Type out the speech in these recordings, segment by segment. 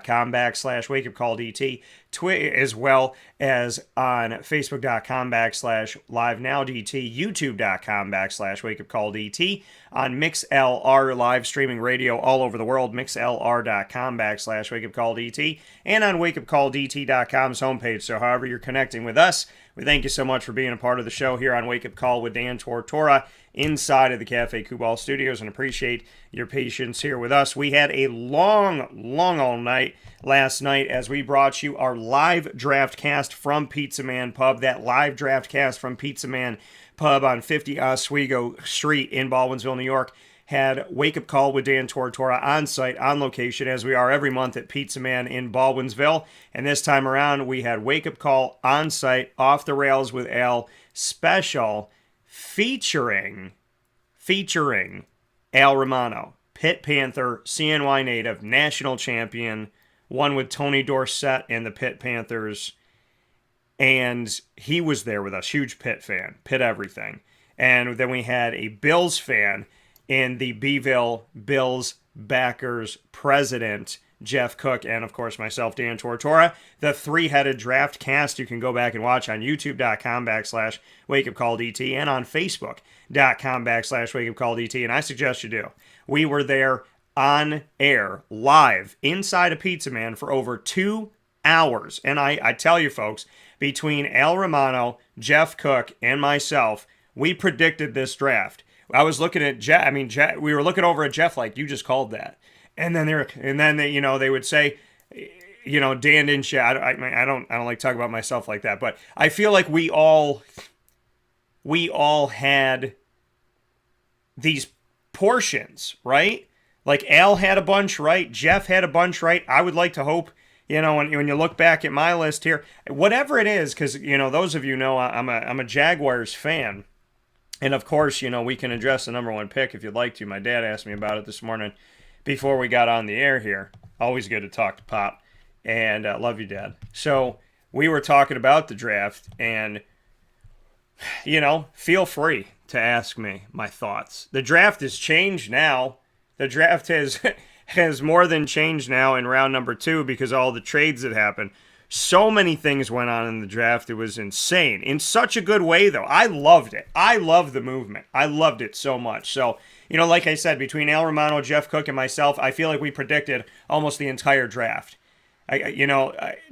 youtube.com/wakeupcalldt, as well as on facebook.com/livenowdt, youtube.com/wakeupcalldt, on MixLR live streaming radio all over the world, mixlr.com/wakeupcalldt, and on wakeupcalldt.com's homepage. So however you're connecting with us, we thank you so much for being a part of the show here on Wake Up Call with Dan Tortora inside of the Cafe Kubal Studios, and appreciate your patience here with us. We had a long all night last night as we brought you our live draft cast from Pizza Man Pub. That live draft cast from Pizza Man Pub on 50 Oswego Street in Baldwinsville, New York, had Wake Up Call with Dan Tortora on site, on location, as we are every month at Pizza Man in Baldwinsville. And this time around, we had Wake Up Call on site, Off the Rails with Al special, featuring Al Romano, Pitt Panther, CNY native, national champion, won with Tony Dorsett and the Pitt Panthers. And he was there with us, huge Pitt fan, Pitt everything. And then we had a Bills fan in the Beeville Bills backers president, Jeff Cook, and of course myself, Dan Tortora. The three-headed draft cast you can go back and watch on youtube.com/wakeupcalldt and on facebook.com/wakeupcalldt, and I suggest you do. We were there on air, live, inside a Pizza Man for over 2 hours. And I tell you folks, between Al Romano, Jeff Cook, and myself, we predicted this draft. I was looking at Jeff. We were looking over at Jeff like, you just called that, and then they would say, Dan didn't share. I don't like talking about myself like that, but I feel like we all had these portions, right? Like Al had a bunch right, Jeff had a bunch right. I would like to hope, when you look back at my list here, whatever it is, because those of you know I'm a Jaguars fan. And of course, we can address the number one pick if you'd like to. My dad asked me about it this morning before we got on the air here. Always good to talk to Pop. And love you, Dad. So we were talking about the draft, and, feel free to ask me my thoughts. The draft has changed now. The draft has more than changed now in round number 2 because of all the trades that happened. So many things went on in the draft. It was insane. In such a good way, though. I loved it. I love the movement. I loved it so much. So, like I said, between Al Romano, Jeff Cook, and myself, I feel like we predicted almost the entire draft.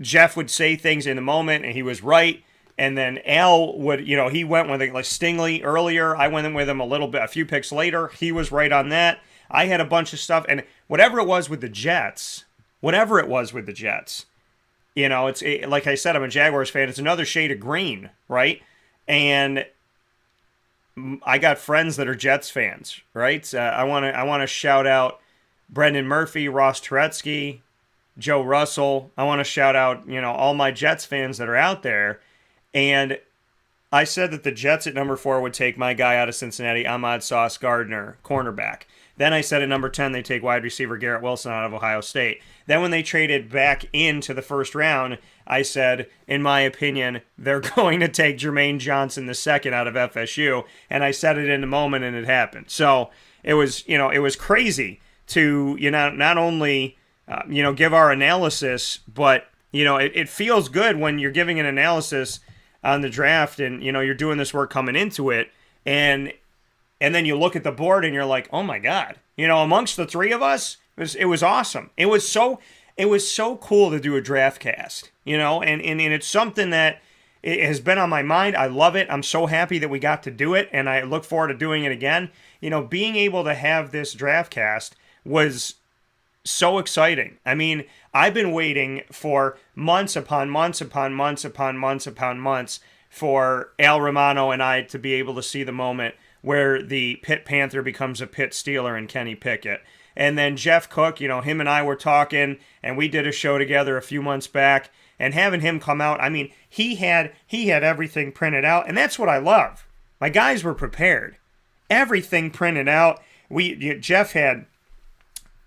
Jeff would say things in the moment, and he was right. And then Al would, he went with like Stingley earlier. I went in with him a few picks later. He was right on that. I had a bunch of stuff. And whatever it was with the Jets, it's like I said, I'm a Jaguars fan. It's another shade of green, right? And I got friends that are Jets fans, right? I want to shout out Brendan Murphy, Ross Turetsky, Joe Russell. I want to shout out, all my Jets fans that are out there. And I said that the Jets at number 4 would take my guy out of Cincinnati, Ahmad Sauce Gardner, cornerback. Then I said at number 10, they take wide receiver Garrett Wilson out of Ohio State. Then when they traded back into the first round, I said, in my opinion, they're going to take Jermaine Johnson the second out of FSU. And I said it in the moment, and it happened. So it was crazy to, not only, give our analysis, but, it feels good when you're giving an analysis on the draft and, you're doing this work coming into it. And then you look at the board and you're like, oh my God, amongst the three of us, it was awesome. It was so cool to do a draft cast, and it's something that it has been on my mind. I love it. I'm so happy that we got to do it, and I look forward to doing it again. Being able to have this draft cast was so exciting. I've been waiting for months upon months upon months upon months upon months for Al Romano and I to be able to see the moment where the Pitt Panther becomes a Pitt Steeler and Kenny Pickett. And then Jeff Cook, him and I were talking, and we did a show together a few months back, and having him come out, he had everything printed out, and that's what I love. My guys were prepared. Everything printed out. Jeff had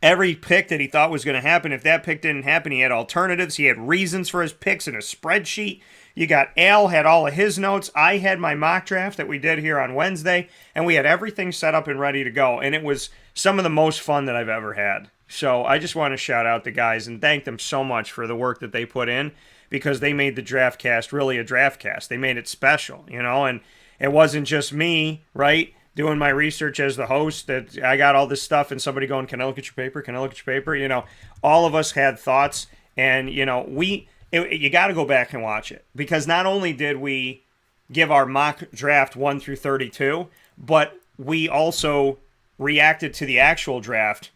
every pick that he thought was going to happen. If that pick didn't happen, he had alternatives. He had reasons for his picks in a spreadsheet. You got Al had all of his notes. I had my mock draft that we did here on Wednesday, and we had everything set up and ready to go. And it was some of the most fun that I've ever had. So I just want to shout out the guys and thank them so much for the work that they put in, because they made the Draftcast really a Draftcast. They made it special, and it wasn't just me, right, doing my research as the host, that I got all this stuff and somebody going, can I look at your paper? Can I look at your paper? All of us had thoughts, and, you got to go back and watch it, because not only did we give our mock draft 1 through 32, but we also reacted to the actual draft,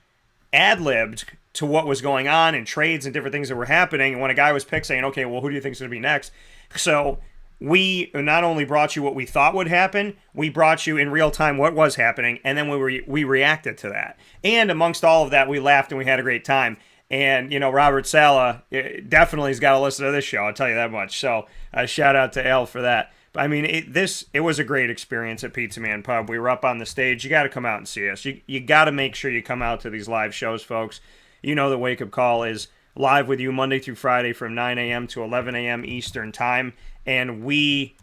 ad-libbed to what was going on and trades and different things that were happening. And when a guy was picked, saying, okay, well, who do you think is going to be next? So we not only brought you what we thought would happen, we brought you in real time what was happening, and then we reacted to that. And amongst all of that, we laughed and we had a great time. And, Robert Sala definitely has got to listen to this show, I'll tell you that much. So shout out to Al for that. I mean, it was a great experience at Pizza Man Pub. We were up on the stage. You got to come out and see us. You got to make sure you come out to these live shows, folks. The Wake Up Call is live with you Monday through Friday from 9 a.m. to 11 a.m. Eastern Time. And we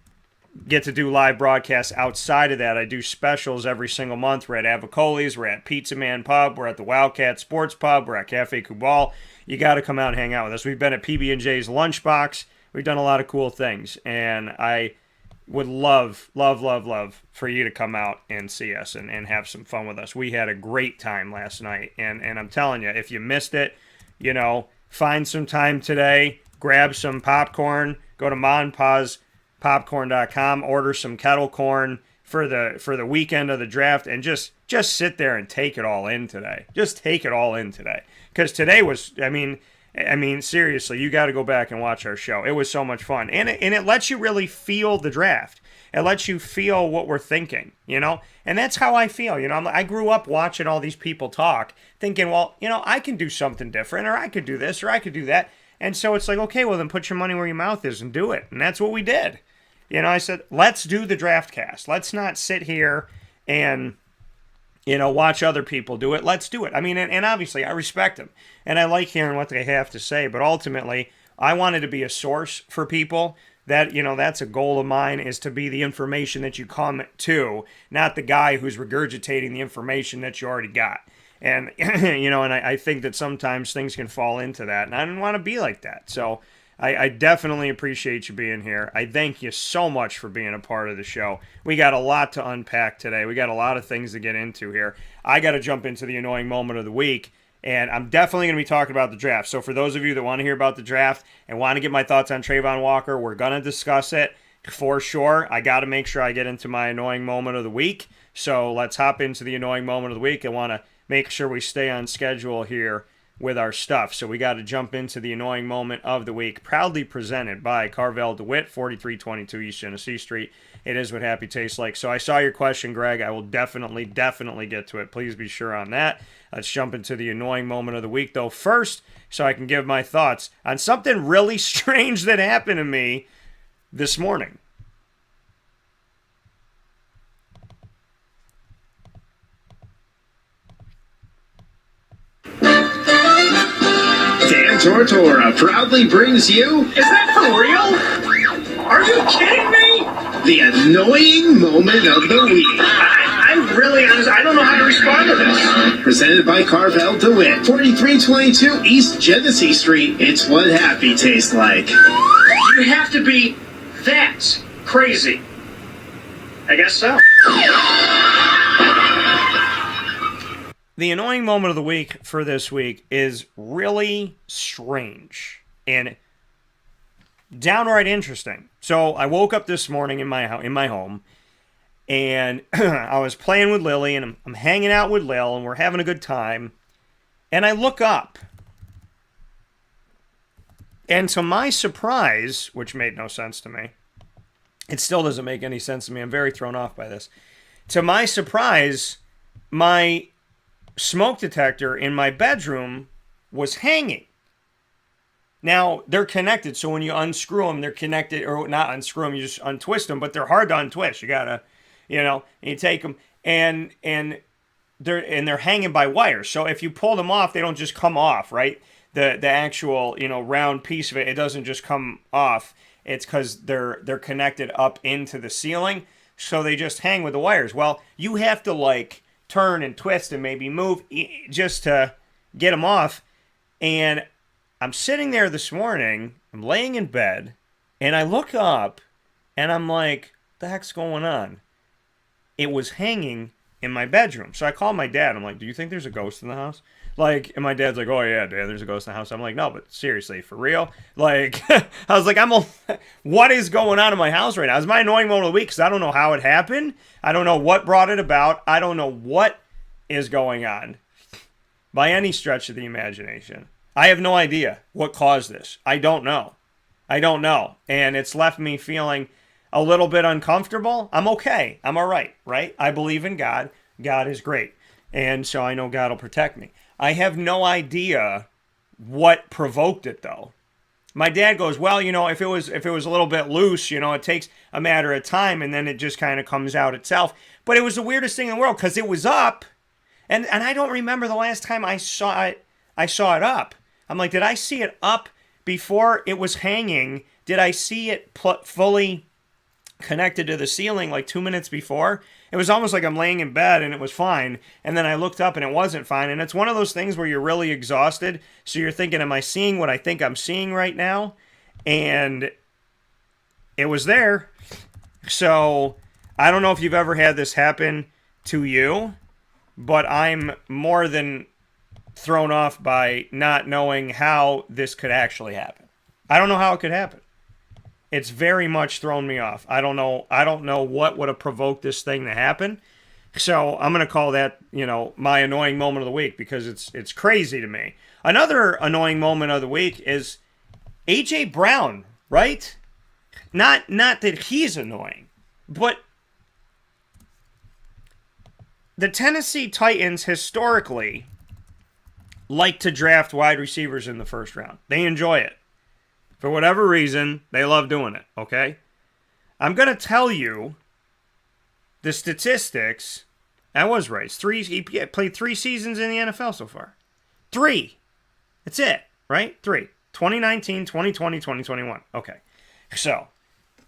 get to do live broadcasts outside of that. I do specials every single month. We're at Avicoli's. We're at Pizza Man Pub. We're at the Wildcat Sports Pub. We're at Cafe Kubal. You got to come out and hang out with us. We've been at PB&J's Lunchbox. We've done a lot of cool things. And I would love for you to come out and see us and have some fun with us. We had a great time last night, and I'm telling you, if you missed it, find some time today, grab some popcorn, go to monpazpopcorn.com, order some kettle corn for the weekend of the draft, and just sit there and take it all in today. Just take it all in today, because today was, I mean, seriously, you got to go back and watch our show. It was so much fun. And it lets you really feel the draft. It lets you feel what we're thinking, And that's how I feel, I grew up watching all these people talk, thinking, well, I can do something different, or I could do this, or I could do that. And so it's like, okay, well, then put your money where your mouth is and do it. And that's what we did. I said, let's do the draft cast. Let's not sit here and watch other people do it. Let's do it. I mean, and obviously I respect them and I like hearing what they have to say, but ultimately I wanted to be a source for people. That, that's a goal of mine, is to be the information that you come to, not the guy who's regurgitating the information that you already got. And, and I think that sometimes things can fall into that, and I didn't want to be like that. So I definitely appreciate you being here. I thank you so much for being a part of the show. We got a lot to unpack today. We got a lot of things to get into here. I got to jump into the annoying moment of the week, and I'm definitely going to be talking about the draft. So for those of you that want to hear about the draft and want to get my thoughts on Trayvon Walker, we're going to discuss it for sure. I got to make sure I get into my annoying moment of the week. So let's hop into the annoying moment of the week. I want to make sure we stay on schedule here with our stuff. So we got to jump into the annoying moment of the week, proudly presented by Carvel DeWitt, 4322 East Genesee Street. It is what happy tastes like. So I saw your question, Greg. I will definitely get to it. Please be sure on that. Let's jump into the annoying moment of the week, though, first, so I can give my thoughts on something really strange that happened to me this morning. Dan Tortora proudly brings you... Is that for real? Are you kidding me? The annoying moment of the week. I'm really honest. I don't know how to respond to this. Presented by Carvel DeWitt, 4322 East Genesee Street. It's what happy tastes like. You have to be that crazy. I guess so. The annoying moment of the week for this week is really strange and downright interesting. So I woke up this morning in my home, and I was playing with Lily, and I'm hanging out with Lil, and we're having a good time. And I look up, and to my surprise, which made no sense to me, it still doesn't make any sense to me. I'm very thrown off by this. To my surprise, my smoke detector in my bedroom was hanging. Now, they're connected, so when you unscrew them, they're connected, or not unscrew them, you just untwist them, but they're hard to untwist. You gotta, you take them, and they're hanging by wires. So if you pull them off, they don't just come off, right? The actual, round piece of it doesn't just come off. It's because they're connected up into the ceiling, so they just hang with the wires. Well, you have to, turn and twist and maybe move just to get him off. And I'm sitting there this morning, I'm laying in bed, and I look up, and I'm like, what the heck's going on? It was hanging in my bedroom. So I called my dad. I'm like, do you think there's a ghost in the house? Like, and my dad's like, oh yeah, Dad, there's a ghost in the house. I'm like, no, but seriously, for real? Like, I was like, what is going on in my house right now? It's my annoying moment of the week because I don't know how it happened. I don't know what brought it about. I don't know what is going on by any stretch of the imagination. I have no idea what caused this. I don't know. And it's left me feeling a little bit uncomfortable. I'm okay. I'm all right, right? I believe in God. God is great. And so I know God will protect me. I have no idea what provoked it, though. My dad goes, well, if it was a little bit loose, it takes a matter of time, and then it just kind of comes out itself. But it was the weirdest thing in the world because it was up, and I don't remember the last time I saw it. I saw it up. I'm like, did I see it up before it was hanging? Did I see it fully connected to the ceiling like 2 minutes before? It was almost like I'm laying in bed and it was fine, and then I looked up and it wasn't fine. And it's one of those things where you're really exhausted, so you're thinking, am I seeing what I think I'm seeing right now? And it was there. So I don't know if you've ever had this happen to you, but I'm more than thrown off by not knowing how this could actually happen. I don't know how it could happen. It's very much thrown me off. I don't know what would have provoked this thing to happen. So I'm going to call that, my annoying moment of the week because it's crazy to me. Another annoying moment of the week is A.J. Brown, right? Not that he's annoying, but the Tennessee Titans historically like to draft wide receivers in the first round. They enjoy it. For whatever reason, they love doing it, okay? I'm going to tell you the statistics. I was right. He played 3 seasons in the NFL so far. 3. That's it, right? 3. 2019, 2020, 2021. Okay. So,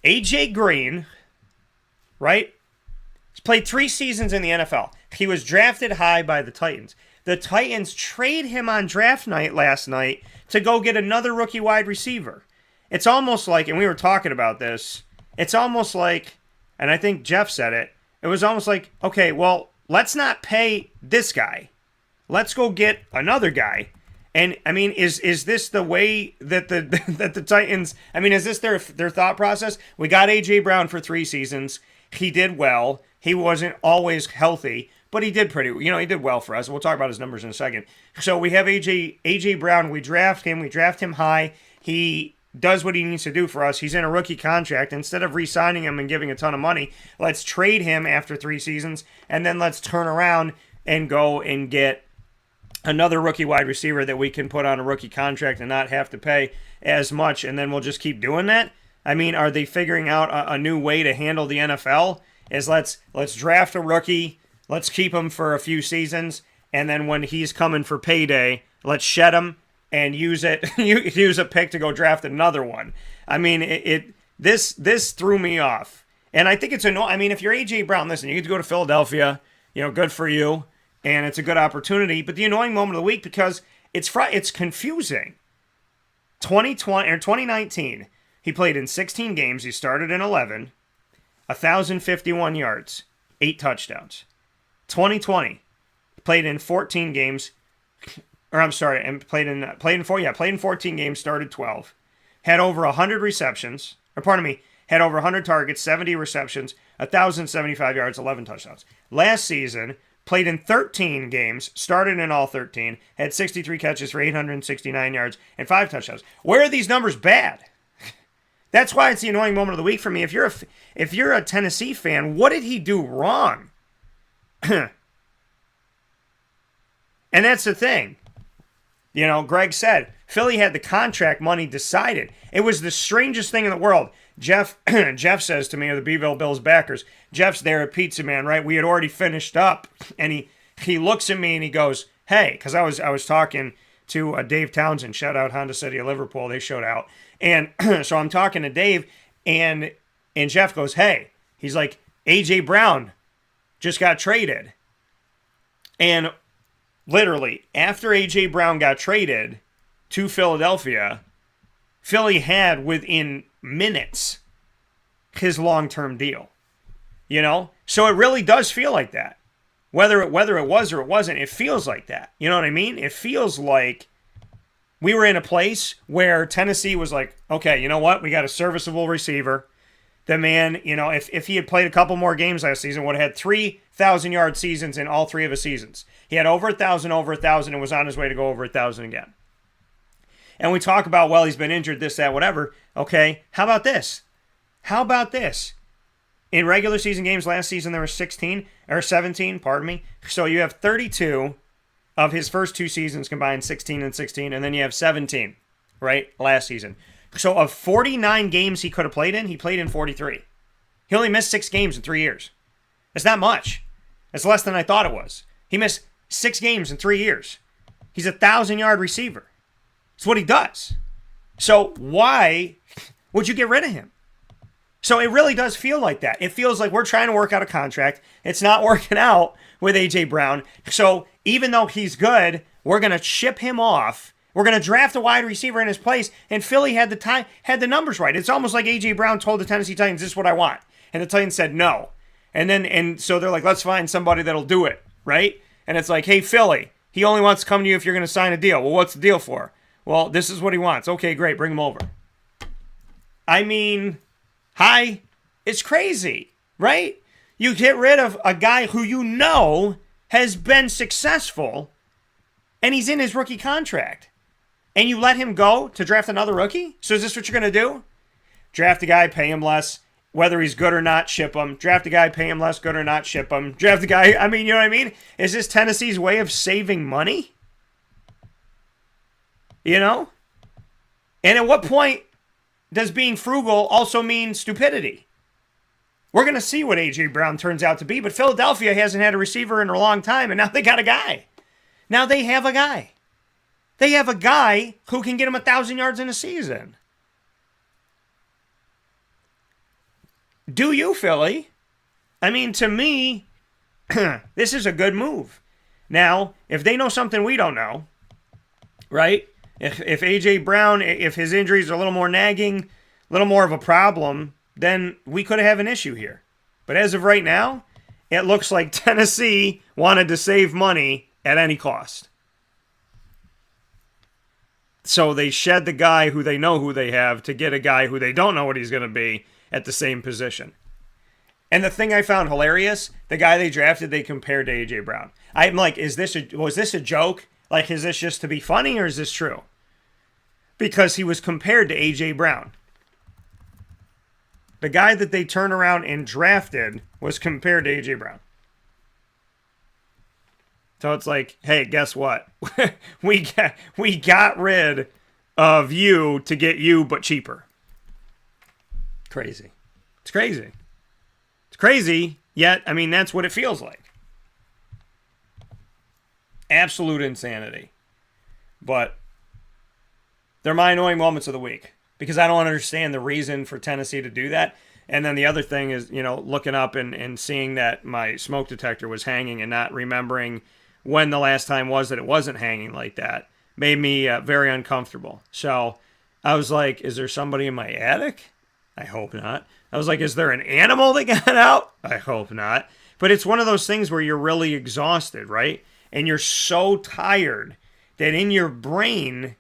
A.J. Green, right? He's played 3 seasons in the NFL. He was drafted high by the Titans. The Titans trade him on draft night last night to go get another rookie wide receiver. It's almost like, and we were talking about this, it's almost like, and I think Jeff said it, it was almost like, okay, well, let's not pay this guy. Let's go get another guy. And, I mean, is this the way that that the Titans, I mean, is this their thought process? We got A.J. Brown for 3 seasons. He did well. He wasn't always healthy, but he did he did well for us. We'll talk about his numbers in a second. So we have A.J. Brown. We draft him high. He does what he needs to do for us. He's in a rookie contract. Instead of re-signing him and giving a ton of money, let's trade him after 3 seasons, and then let's turn around and go and get another rookie wide receiver that we can put on a rookie contract and not have to pay as much, and then we'll just keep doing that. I mean, are they figuring out a new way to handle the NFL? Is let's draft a rookie, let's keep him for a few seasons, and then when he's coming for payday, let's shed him and use a pick to go draft another one. I mean, this threw me off, and I think it's annoying. I mean, if you're A.J. Brown, listen, you get to go to Philadelphia, good for you, and it's a good opportunity. But the annoying moment of the week because it's confusing. 2019, he played in 16 games. He started in 11, 1,051 yards, 8 touchdowns. 2020, played in 14 games. And played in 14 games, started 12. Had over 100 receptions, had over 100 targets, 70 receptions, 1,075 yards, 11 touchdowns. Last season, played in 13 games, started in all 13, had 63 catches for 869 yards and 5 touchdowns. Where are these numbers bad? That's why it's the annoying moment of the week for me. If you're a Tennessee fan, what did he do wrong? And that's the thing. Greg said, Philly had the contract money decided. It was the strangest thing in the world. Jeff says to me, of the Beeville Bills backers, Jeff's there at Pizza Man, right? We had already finished up, and he looks at me and he goes, hey, because I was talking to Dave Townsend, shout out Honda City of Liverpool, they showed out. And so I'm talking to Dave, and Jeff goes, hey, he's like, A.J. Brown just got traded. And literally, after A.J. Brown got traded to Philadelphia, Philly had within minutes his long-term deal. You know? So it really does feel like that. Whether it was or it wasn't, it feels like that. You know what I mean? It feels like we were in a place where Tennessee was like, okay, you know what? We got a serviceable receiver. The man, you know, if he had played a couple more games last season, would have had 3,000-yard seasons in all 3 of his seasons. He had over 1,000, and was on his way to go over 1,000 again. And we talk about, well, he's been injured, this, that, whatever. Okay, how about this? How about this? In regular season games last season, there were 17, pardon me. So you have 32 of his first 2 seasons combined, 16 and 16, and then you have 17, right, last season. So of 49 games he could have played in, he played in 43. He only missed 6 games in 3 years. That's not much. That's less than I thought it was. He missed 6 games in 3 years. He's a 1,000-yard receiver. It's what he does. So why would you get rid of him? So it really does feel like that. It feels like we're trying to work out a contract. It's not working out with A.J. Brown. So even though he's good, we're going to ship him off. We're going to draft a wide receiver in his place. And Philly had the numbers right. It's almost like A.J. Brown told the Tennessee Titans, this is what I want. And the Titans said no. And so they're like, let's find somebody that'll do it, right? And it's like, hey, Philly, he only wants to come to you if you're going to sign a deal. Well, what's the deal for? Well, this is what he wants. Okay, great, bring him over. I mean, hi, it's crazy, right? You get rid of a guy who you know has been successful, and he's in his rookie contract. And you let him go to draft another rookie? So is this what you're going to do? Draft a guy, pay him less, whether he's good or not, ship him. Draft a guy, pay him less, good or not, ship him. Draft a guy, I mean, you know what I mean? Is this Tennessee's way of saving money? You know? And at what point does being frugal also mean stupidity? We're going to see what A.J. Brown turns out to be, but Philadelphia hasn't had a receiver in a long time, and now they got a guy. Now they have a guy. They have a guy who can get him 1,000 yards in a season. Do you, Philly? I mean, to me, this is a good move. Now, if they know something we don't know, right? If A.J. Brown, if his injuries are a little more nagging, a little more of a problem, then we could have an issue here. But as of right now, it looks like Tennessee wanted to save money at any cost. So they shed the guy who they know who they have to get a guy who they don't know what he's going to be at the same position. And the thing I found hilarious, the guy they drafted, they compared to A.J. Brown. I'm like, was this a joke? Like, is this just to be funny or is this true? Because he was compared to A.J. Brown. The guy that they turned around and drafted was compared to A.J. Brown. So it's like, hey, guess what? we got rid of you to get you, but cheaper. Crazy. It's crazy. It's crazy, yet, I mean, that's what it feels like. Absolute insanity. But they're my annoying moments of the week because I don't understand the reason for Tennessee to do that. And then the other thing is, you know, looking up and seeing that my smoke detector was hanging and not remembering when the last time was that it wasn't hanging like that made me very uncomfortable. So I was like, is there somebody in my attic? I hope not. I was like, is there an animal that got out? I hope not. But it's one of those things where you're really exhausted, right? And you're so tired that in your brain,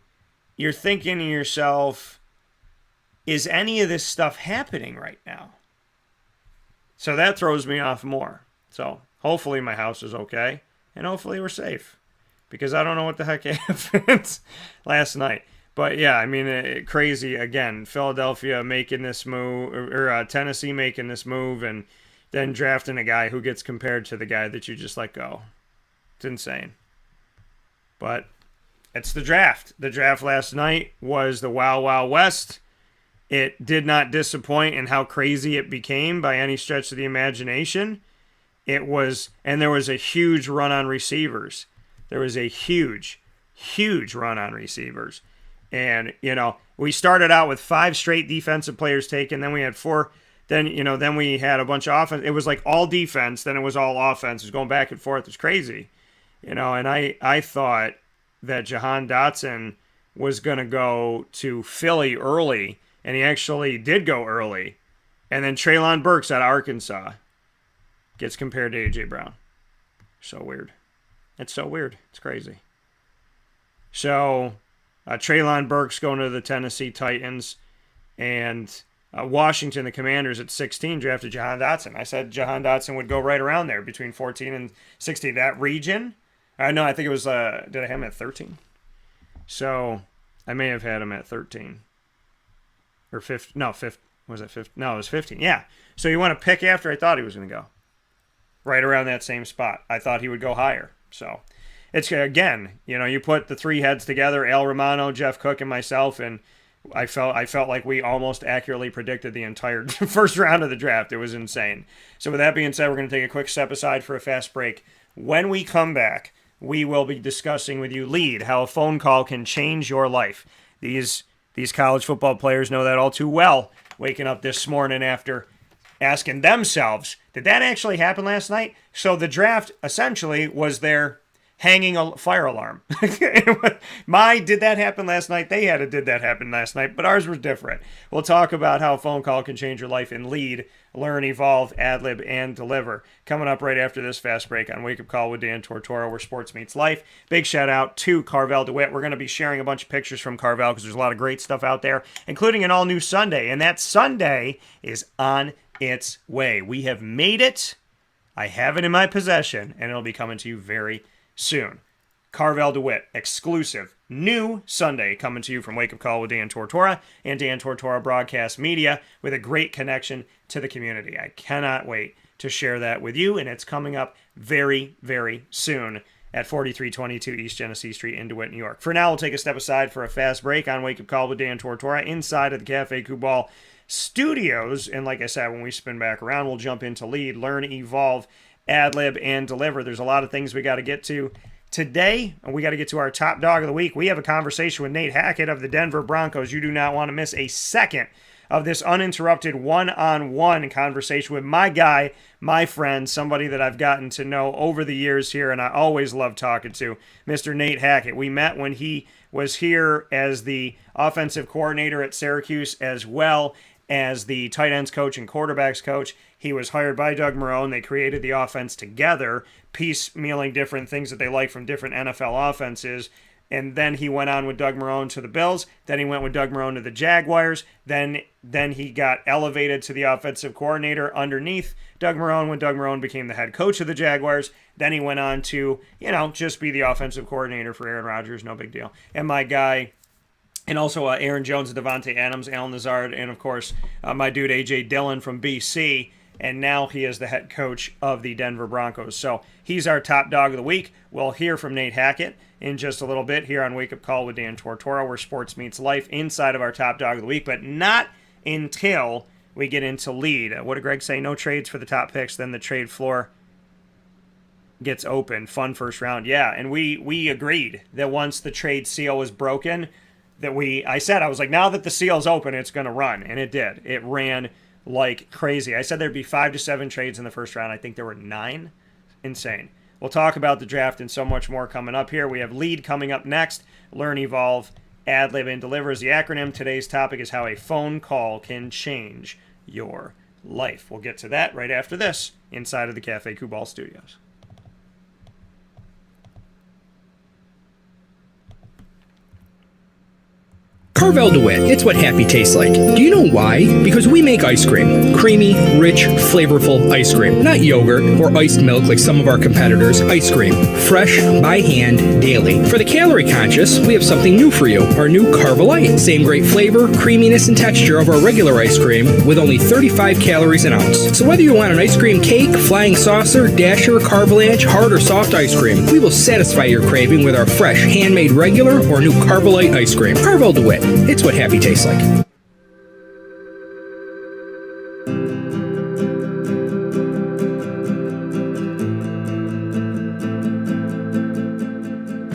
you're thinking to yourself, is any of this stuff happening right now? So that throws me off more. So hopefully my house is okay. And hopefully we're safe. Because I don't know what the heck happened last night. But yeah, I mean, crazy. Again, Philadelphia making this move, or Tennessee making this move, and then drafting a guy who gets compared to the guy that you just let go. It's insane. But it's the draft. The draft last night was the Wild Wild West. It did not disappoint in how crazy it became by any stretch of the imagination. It was, and there was a huge run on receivers. There was a huge run on receivers. And, you know, we started out with 5 straight defensive players taken. Then we had 4. Then we had a bunch of offense. It was like all defense. Then it was all offense. It was going back and forth. It was crazy. You know, and I thought that Jahan Dotson was going to go to Philly early, and he actually did go early. And then Treylon Burks out of Arkansas gets compared to A.J. Brown. So weird. It's so weird. It's crazy. So Treylon Burks going to the Tennessee Titans, and Washington, the Commanders at 16 drafted Jahan Dotson. I said Jahan Dotson would go right around there between 14 and 16. That region? No, I think it was, did I have him at 13? So I may have had him at 13. Or 15. No, 15. Was it 15? No, it was 15. Yeah. So you want to pick after I thought he was going to go. Right around that same spot. I thought he would go higher. So it's, again, you know, you put the three heads together, Al Romano, Jeff Cook, and myself, and I felt like we almost accurately predicted the entire first round of the draft. It was insane. So with that being said, we're going to take a quick step aside for a fast break. When we come back, we will be discussing with you, Lead, how a phone call can change your life. These college football players know that all too well, waking up this morning after asking themselves, did that actually happen last night? So the draft essentially was their hanging a fire alarm. Did that happen last night? They had a did that happen last night, but ours was different. We'll talk about how a phone call can change your life in Lead, Learn, Evolve, Ad-lib, and Deliver. Coming up right after this fast break on Wake Up Call with Dan Tortora, where sports meets life. Big shout out to Carvel DeWitt. We're going to be sharing a bunch of pictures from Carvel because there's a lot of great stuff out there, including an all-new Sunday. And that Sunday is on its way. We have made it. I have it in my possession, and it'll be coming to you very soon. Carvel DeWitt, exclusive, new Sunday coming to you from Wake Up Call with Dan Tortora and Dan Tortora Broadcast Media with a great connection to the community. I cannot wait to share that with you, and it's coming up very, very soon at 4322 East Genesee Street in DeWitt, New York. For now, we'll take a step aside for a fast break on Wake Up Call with Dan Tortora inside of the Cafe Kubal studios, and like I said, when we spin back around, we'll jump into Lead, Learn, Evolve, Ad-lib, and Deliver. There's a lot of things we got to get to today, and we got to get to our top dog of the week. We have a conversation with Nate Hackett of the Denver Broncos. You do not want to miss a second of this uninterrupted one-on-one conversation with my guy, my friend, somebody that I've gotten to know over the years here, and I always love talking to, Mr. Nate Hackett. We met when he was here as the offensive coordinator at Syracuse, as well as the tight ends coach and quarterbacks coach. He was hired by Doug Marrone. They created the offense together, piecemealing different things that they like from different NFL offenses. And then he went on with Doug Marrone to the Bills. Then he went with Doug Marrone to the Jaguars. Then he got elevated to the offensive coordinator underneath Doug Marrone when Doug Marrone became the head coach of the Jaguars. Then he went on to, just be the offensive coordinator for Aaron Rodgers. No big deal. And my guy, and also Aaron Jones, Devontae Adams, Alan Lazard, and of course my dude A.J. Dillon from BC. And now he is the head coach of the Denver Broncos. So he's our top dog of the week. We'll hear from Nate Hackett in just a little bit here on Wake Up Call with Dan Tortora, where sports meets life, inside of our top dog of the week, but not until we get into Lead. What did Greg say? No trades for the top picks. Then the trade floor gets open. Fun first round. Yeah, and we agreed that once the trade seal was broken, that I was like, now that the seal's open, it's going to run. And it did. It ran like crazy. I said there'd be 5 to 7 trades in the first round. I think there were 9. Insane. We'll talk about the draft and so much more coming up here. We have Lead coming up next. Learn, Evolve, Ad-lib, and Deliver is the acronym. Today's topic is how a phone call can change your life. We'll get to that right after this inside of the Cafe Kubal studios. Carvel DeWitt, it's what happy tastes like. Do you know why? Because we make ice cream. Creamy, rich, flavorful ice cream. Not yogurt or iced milk like some of our competitors. Ice cream. Fresh, by hand, daily. For the calorie conscious, we have something new for you. Our new Carvelite. Same great flavor, creaminess, and texture of our regular ice cream with only 35 calories an ounce. So whether you want an ice cream cake, flying saucer, dasher, carvalanche, hard or soft ice cream, we will satisfy your craving with our fresh, handmade regular or new Carvelite ice cream. Carvel DeWitt. It's what happy tastes like.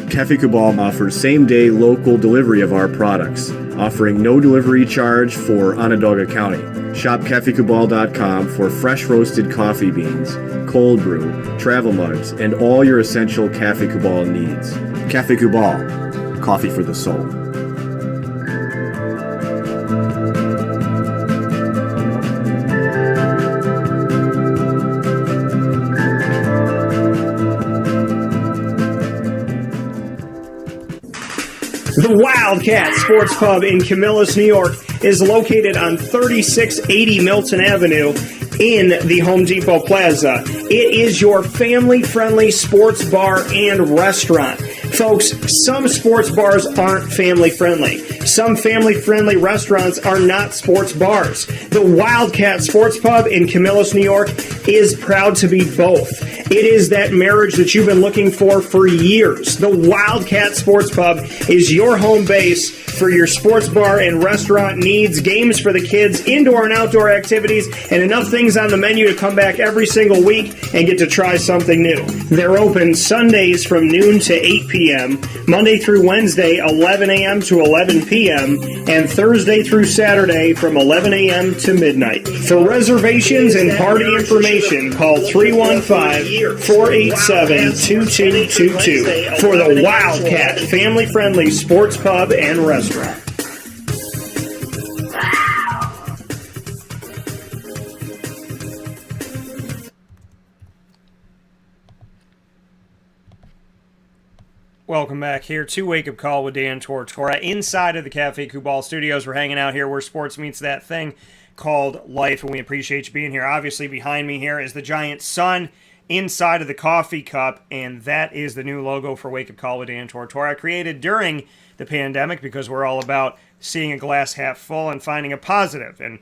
Cafe Kubal offers same-day local delivery of our products, offering no delivery charge for Onondaga County. Shop cafecubal.com for fresh roasted coffee beans, cold brew, travel mugs, and all your essential Cafe Cubal needs. Cafe Cubal, coffee for the soul. The Wildcat Sports Pub in Camillus, New York is located on 3680 Milton Avenue in the Home Depot Plaza. It is your family-friendly sports bar and restaurant. Folks, some sports bars aren't family-friendly. Some family-friendly restaurants are not sports bars. The Wildcat Sports Pub in Camillus, New York is proud to be both. It is that marriage that you've been looking for years. The Wildcat Sports Pub is your home base for your sports bar and restaurant needs, games for the kids, indoor and outdoor activities, and enough things on the menu to come back every single week and get to try something new. They're open Sundays from noon to 8 p.m., Monday through Wednesday, 11 a.m. to 11 p.m., and Thursday through Saturday from 11 a.m. to midnight. For reservations and party information, call 315-487-2222 for the Wildcat family-friendly sports pub and restaurant. Welcome back here to Wake Up Call with Dan Tortora. Inside of the Cafe Cubal studios, we're hanging out here where sports meets that thing called life, and we appreciate you being here. Obviously, behind me here is the giant sun inside of the coffee cup, and that is the new logo for Wake Up Call with Dan Tortora, created during the pandemic because we're all about seeing a glass half full and finding a positive. And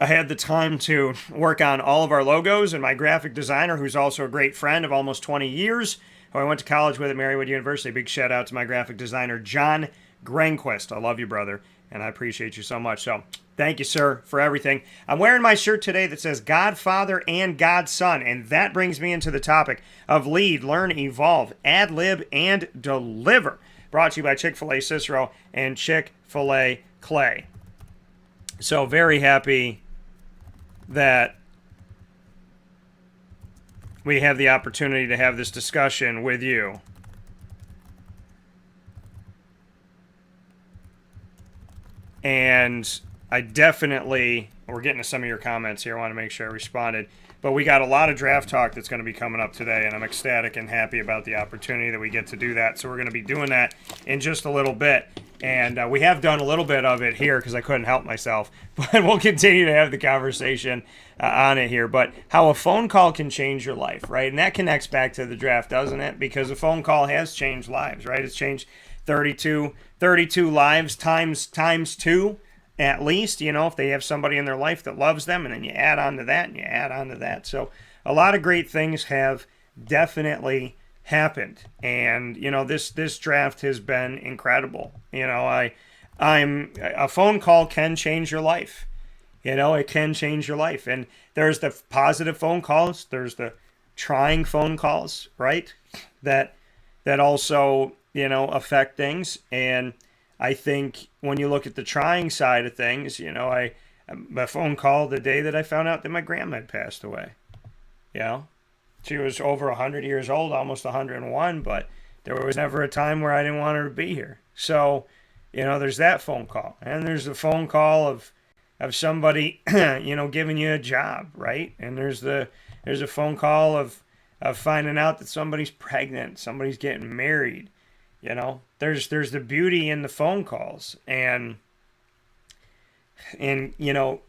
I had the time to work on all of our logos, and my graphic designer, who's also a great friend of almost 20 years, who I went to college with at Marywood University. Big shout out to my graphic designer, John Granquist. I love you, brother, and I appreciate you so much. So thank you, sir, for everything. I'm wearing my shirt today that says Godfather and Godson, and that brings me into the topic of Lead, Learn, Evolve, Ad Lib, and Deliver. Brought to you by Chick-fil-A Cicero and Chick-fil-A Clay. So very happy that we have the opportunity to have this discussion with you. And I definitely, we're getting to some of your comments here. I want to make sure I responded. But we got a lot of draft talk that's going to be coming up today, and I'm ecstatic and happy about the opportunity that we get to do that. So we're going to be doing that in just a little bit. And we have done a little bit of it here because I couldn't help myself. But we'll continue to have the conversation on it here. But how a phone call can change your life, right? And that connects back to the draft, doesn't it? Because a phone call has changed lives, right? It's changed 32 lives times two. At least, you know, if they have somebody in their life that loves them, and then you add on to that, and you add on to that. So a lot of great things have definitely happened. And, you know, this draft has been incredible. You know, a phone call can change your life. You know, it can change your life. And there's the positive phone calls. There's the trying phone calls, right? That also, you know, affect things. And I think when you look at the trying side of things, you know, a phone call the day that I found out that my grandma had passed away. You know, she was over 100 years old, almost 101, but there was never a time where I didn't want her to be here. So, you know, there's that phone call. And there's the phone call of somebody, you know, giving you a job, right? And there's a phone call of finding out that somebody's pregnant, somebody's getting married. You know, there's the beauty in the phone calls, and you know,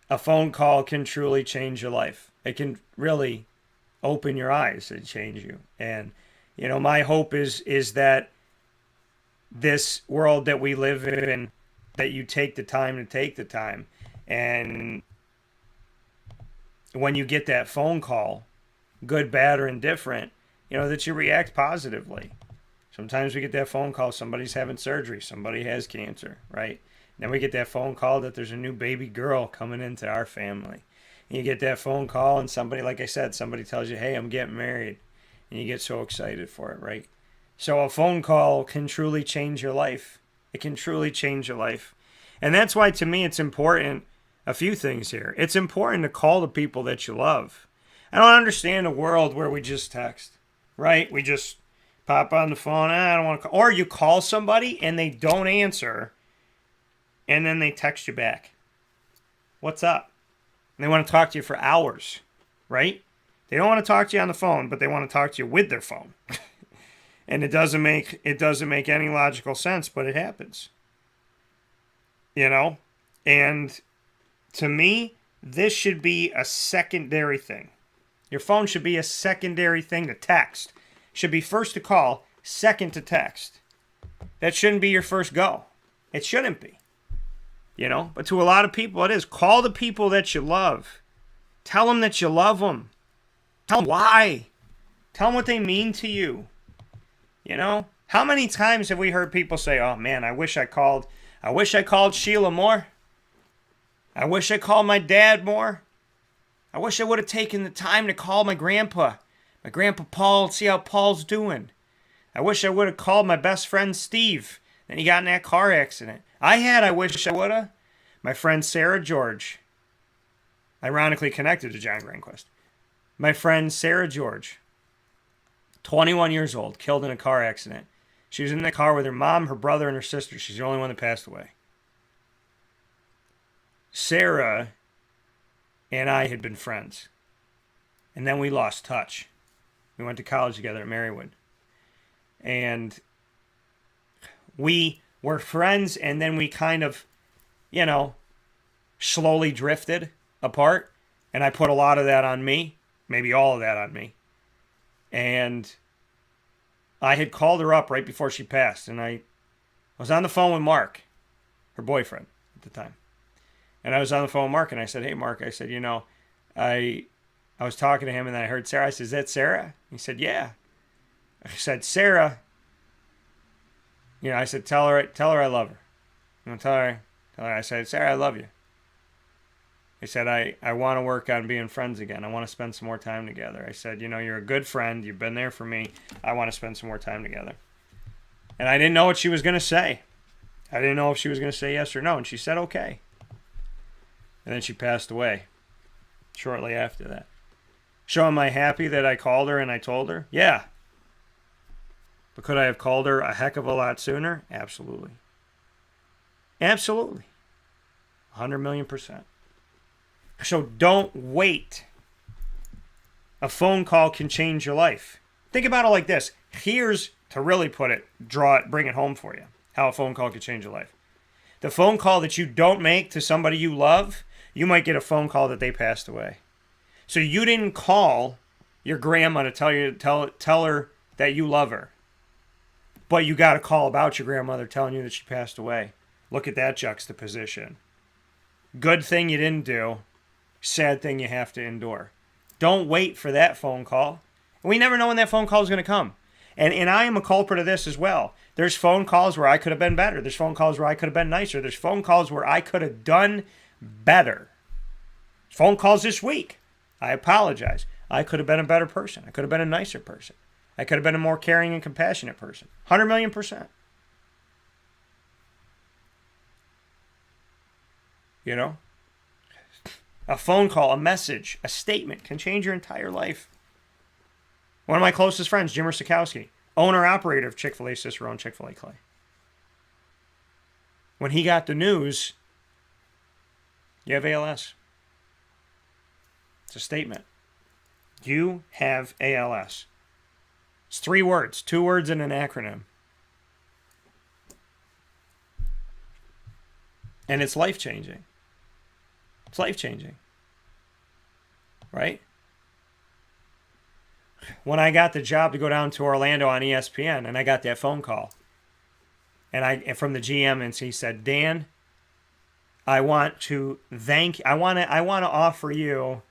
a phone call can truly change your life. It can really open your eyes and change you. And you know, my hope is that this world that we live in, that you take the time to take the time, and when you get that phone call, good, bad, or indifferent, you know, that you react positively. Sometimes we get that phone call, somebody's having surgery, somebody has cancer, right? Then we get that phone call that there's a new baby girl coming into our family. And you get that phone call and somebody, like I said, somebody tells you, hey, I'm getting married. And you get so excited for it, right? So a phone call can truly change your life. It can truly change your life. And that's why, to me, it's important a few things here. It's important to call the people that you love. I don't understand a world where we just text, right? We just pop on the phone. I don't want to call. Or you call somebody and they don't answer, and then they text you back. What's up? And they want to talk to you for hours, right? They don't want to talk to you on the phone, but they want to talk to you with their phone. And it doesn't make any logical sense, but it happens. You know? And to me, this should be a secondary thing. Your phone should be a secondary thing to text. Should be first to call, second to text. That shouldn't be your first go. It shouldn't be. You know? But to a lot of people, it is. Call the people that you love. Tell them that you love them. Tell them why. Tell them what they mean to you. You know? How many times have we heard people say, oh man, I wish I called Sheila more. I wish I called my dad more. I wish I would have taken the time to call my grandpa Paul, see how Paul's doing. I wish I would have called my best friend Steve. Then he got in that car accident. I wish I would have. My friend Sarah George. Ironically connected to John Granquist. My friend Sarah George. 21 years old, killed in a car accident. She was in the car with her mom, her brother, and her sister. She's the only one that passed away. Sarah and I had been friends. And then we lost touch. We went to college together at Marywood. And we were friends, and then we kind of, you know, slowly drifted apart. And I put a lot of that on me, maybe all of that on me. And I had called her up right before she passed, and I was on the phone with Mark, her boyfriend at the time. And I was on the phone with Mark, and I said, hey, Mark, I said, you know, I was talking to him, and then I heard Sarah. I said, is that Sarah? He said, yeah. I said, Sarah, you know, I said, tell her I love her. You know, tell her, I said, Sarah, I love you. He said, I want to work on being friends again. I want to spend some more time together. I said, you know, you're a good friend. You've been there for me. I want to spend some more time together. And I didn't know what she was going to say. I didn't know if she was going to say yes or no. And she said, okay. And then she passed away shortly after that. So am I happy that I called her and I told her? Yeah. But could I have called her a heck of a lot sooner? Absolutely. Absolutely. 100 million %. So don't wait. A phone call can change your life. Think about it like this. Here's, to really put it, bring it home for you, how a phone call could change your life. The phone call that you don't make to somebody you love, you might get a phone call that they passed away. So you didn't call your grandma to tell her that you love her. But you got a call about your grandmother telling you that she passed away. Look at that juxtaposition. Good thing you didn't do. Sad thing you have to endure. Don't wait for that phone call. We never know when that phone call is going to come. And I am a culprit of this as well. There's phone calls where I could have been better. There's phone calls where I could have been nicer. There's phone calls where I could have done better. Phone calls this week. I apologize. I could have been a better person. I could have been a nicer person. I could have been a more caring and compassionate person. 100 million %. You know? A phone call, a message, a statement can change your entire life. One of my closest friends, Jim Sikowski, owner-operator of Chick-fil-A Cicero and Chick-fil-A Clay. When he got the news, you have ALS. It's a statement. You have ALS. It's 3 words, 2 words in an acronym. And it's life-changing. It's life-changing. Right? When I got the job to go down to Orlando on ESPN, and I got that phone call, and from the GM, and he said, Dan, I want to offer you.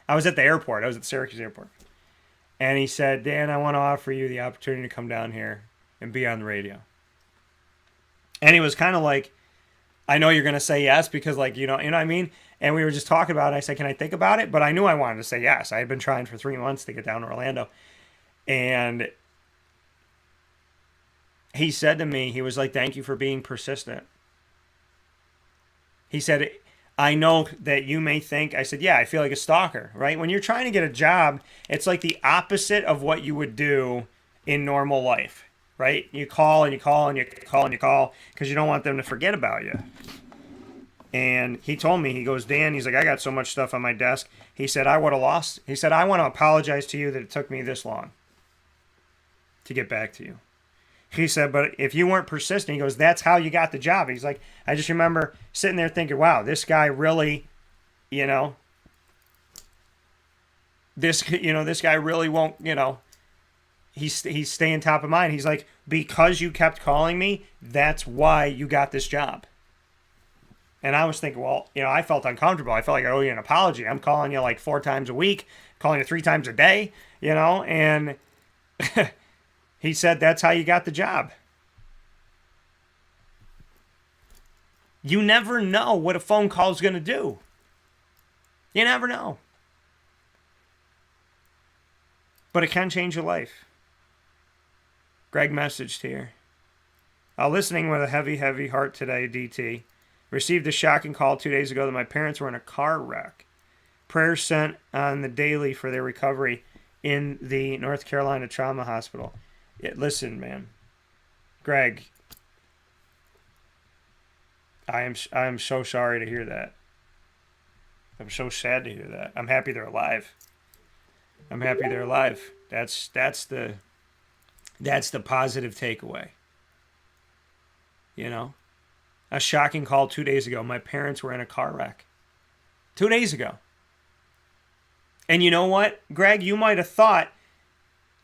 I was at the airport. I was at the Syracuse airport. And he said, Dan, I want to offer you the opportunity to come down here and be on the radio. And he was kind of like, I know you're going to say yes because, like, you know what I mean? And we were just talking about it. I said, can I think about it? But I knew I wanted to say yes. I had been trying for 3 months to get down to Orlando. And he said to me, he was like, thank you for being persistent. He said, I know that you may think, I said, yeah, I feel like a stalker, right? When you're trying to get a job, it's like the opposite of what you would do in normal life, right? You call and you call and you call and you call because you don't want them to forget about you. And he told me, he goes, Dan, he's like, I got so much stuff on my desk. He said, I would have lost. He said, I want to apologize to you that it took me this long to get back to you. He said, but if you weren't persistent, he goes, that's how you got the job. He's like, I just remember sitting there thinking, wow, this guy really, this guy really won't, he's staying top of mind. He's like, because you kept calling me, that's why you got this job. And I was thinking, well, I felt uncomfortable. I felt like I owe you an apology. I'm calling you like 4 times a week, calling you 3 times a day, and he said, that's how you got the job. You never know what a phone call is going to do. You never know. But it can change your life. Greg messaged here. Listening with a heavy, heavy heart today, DT. Received a shocking call 2 days ago that my parents were in a car wreck. Prayers sent on the daily for their recovery in the North Carolina Trauma Hospital. Listen, man. Greg, I am so sorry to hear that. I'm so sad to hear that. I'm happy they're alive. That's the positive takeaway. A shocking call 2 days ago. My parents were in a car wreck. 2 days ago. And you know what, Greg? You might have thought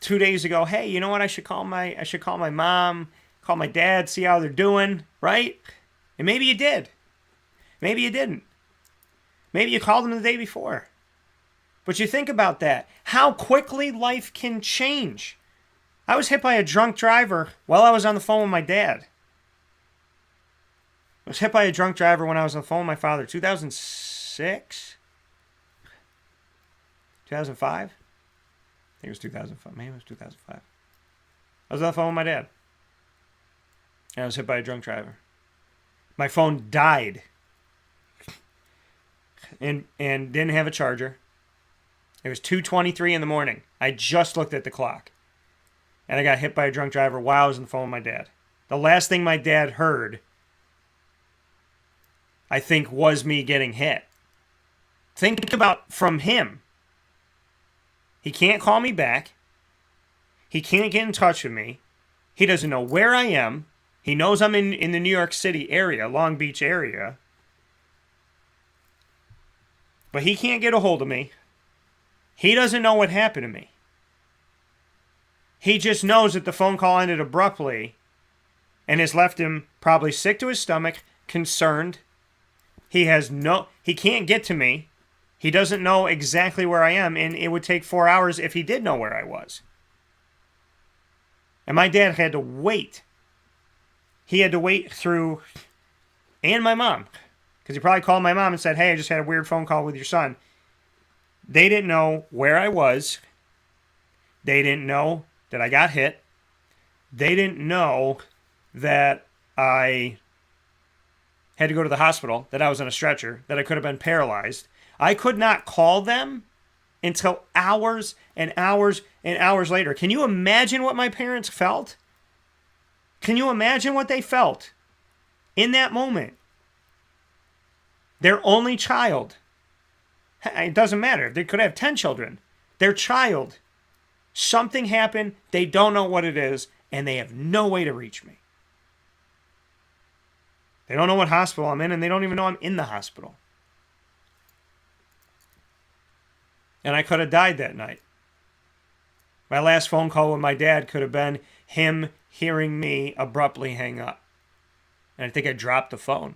2 days ago, hey, you know what? I should call my mom, call my dad, see how they're doing, right? And maybe you did. Maybe you didn't. Maybe you called them the day before. But you think about that. How quickly life can change. I was hit by a drunk driver while I was on the phone with my dad. I was hit by a drunk driver when I was on the phone with my father. 2006? 2005? I think it was 2005. Maybe it was 2005. I was on the phone with my dad. And I was hit by a drunk driver. My phone died. And didn't have a charger. It was 2:23 in the morning. I just looked at the clock. And I got hit by a drunk driver while I was on the phone with my dad. The last thing my dad heard, I think, was me getting hit. Think about from him. He can't call me back. He can't get in touch with me. He doesn't know where I am. He knows I'm in the New York City area, Long Beach area. But he can't get a hold of me. He doesn't know what happened to me. He just knows that the phone call ended abruptly and has left him probably sick to his stomach, concerned. He can't get to me. He doesn't know exactly where I am, and it would take 4 hours if he did know where I was. And my dad had to wait. He had to wait through, and my mom, because he probably called my mom and said, hey, I just had a weird phone call with your son. They didn't know where I was. They didn't know that I got hit. They didn't know that I had to go to the hospital, that I was on a stretcher, that I could have been paralyzed. I could not call them until hours and hours and hours later. Can you imagine what my parents felt? Can you imagine what they felt in that moment? Their only child. It doesn't matter. They could have 10 children. Their child. Something happened. They don't know what it is, and they have no way to reach me. They don't know what hospital I'm in, and they don't even know I'm in the hospital. And I could have died that night. My last phone call with my dad could have been him hearing me abruptly hang up. And I think I dropped the phone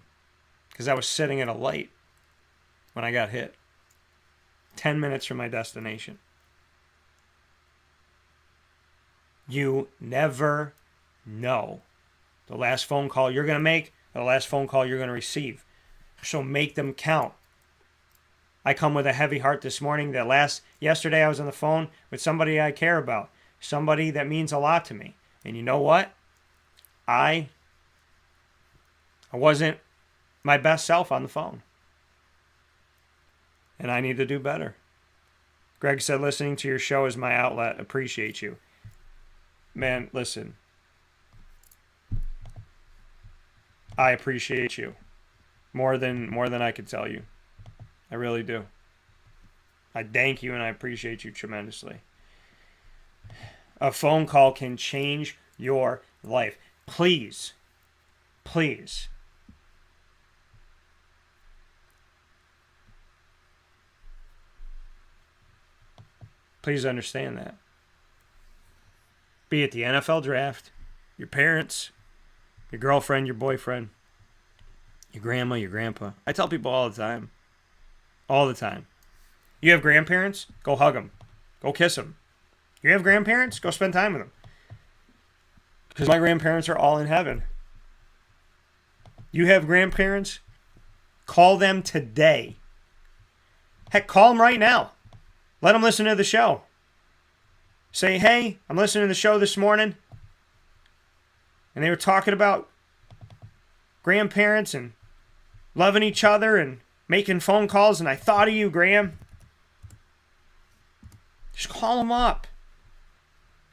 because I was sitting at a light when I got hit. 10 minutes from my destination. You never know the last phone call you're going to make, or the last phone call you're going to receive. So make them count. I come with a heavy heart this morning. Yesterday I was on the phone with somebody I care about, somebody that means a lot to me. And you know what? I wasn't my best self on the phone. and I need to do better. Greg said, listening to your show is my outlet. Appreciate you. Man, listen. I appreciate you more than I could tell you. I really do. I thank you and I appreciate you tremendously. A phone call can change your life. Please, please. Please understand that. Be it the NFL draft, your parents, your girlfriend, your boyfriend, your grandma, your grandpa. I tell people all the time. All the time. You have grandparents? Go hug them. Go kiss them. You have grandparents? Go spend time with them. Because my grandparents are all in heaven. You have grandparents? Call them today. Heck, call them right now. Let them listen to the show. Say, hey, I'm listening to the show this morning. And they were talking about grandparents and loving each other and making phone calls. And I thought of you, Graham. Just call them up.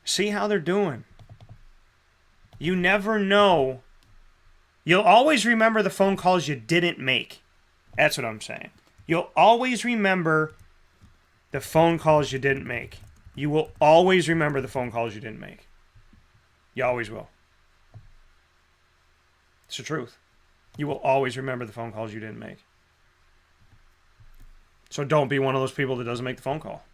See how they're doing. You never know. You'll always remember the phone calls you didn't make. That's what I'm saying. You'll always remember the phone calls you didn't make. You will always remember the phone calls you didn't make. You always will. It's the truth. You will always remember the phone calls you didn't make. So don't be one of those people that doesn't make the phone call.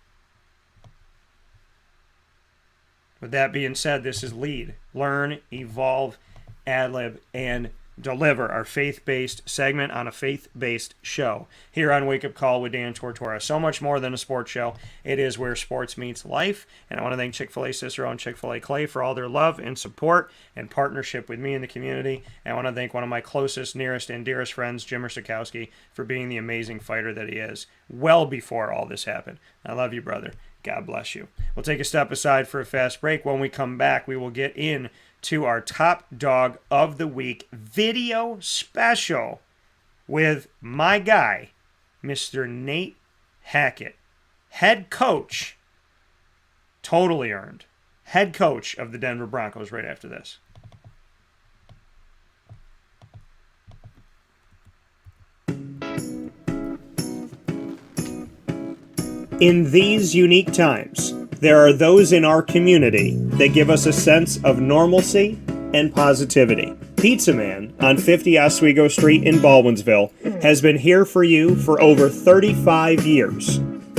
With that being said, this is Lead, Learn, Evolve, Ad-Lib, and Deliver, our faith-based segment on a faith-based show here on Wake Up Call with Dan Tortora. So much more than a sports show. It is where sports meets life. And I want to thank Chick-fil-A Cicero and Chick-fil-A Clay for all their love and support and partnership with me and the community. And I want to thank one of my closest, nearest, and dearest friends, Jimmer Sikowski, for being the amazing fighter that he is well before all this happened. I love you, brother. God bless you. We'll take a step aside for a fast break. When we come back, we will get in to our Top Dog of the Week video special with my guy, Mr. Nate Hackett, head coach, totally earned, head coach of the Denver Broncos right after this. In these unique times, there are those in our community that give us a sense of normalcy and positivity. Pizza Man on 50 Oswego Street in Baldwinsville has been here for you for over 35 years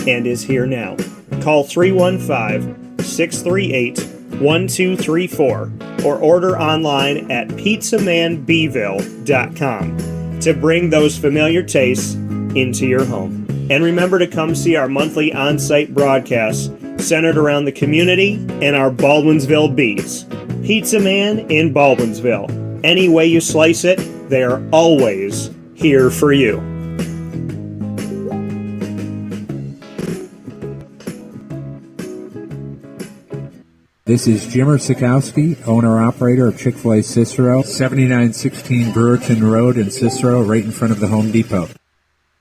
and is here now. Call 315-638-1234 or order online at pizzamanbville.com to bring those familiar tastes into your home. And remember to come see our monthly on-site broadcasts centered around the community and our Baldwinsville Bees. Pizza Man in Baldwinsville. Any way you slice it, they are always here for you. This is Jimmer Sikowski, owner-operator of Chick-fil-A Cicero, 7916 Brewerton Rd in Cicero, right in front of the Home Depot.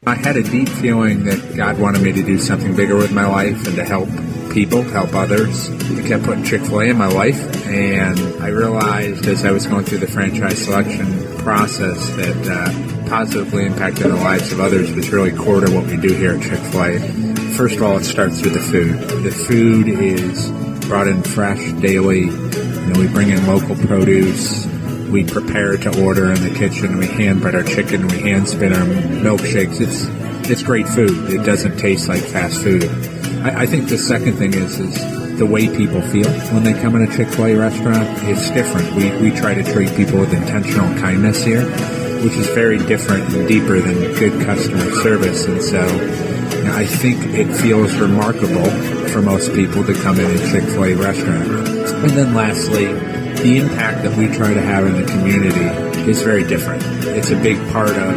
I had a deep feeling that God wanted me to do something bigger with my life and to help people, help others. I kept putting Chick-fil-A in my life, and I realized as I was going through the franchise selection process that positively impacting the lives of others was really core to what we do here at Chick-fil-A. First of all, it starts with the food. The food is brought in fresh daily. We bring in local produce. We prepare to order in the kitchen. We hand bread our chicken. We hand spin our milkshakes. It's great food. It doesn't taste like fast food. I think the second thing is the way people feel when they come in a Chick-fil-A restaurant. It's different. We try to treat people with intentional kindness here, which is very different and deeper than good customer service. And so I think it feels remarkable for most people to come in a Chick-fil-A restaurant. And then lastly, the impact that we try to have in the community is very different. It's a big part of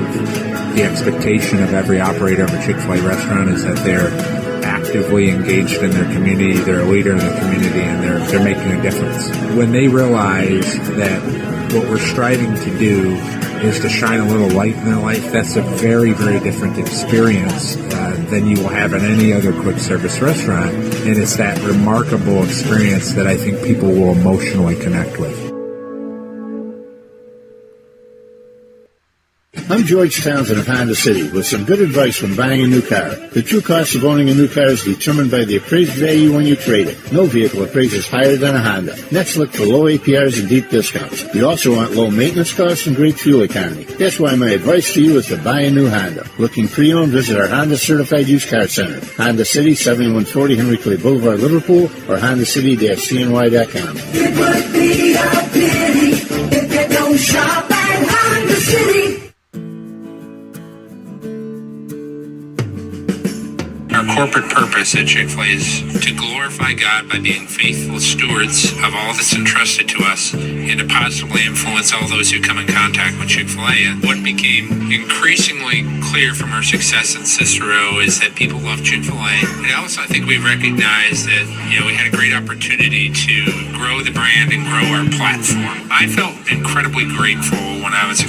the expectation of every operator of a Chick-fil-A restaurant is that they're actively engaged in their community, they're a leader in the community, and they're making a difference. When they realize that what we're striving to do is to shine a little light in their life. That's a very, very different experience than you will have at any other quick service restaurant. And it's that remarkable experience that I think people will emotionally connect with. I'm George Townsend of Honda City with some good advice when buying a new car. The true cost of owning a new car is determined by the appraised value when you trade it. No vehicle appraises higher than a Honda. Next, look for low APRs and deep discounts. You also want low maintenance costs and great fuel economy. That's why my advice to you is to buy a new Honda. Looking pre-owned, visit our Honda Certified Used Car Center. Honda City, 7140 Henry Clay Boulevard, Liverpool, or HondaCity-CNY.com. It would be a pity if you don't shop at Honda City. Our corporate purpose at Chick-fil-A is to glorify God by being faithful stewards of all that's entrusted to us and to positively influence all those who come in contact with Chick-fil-A. And what became increasingly clear from our success in Cicero is that people love Chick-fil-A. And also, I think we recognized that, we had a great opportunity to grow the brand and grow our platform. I felt incredibly grateful when I was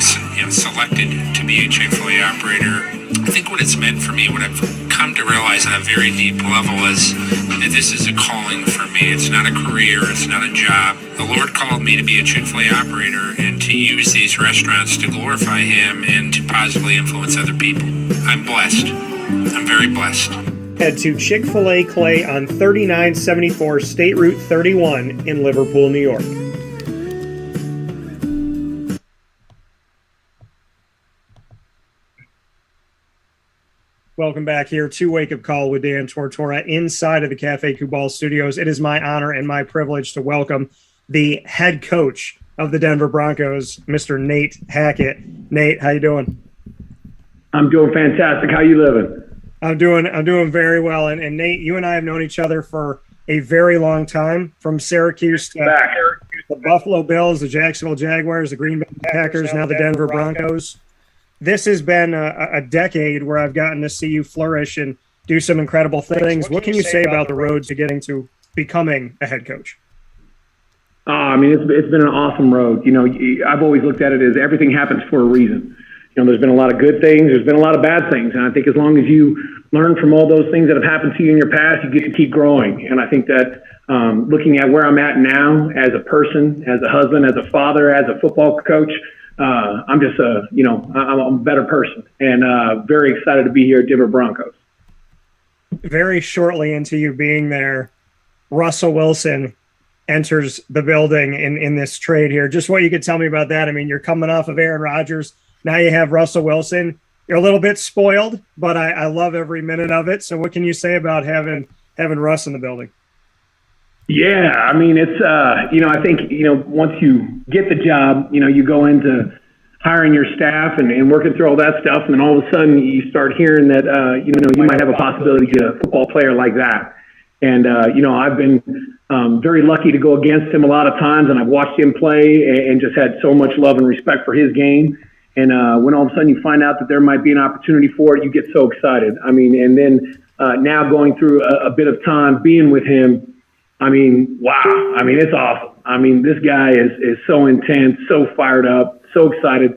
selected to be a Chick-fil-A operator. I think what it's meant for me, what I've come to realize on a very deep level is that this is a calling for me. It's not a career. It's not a job. The Lord called me to be a Chick-fil-A operator and to use these restaurants to glorify Him and to positively influence other people. I'm blessed. I'm very blessed. Head to Chick-fil-A Clay on 3974 State Route 31 in Liverpool, New York. Welcome back here to Wake Up Call with Dan Tortora inside of the Cafe Kubal studios. It is my honor and my privilege to welcome the head coach of the Denver Broncos, Mr. Nate Hackett. Nate, how you doing? I'm doing fantastic. How you living? I'm doing very well. And Nate, you and I have known each other for a very long time, from Syracuse to the Buffalo Bills, the Jacksonville Jaguars, the Green Bay Packers, now the Denver Broncos. This has been a decade where I've gotten to see you flourish and do some incredible things. What can you say about the road to getting to becoming a head coach? It's been an awesome road. I've always looked at it as everything happens for a reason. There's been a lot of good things. There's been a lot of bad things. And I think as long as you learn from all those things that have happened to you in your past, you get to keep growing. And I think that looking at where I'm at now as a person, as a husband, as a father, as a football coach, I'm just I'm a better person, and very excited to be here at Denver Broncos. Very shortly into you being there, Russell Wilson enters the building in this trade here. Just what you could tell me about that. I mean, you're coming off of Aaron Rodgers. Now you have Russell Wilson. You're a little bit spoiled, but I love every minute of it. So what can you say about having Russ in the building? Yeah, it's, I think, once you get the job, you go into hiring your staff and working through all that stuff. And then all of a sudden you start hearing that, you might have a possibility to get a football player like that. And, I've been very lucky to go against him a lot of times, and I've watched him play and just had so much love and respect for his game. And when all of a sudden you find out that there might be an opportunity for it, you get so excited. And then now going through a bit of time being with him, wow. It's awesome. This guy is so intense, so fired up, so excited.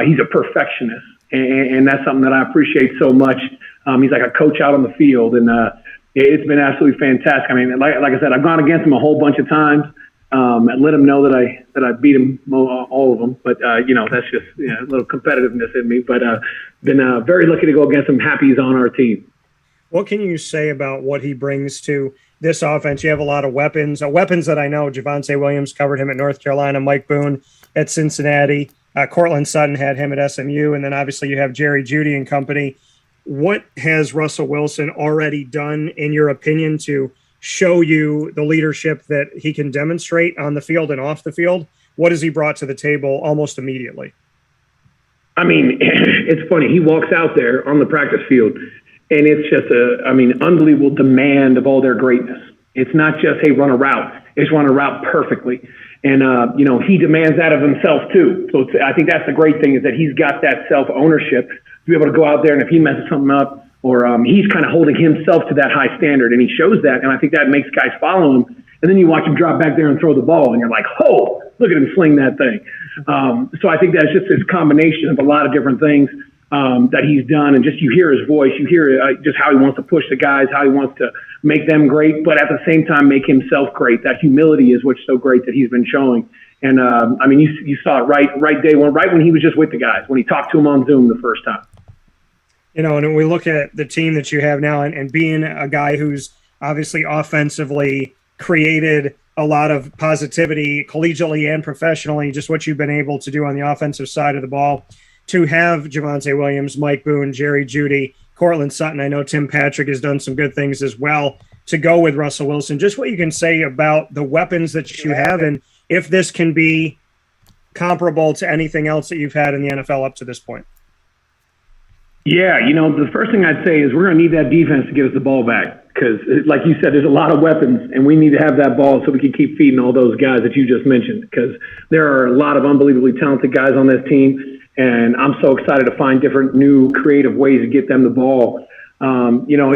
He's a perfectionist, and that's something that I appreciate so much. He's like a coach out on the field, and it's been absolutely fantastic. Like I said, I've gone against him a whole bunch of times. I let him know that I beat him all of them, but that's just a little competitiveness in me. But been very lucky to go against him. Happy he's on our team. What can you say about what he brings to this offense? You have a lot of weapons that I know. Javonte Williams covered him at North Carolina, Mike Boone at Cincinnati, Cortland Sutton had him at SMU, and then obviously you have Jerry Jeudy and company. What has Russell Wilson already done, in your opinion, to show you the leadership that he can demonstrate on the field and off the field? What has he brought to the table almost immediately? It's funny. He walks out there on the practice field, and it's just unbelievable demand of all their greatness. It's not just, hey, run a route. It's run a route perfectly. And, he demands that of himself too. So I think that's the great thing, is that he's got that self-ownership to be able to go out there, and if he messes something up, or he's kind of holding himself to that high standard, and he shows that. And I think that makes guys follow him. And then you watch him drop back there and throw the ball, and you're like, oh, look at him sling that thing. So I think that's just this combination of a lot of different things that he's done, and just you hear his voice, you hear just how he wants to push the guys, how he wants to make them great, but at the same time make himself great. That humility is what's so great that he's been showing. And I mean, you saw it right day one, right when he was just with the guys, when he talked to them on Zoom the first time. You know, and when we look at the team that you have now, and being a guy who's obviously offensively created a lot of positivity collegiately and professionally, just what you've been able to do on the offensive side of the ball, to have Javonte Williams, Mike Boone, Jerry Jeudy, Cortland Sutton. I know Tim Patrick has done some good things as well to go with Russell Wilson. Just what you can say about the weapons that you have, and if this can be comparable to anything else that you've had in the NFL up to this point. Yeah, you know, the first thing I'd say is we're going to need that defense to get us the ball back because, like you said, there's a lot of weapons, and we need to have that ball so we can keep feeding all those guys that you just mentioned, because there are a lot of unbelievably talented guys on this team, and I'm so excited to find different new creative ways to get them the ball. You know,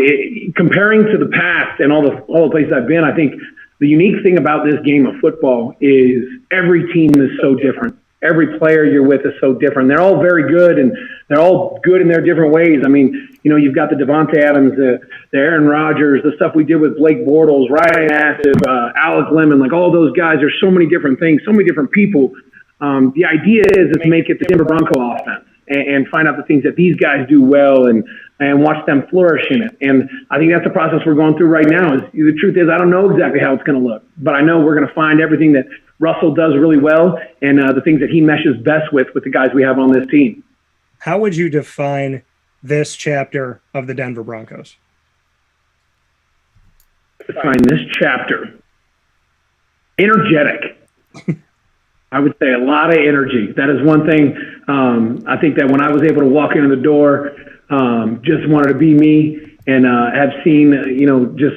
comparing to the past and all the places I've been, I think the unique thing about this game of football is every team is so different. Every player you're with is so different. They're all very good, and they're all good in their different ways. I mean, you know, you've got the Devontae Adams, the Aaron Rodgers, the stuff we did with Blake Bortles, Ryan Nassib, Alec Lemon, like all those guys. There's so many different things, so many different people. The idea is to make it the Denver Bronco offense and find out the things that these guys do well and watch them flourish in it. And I think that's the process we're going through right now. Is the truth is I don't know exactly how it's going to look, but I know we're going to find everything that Russell does really well and the things that he meshes best with the guys we have on this team. How would you define this chapter of the Denver Broncos? Define this chapter. Energetic. I would say a lot of energy. That is one thing. I think that when I was able to walk into the door, just wanted to be me and have seen, you know, just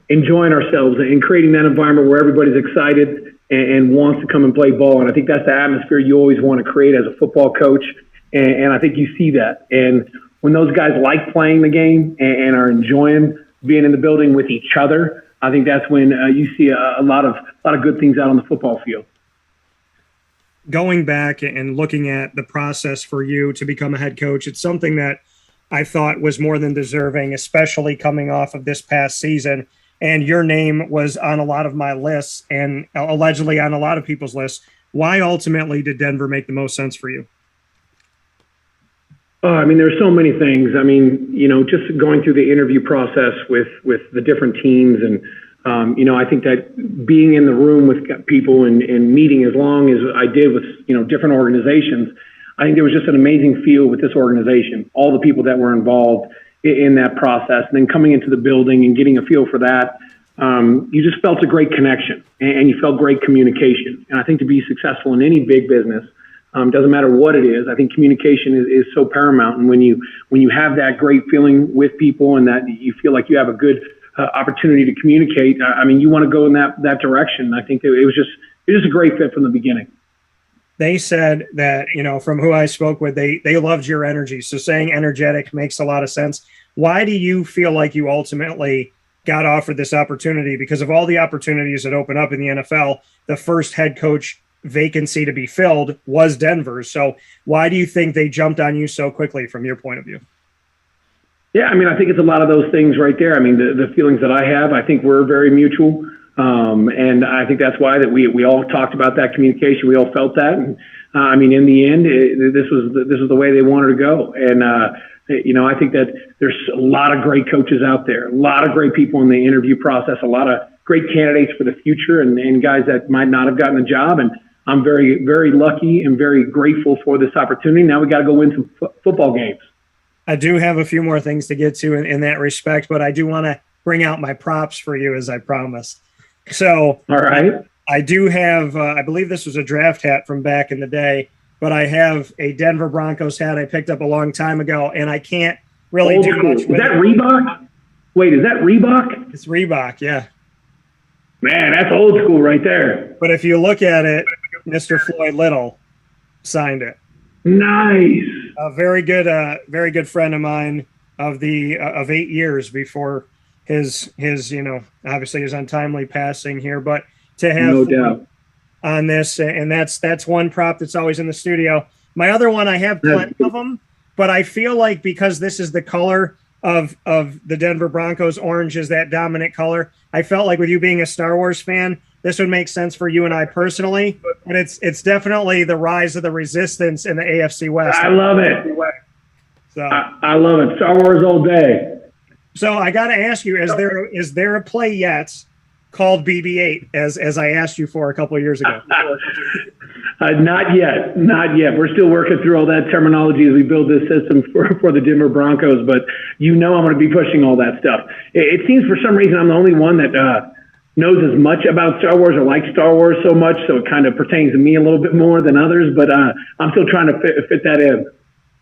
enjoying ourselves and creating that environment where everybody's excited and wants to come and play ball. And I think that's the atmosphere you always want to create as a football coach. And I think you see that. And when those guys like playing the game and are enjoying being in the building with each other, I think that's when you see a lot of good things out on the football field. Going back and looking at the process for you to become a head coach, it's something that I thought was more than deserving, especially coming off of this past season. And your name was on a lot of my lists and allegedly on a lot of people's lists. Why ultimately did Denver make the most sense for you? I mean, there's so many things. I mean, you know, just going through the interview process with the different teams and, you know, I think that being in the room with people and meeting as long as I did with, you know, different organizations, I think there was just an amazing feel with this organization, all the people that were involved in that process. And then coming into the building and getting a feel for that, you just felt a great connection and you felt great communication. And I think to be successful in any big business, doesn't matter what it is, I think communication is so paramount. And when you have that great feeling with people and that you feel like you have a good opportunity to communicate, I mean, you want to go in that direction. I think it was just a great fit from the beginning. They said that, you know, from who I spoke with, they loved your energy. So saying energetic makes a lot of sense. Why do you feel like you ultimately got offered this opportunity? Because of all the opportunities that open up in the NFL, the first head coach vacancy to be filled was Denver. So why do you think they jumped on you so quickly from your point of view? Yeah, I mean, I think it's a lot of those things right there. I mean, the feelings that I have, I think we're very mutual. And I think that's why that we all talked about that communication. We all felt that. And I mean, in the end, this was the way they wanted to go. And, you know, I think that there's a lot of great coaches out there, a lot of great people in the interview process, a lot of great candidates for the future and guys that might not have gotten a job. And I'm very, very lucky and very grateful for this opportunity. Now we got to go win some football games. I do have a few more things to get to in that respect, but I do want to bring out my props for you as I promised. So all right. I do have, I believe this was a draft hat from back in the day, but I have a Denver Broncos hat I picked up a long time ago, and I can't really Old do school. much with Is that it. Reebok? Wait, is that Reebok? It's Reebok, yeah. Man, that's old school right there. But if you look at it, Mr. Floyd Little signed it. Nice. A very good friend of mine of 8 years before his, you know, obviously his untimely passing here, but to have No doubt. on this, and that's one prop that's always in the studio. My other one, I have plenty of them, but I feel like because this is the color of the Denver Broncos, orange is that dominant color. I felt like with you being a Star Wars fan, this would make sense for you and I personally, but it's definitely the rise of the resistance in the AFC West. I love it. So I love it. Star Wars all day. So I got to ask you, is there a play yet called BB-8 as I asked you for a couple of years ago? Not yet. We're still working through all that terminology as we build this system for the Denver Broncos, but I'm going to be pushing all that stuff. It seems for some reason I'm the only one that knows as much about Star Wars or likes Star Wars so much, so it kind of pertains to me a little bit more than others, but I'm still trying to fit that in.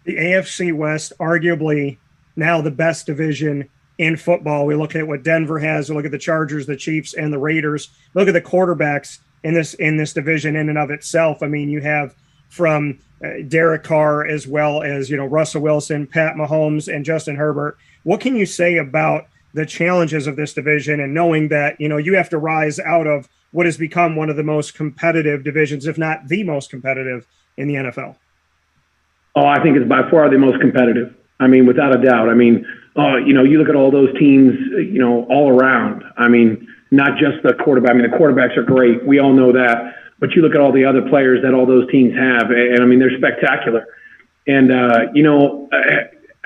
The AFC West, arguably now the best division in football. We look at what Denver has. We look at the Chargers, the Chiefs, and the Raiders. Look at the quarterbacks in this division in and of itself. I mean, you have from Derek Carr as well as, Russell Wilson, Pat Mahomes, and Justin Herbert. What can you say about the challenges of this division and knowing that, you have to rise out of what has become one of the most competitive divisions, if not the most competitive in the NFL? Oh, I think it's by far the most competitive. I mean, without a doubt. I mean, you look at all those teams, all around. I mean, not just the quarterback. I mean, the quarterbacks are great. We all know that. But you look at all the other players that all those teams have, and I mean, they're spectacular. And,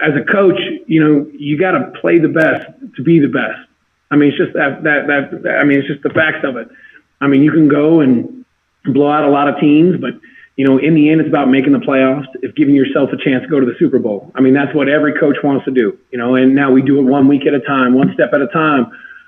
as a coach, you got to play the best to be the best. I mean, it's just it's just the facts of it. I mean, you can go and blow out a lot of teams, but in the end, it's about making the playoffs, it's giving yourself a chance to go to the Super Bowl. I mean, that's what every coach wants to do, and now we do it 1 week at a time, one step at a time.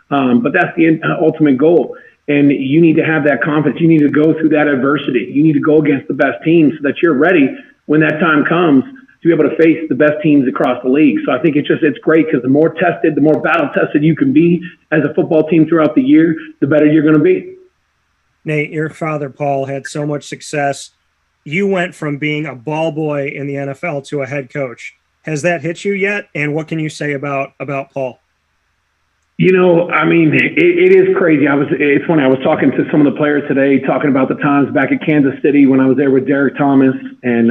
But that's the ultimate goal. And you need to have that confidence. You need to go through that adversity. You need to go against the best teams so that you're ready when that time comes to be able to face the best teams across the league. So I think it's great because the more tested, the more battle tested you can be as a football team throughout the year, the better you're going to be. Nate, your father, Paul, had so much success. You went from being a ball boy in the NFL to a head coach. Has that hit you yet? And what can you say about Paul? I mean, it is crazy. It's funny. I was talking to some of the players today, talking about the times back at Kansas City when I was there with Derek Thomas and,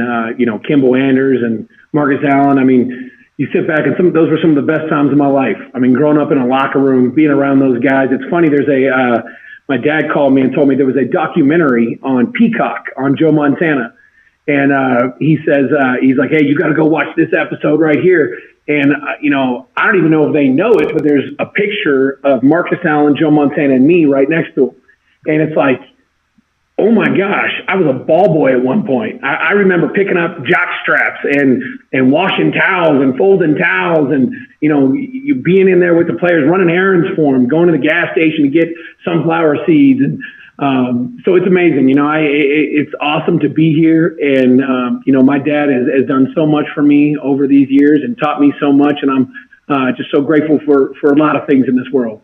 Kimball Anders and Marcus Allen. I mean, you sit back and those were some of the best times of my life. I mean, growing up in a locker room, being around those guys. It's funny. My dad called me and told me there was a documentary on Peacock on Joe Montana. And he says, he's like, hey, you got to go watch this episode right here. And, I don't even know if they know it, but there's a picture of Marcus Allen, Joe Montana, and me right next to him. And it's like, oh, my gosh, I was a ball boy at one point. I remember picking up jock straps and washing towels and folding towels and, you being in there with the players, running errands for them, going to the gas station to get sunflower seeds. And so it's amazing. It's awesome to be here. And, my dad has done so much for me over these years and taught me so much. And I'm just so grateful for a lot of things in this world.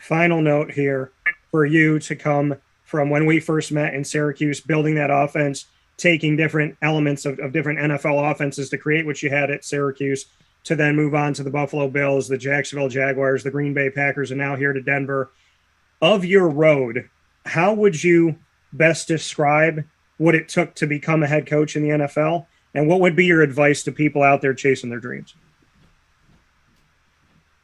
Final note here for you to come from when we first met in Syracuse, building that offense, taking different elements of different NFL offenses to create what you had at Syracuse, to then move on to the Buffalo Bills, the Jacksonville Jaguars, the Green Bay Packers, and now here to Denver. Of your road, how would you best describe what it took to become a head coach in the NFL? And what would be your advice to people out there chasing their dreams?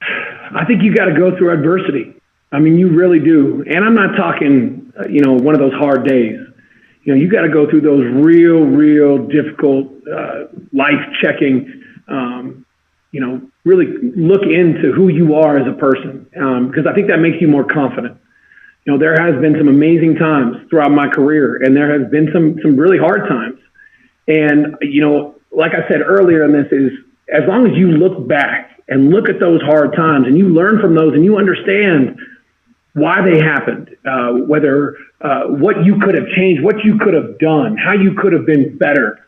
I think you got to go through adversity. I mean, you really do. And I'm not talking, one of those hard days. You got to go through those real difficult, life-checking, really look into who you are as a person. Because I think that makes you more confident. There has been some amazing times throughout my career, and there has been some really hard times. And, like I said earlier in this, is as long as you look back and look at those hard times and you learn from those and you understand why they happened, whether what you could have changed, what you could have done, how you could have been better,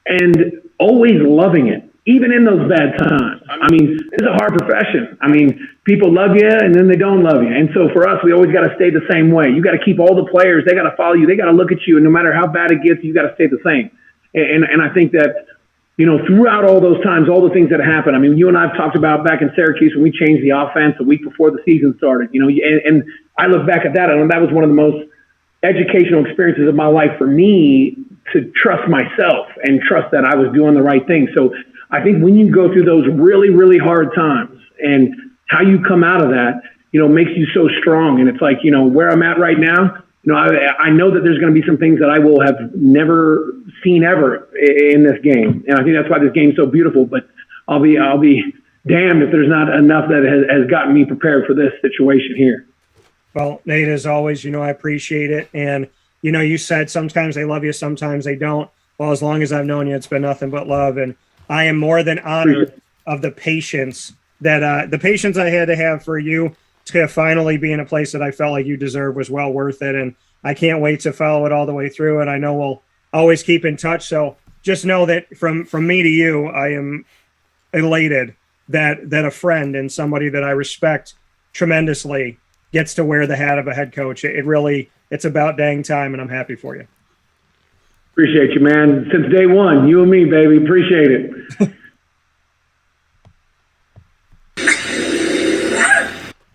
and always loving it, even in those bad times. I mean, it's a hard profession. I mean, people love you and then they don't love you. And so for us, we always got to stay the same way. You got to keep all the players. They got to follow you. They got to look at you. And no matter how bad it gets, you got to stay the same. And I think that, throughout all those times, all the things that happened, I mean, you and I have talked about back in Syracuse when we changed the offense a week before the season started, and I look back at that and that was one of the most educational experiences of my life for me to trust myself and trust that I was doing the right thing. So I think when you go through those really, really hard times and how you come out of that, makes you so strong. And it's like, where I'm at right now, I know that there's going to be some things that I will have never seen ever in this game. And I think that's why this game's so beautiful, but I'll be damned if there's not enough that has gotten me prepared for this situation here. Well, Nate, as always, I appreciate it. And, you said sometimes they love you, sometimes they don't. Well, as long as I've known you, it's been nothing but love. And I am more than honored of the patience that I had to have for you to finally be in a place that I felt like you deserve was well worth it. And I can't wait to follow it all the way through. And I know we'll always keep in touch. So just know that from me to you, I am elated that a friend and somebody that I respect tremendously gets to wear the hat of a head coach. It's about dang time, and I'm happy for you. Appreciate you, man. Since day one, you and me, baby. Appreciate it.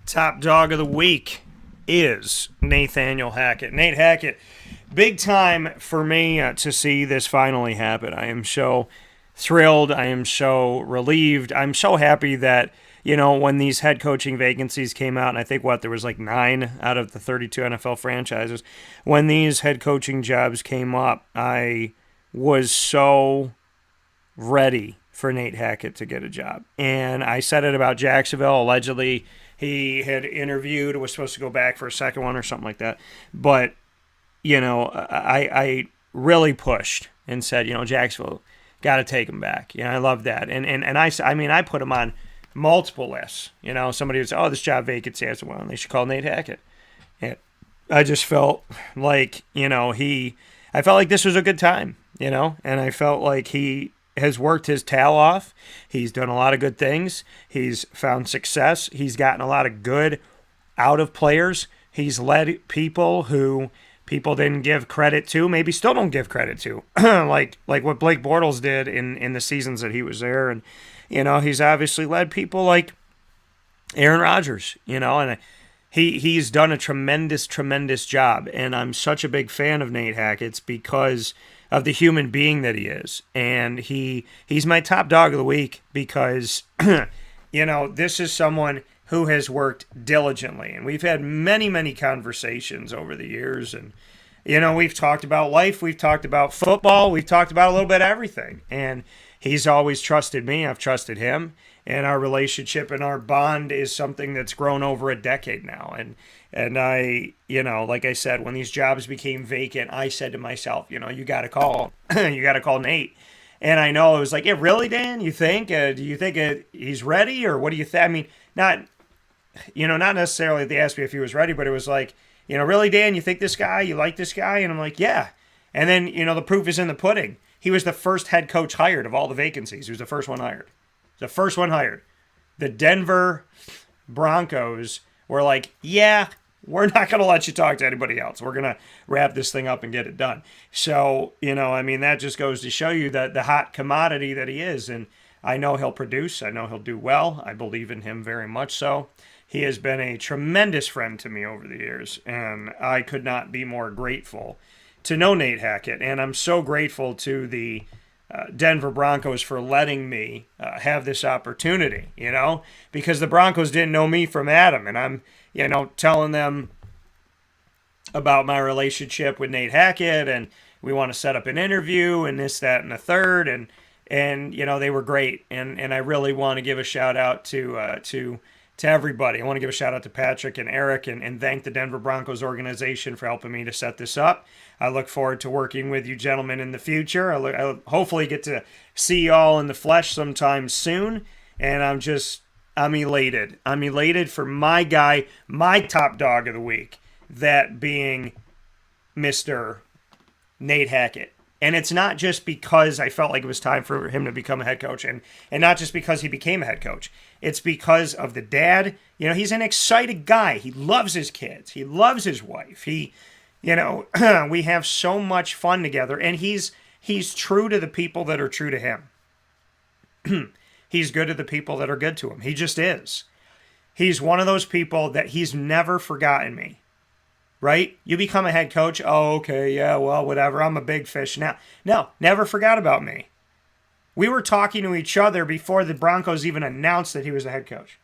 Top dog of the week is Nathaniel Hackett. Nate Hackett, big time for me to see this finally happen. I am so thrilled. I am so relieved. I'm so happy that, when these head coaching vacancies came out, and I think there was like 9 out of the 32 NFL franchises, when these head coaching jobs came up, I was so ready for Nate Hackett to get a job. And I said it about Jacksonville. Allegedly, he had interviewed, was supposed to go back for a second one or something like that. But, I really pushed and said, Jacksonville, got to take him back. I love that. And I put him on multiple lists. Somebody would say, this job vacancy. I said, well, they should call Nate Hackett. And I just felt like, I felt like this was a good time, and I felt like he has worked his tail off. He's done a lot of good things. He's found success. He's gotten a lot of good out of players. He's led people who people didn't give credit to, maybe still don't give credit to, like what Blake Bortles did in the seasons that he was there. And, he's obviously led people like Aaron Rodgers, and he's done a tremendous, tremendous job. And I'm such a big fan of Nate Hackett's because of the human being that he is. And he's my top dog of the week because, this is someone who has worked diligently. And we've had many, many conversations over the years. And, we've talked about life. We've talked about football. We've talked about a little bit of everything. And he's always trusted me. I've trusted him. And our relationship and our bond is something that's grown over a decade now. And I, like I said, when these jobs became vacant, I said to myself, you got to call, Nate. And I know it was like, yeah, really, Dan? You think? Do you think he's ready, or what do you think? I mean, not necessarily they asked me if he was ready, but it was like, really, Dan, you think this guy? You like this guy? And I'm like, yeah. And then, the proof is in the pudding. He was the first head coach hired of all the vacancies. He was the first one hired. The Denver Broncos were like, yeah, we're not going to let you talk to anybody else. We're going to wrap this thing up and get it done. So, that just goes to show you that the hot commodity that he is. And I know he'll produce. I know he'll do well. I believe in him very much so. He has been a tremendous friend to me over the years, and I could not be more grateful to know Nate Hackett. And I'm so grateful to the Denver Broncos for letting me have this opportunity, because the Broncos didn't know me from Adam. And I'm, telling them about my relationship with Nate Hackett, and we want to set up an interview and this, that, and the third. And they were great. And I really want to give a shout out to everybody. I want to give a shout out to Patrick and Eric and thank the Denver Broncos organization for helping me to set this up. I look forward to working with you gentlemen in the future. I'll hopefully get to see you all in the flesh sometime soon. And I'm elated. I'm elated for my guy, my top dog of the week, that being Mr. Nate Hackett. And it's not just because I felt like it was time for him to become a head coach, and not just because he became a head coach. It's because of the dad. He's an excited guy. He loves his kids. He loves his wife. We have so much fun together, and he's true to the people that are true to him. He's good to the people that are good to him. He just is. He's one of those people that he's never forgotten me. right? You become a head coach. Oh, okay, yeah, well, whatever. I'm a big fish now. No, never forgot about me. We were talking to each other before the Broncos even announced that he was the head coach.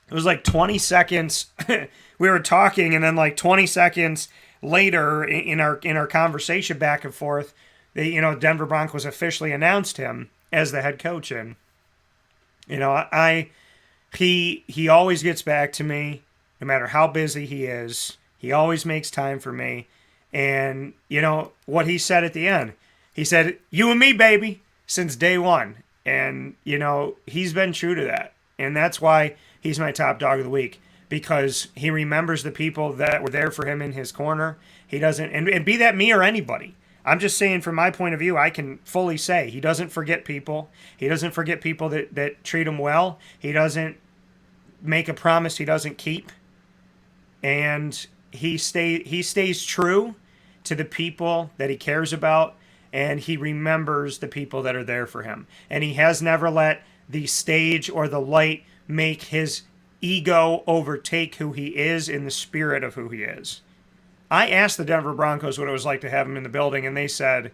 It was like 20 seconds. We were talking, and then like 20 seconds later in our conversation back and forth, Denver Broncos officially announced him as the head coach. And he always gets back to me, no matter how busy he is. He always makes time for me. And what he said at the end, he said, "You and me, baby," since day one. And he's been true to that, and that's why he's my top dog of the week, because he remembers the people that were there for him in his corner. He doesn't, and be that me or anybody. I'm just saying, from my point of view, I can fully say he doesn't forget people. He doesn't forget people that treat him well. He doesn't make a promise he doesn't keep. And he stays true to the people that he cares about, and he remembers the people that are there for him. And he has never let the stage or the light make his ego overtake who he is in the spirit of who he is. I asked the Denver Broncos what it was like to have him in the building, and they said,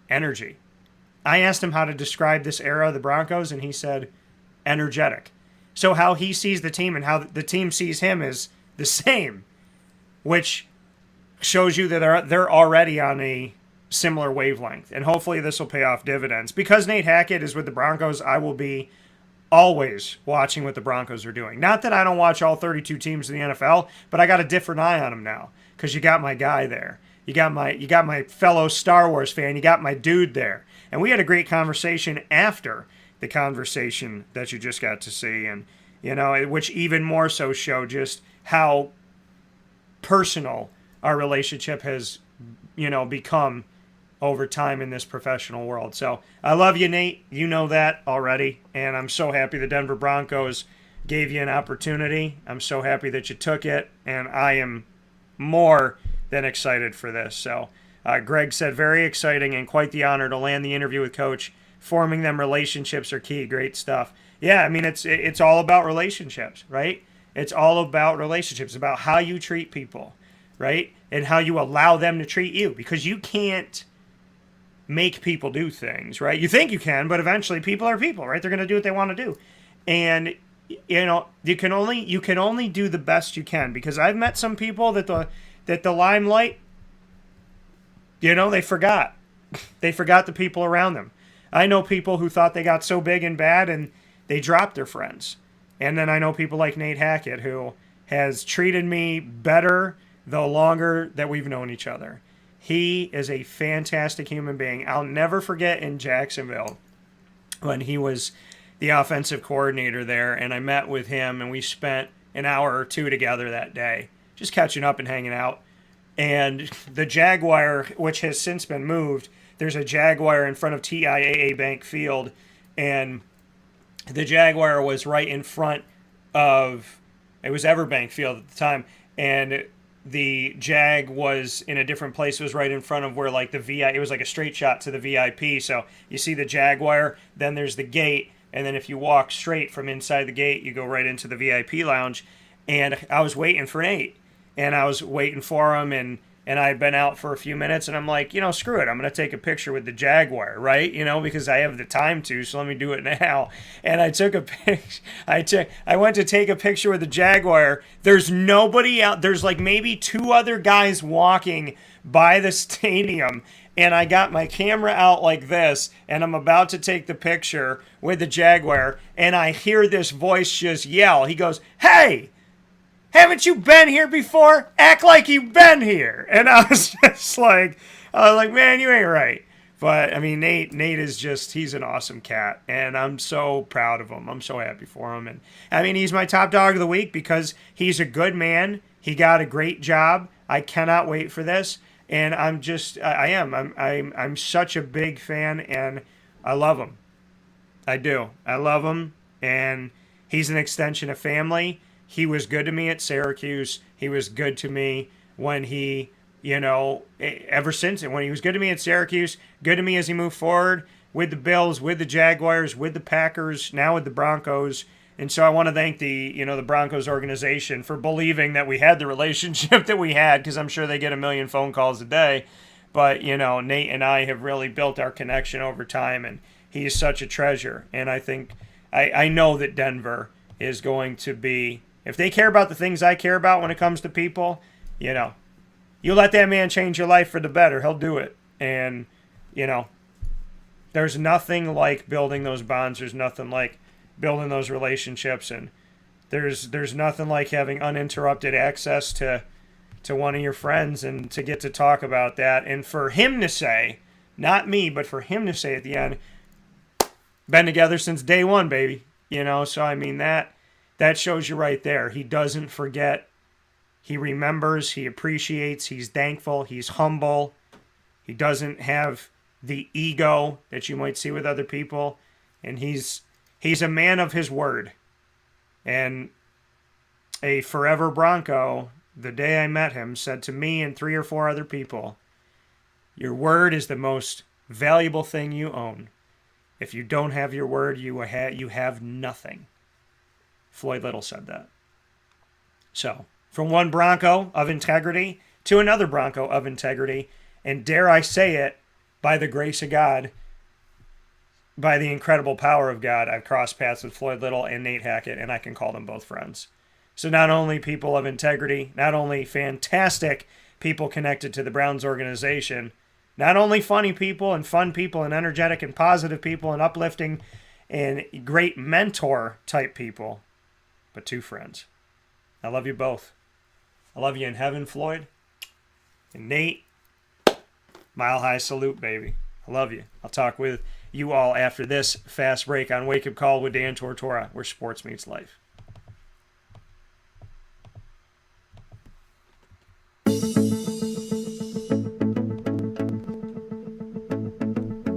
energy. I asked him how to describe this era of the Broncos, and he said, energetic. So how he sees the team and how the team sees him is the same, which shows you that they're already on a similar wavelength. And hopefully this will pay off dividends. Because Nate Hackett is with the Broncos, I will be always watching what the Broncos are doing. Not that I don't watch all 32 teams in the NFL, but I got a different eye on them now, because you got my guy there. You got my fellow Star Wars fan. You got my dude there. And we had a great conversation after the conversation that you just got to see, and which even more so showed just how personal our relationship has become over time in this professional world. So I love you, Nate. You know that already. And I'm so happy the Denver Broncos gave you an opportunity. I'm so happy that you took it. And I am more than excited for this. So Greg said, very exciting and quite the honor to land the interview with Coach. Forming them relationships are key. Great stuff. Yeah, I mean, it's all about relationships, right? It's all about relationships, about how you treat people, right? And how you allow them to treat you, because you can't make people do things, right? You think you can, but eventually people are people, right? They're going to do what they want to do. And you can only do the best you can, because I've met some people that the limelight, they forgot. They forgot the people around them. I know people who thought they got so big and bad and they dropped their friends. And then I know people like Nate Hackett, who has treated me better the longer that we've known each other. He is a fantastic human being. I'll never forget in Jacksonville when he was the offensive coordinator there, and I met with him, and we spent an hour or two together that day, just catching up and hanging out. And the Jaguar, which has since been moved, there's a Jaguar in front of TIAA Bank Field, and the Jaguar was right in front of, it was Everbank Field at the time, and the Jag was in a different place. It was right in front of where like the VI, it was like a straight shot to the VIP. So you see the Jaguar, then there's the gate, and then if you walk straight from inside the gate, you go right into the VIP lounge. And I was waiting for Nate, and I was waiting for him, and I had been out for a few minutes, and I'm like, screw it. I'm going to take a picture with the Jaguar, right? Because I have the time to, so let me do it now. And I took a picture. I went to take a picture with the Jaguar. There's nobody out. There's like maybe two other guys walking by the stadium, and I got my camera out like this, and I'm about to take the picture with the Jaguar, and I hear this voice just yell. He goes, "Hey! Haven't you been here before? Act like you've been here." And I was just like, man, you ain't right. But I mean, Nate is just, he's an awesome cat, and I'm so proud of him. I'm so happy for him. And I mean, he's my top dog of the week because he's a good man. He got a great job. I cannot wait for this. And I'm such a big fan, and I love him. I do. I love him, and he's an extension of family. He was good to me at Syracuse. He was good to me when he, ever since. And when he was good to me at Syracuse, good to me as he moved forward with the Bills, with the Jaguars, with the Packers, now with the Broncos. And so I want to thank the Broncos organization for believing that we had the relationship that we had, because I'm sure they get a million phone calls a day. But, Nate and I have really built our connection over time, and he is such a treasure. And I think, I know that Denver is going to be, if they care about the things I care about when it comes to people, you let that man change your life for the better, he'll do it. And, there's nothing like building those bonds. There's nothing like building those relationships. And there's nothing like having uninterrupted access to one of your friends and to get to talk about that. And for him to say, not me, but for him to say at the end, been together since day one, baby. So I mean, that shows you right there. He doesn't forget. He remembers, he appreciates, he's thankful, he's humble. He doesn't have the ego that you might see with other people. And he's a man of his word. And a forever Bronco, the day I met him, said to me and 3 or 4 other people, your word is the most valuable thing you own. If you don't have your word, you have nothing. Floyd Little said that. So, from one Bronco of integrity to another Bronco of integrity, and dare I say it, by the grace of God, by the incredible power of God, I've crossed paths with Floyd Little and Nate Hackett, and I can call them both friends. So not only people of integrity, not only fantastic people connected to the Browns organization, not only funny people and fun people and energetic and positive people and uplifting and great mentor type people, but 2 friends. I love you both. I love you in heaven, Floyd. And Nate, mile high salute, baby. I love you. I'll talk with you all after this fast break on Wake Up Call with Dan Tortora, where sports meets life.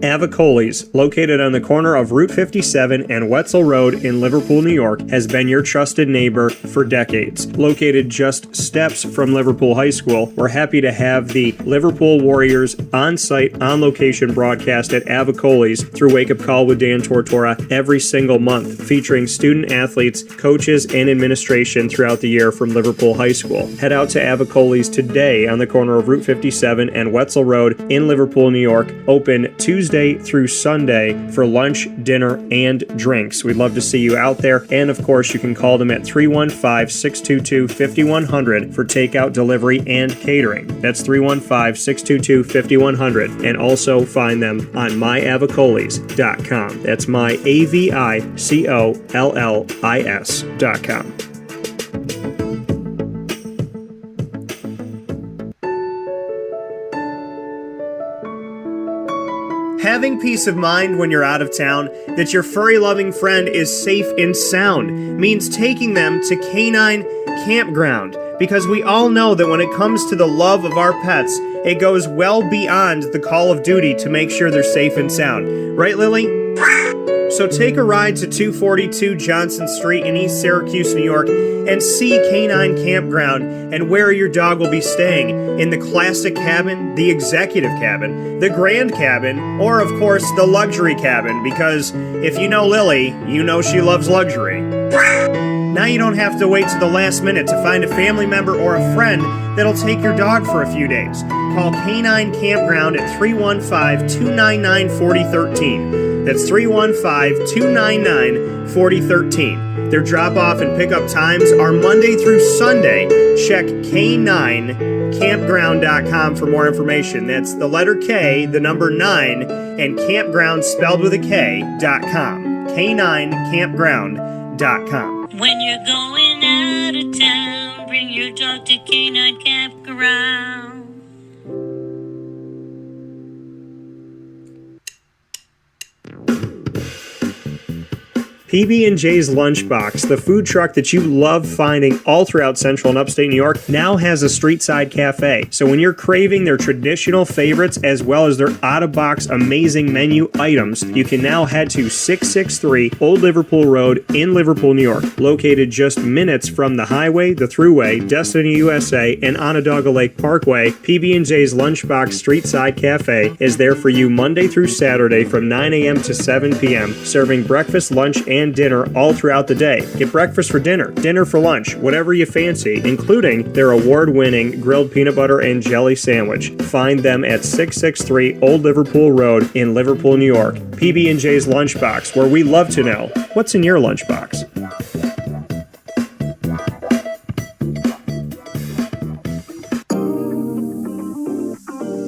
Avicoli's, located on the corner of Route 57 and Wetzel Road in Liverpool, New York, has been your trusted neighbor for decades. Located just steps from Liverpool High School, we're happy to have the Liverpool Warriors on-site, on-location broadcast at Avicoli's through Wake Up Call with Dan Tortora every single month, featuring student athletes, coaches, and administration throughout the year from Liverpool High School. Head out to Avicoli's today on the corner of Route 57 and Wetzel Road in Liverpool, New York, open Tuesday through Sunday for lunch, dinner, and drinks. We'd love to see you out there. And of course, you can call them at 315-622-5100 for takeout, delivery, and catering. That's 315-622-5100. And also find them on myavicolis.com. That's myavicollis.com. Having peace of mind when you're out of town that your furry-loving friend is safe and sound means taking them to Canine Kampground, because we all know that when it comes to the love of our pets, it goes well beyond the call of duty to make sure they're safe and sound. Right, Lily? So take a ride to 242 Johnson Street in East Syracuse, New York, and see Canine Kampground and where your dog will be staying, in the classic cabin, the executive cabin, the grand cabin, or of course the luxury cabin, because if you know Lily, you know she loves luxury. Now you don't have to wait to the last minute to find a family member or a friend that'll take your dog for a few days. Call Canine Kampground at 315-299-4013. That's 315-299-4013. Their drop-off and pickup times are Monday through Sunday. Check K9Campground.com for more information. That's the letter K, the number 9, and campground spelled with a K.com. K9Campground.com. When you're going out of town, bring your dog to Canine Campground. PB&J's Lunchbox, the food truck that you love finding all throughout Central and Upstate New York, now has a street-side cafe. So when you're craving their traditional favorites as well as their out-of-box amazing menu items, you can now head to 663 Old Liverpool Road in Liverpool, New York. Located just minutes from the highway, the Thruway, Destiny USA, and Onondaga Lake Parkway, PB&J's Lunchbox Street-Side Cafe is there for you Monday through Saturday from 9 a.m. to 7 p.m., serving breakfast, lunch, and and dinner all throughout the day. Get breakfast for dinner, dinner for lunch, whatever you fancy, including their award-winning grilled peanut butter and jelly sandwich. Find them at 663 Old Liverpool Road in Liverpool, New York. PB&J's Lunchbox, where we love to know what's in your lunchbox.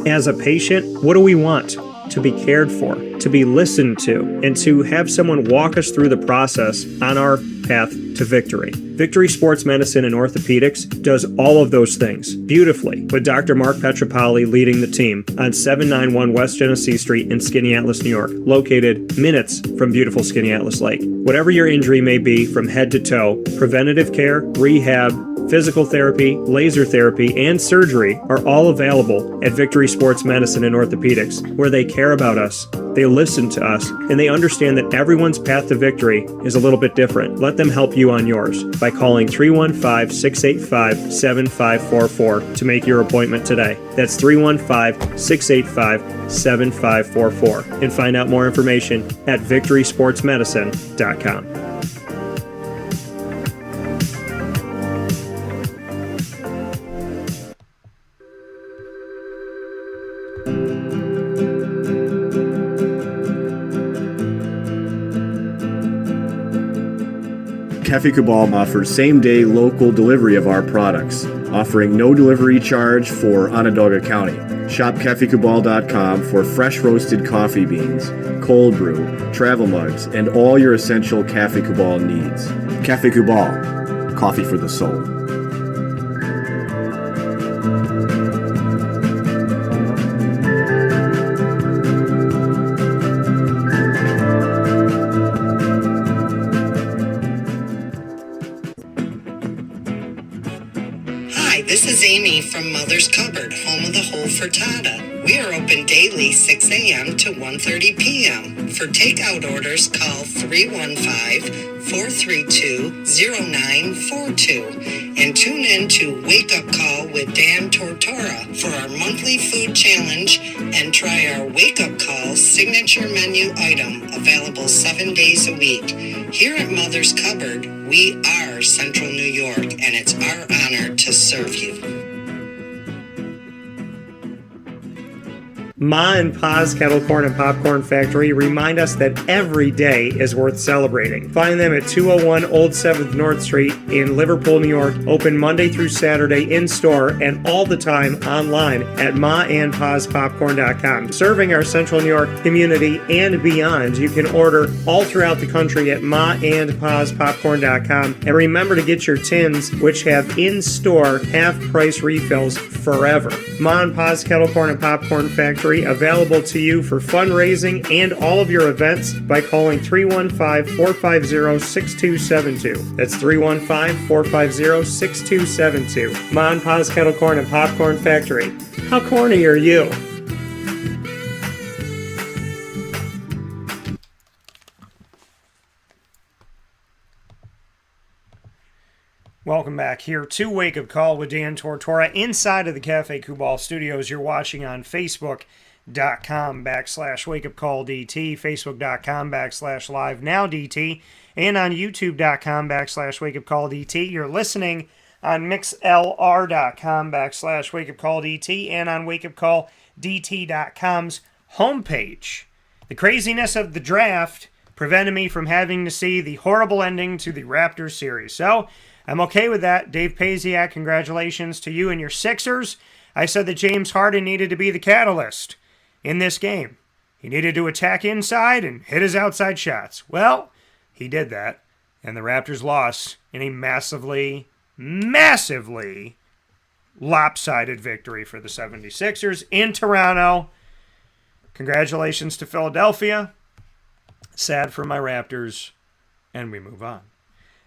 As a patient, what do we want? To be cared for, to be listened to, and to have someone walk us through the process on our path to victory. Victory Sports Medicine and Orthopedics does all of those things beautifully, with Dr. Mark Petropoli leading the team on 791 West Genesee Street in Skaneateles, New York, located minutes from beautiful Skaneateles Lake. Whatever your injury may be from head to toe, preventative care, rehab, physical therapy, laser therapy, and surgery are all available at Victory Sports Medicine and Orthopedics, where they care about us, they listen to us, and they understand that everyone's path to victory is a little bit different. Let them help you on yours by calling 315-685-7544 to make your appointment today. That's 315-685-7544. And find out more information at victorysportsmedicine.com. Cafe Cabal offers same-day local delivery of our products, offering no delivery charge for Onondaga County. Shop cafecabal.com for fresh roasted coffee beans, cold brew, travel mugs, and all your essential Cafe Cabal needs. Cafe Cabal, coffee for the soul. This is Amy from Mother's Cupboard, home of the whole frittata. We are open daily 6 a.m. to 1:30 p.m. For takeout orders, call 315-432-0942 and tune in to Wake Up Call with Dan Tortora for our monthly food challenge and try our Wake Up Call signature menu item available 7 days a week. Here at Mother's Cupboard, we are Central New York, and it's our honor to serve you. Ma and Pa's Kettle Corn and Popcorn Factory remind us that every day is worth celebrating. Find them at 201 Old 7th North Street in Liverpool, New York. Open Monday through Saturday in-store and all the time online at maandpaspopcorn.com. Serving our Central New York community and beyond, you can order all throughout the country at maandpaspopcorn.com. And remember to get your tins, which have in-store half-price refills forever. Ma and Pa's Kettle Corn and Popcorn Factory, available to you for fundraising and all of your events by calling 315-450-6272. That's 315-450-6272. Ma and Pa's Kettle Corn and Popcorn Factory. How corny are you? Welcome back here to Wake Up Call with Dan Tortora inside of the Cafe Cabal studios. You're watching on Facebook.com/WakeUpCallDT, Facebook.com/LiveNowDT, and on YouTube.com/WakeUpCallDT. You're listening on MixLR.com/WakeUpCallDT and on WakeUpCallDT.com's homepage. The craziness of the draft prevented me from having to see the horrible ending to the Raptors series. So, I'm okay with that. Dave Paziak, congratulations to you and your Sixers. I said that James Harden needed to be the catalyst in this game. He needed to attack inside and hit his outside shots. Well, he did that, and the Raptors lost in a massively lopsided victory for the 76ers in Toronto. Congratulations to Philadelphia. Sad for my Raptors, and we move on.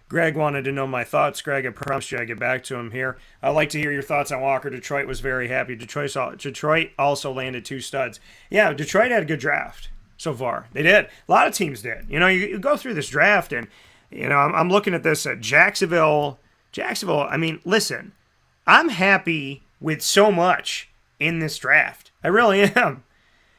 Greg wanted to know my thoughts. Greg, I promised you I'd get back to him here. I'd like to hear your thoughts on Walker. Detroit was very happy. Detroit also landed 2 studs. Yeah, Detroit had a good draft so far. They did. A lot of teams did. You know, you go through this draft, and, you know, I'm looking at this at Jacksonville, I mean, listen, I'm happy with so much in this draft. I really am.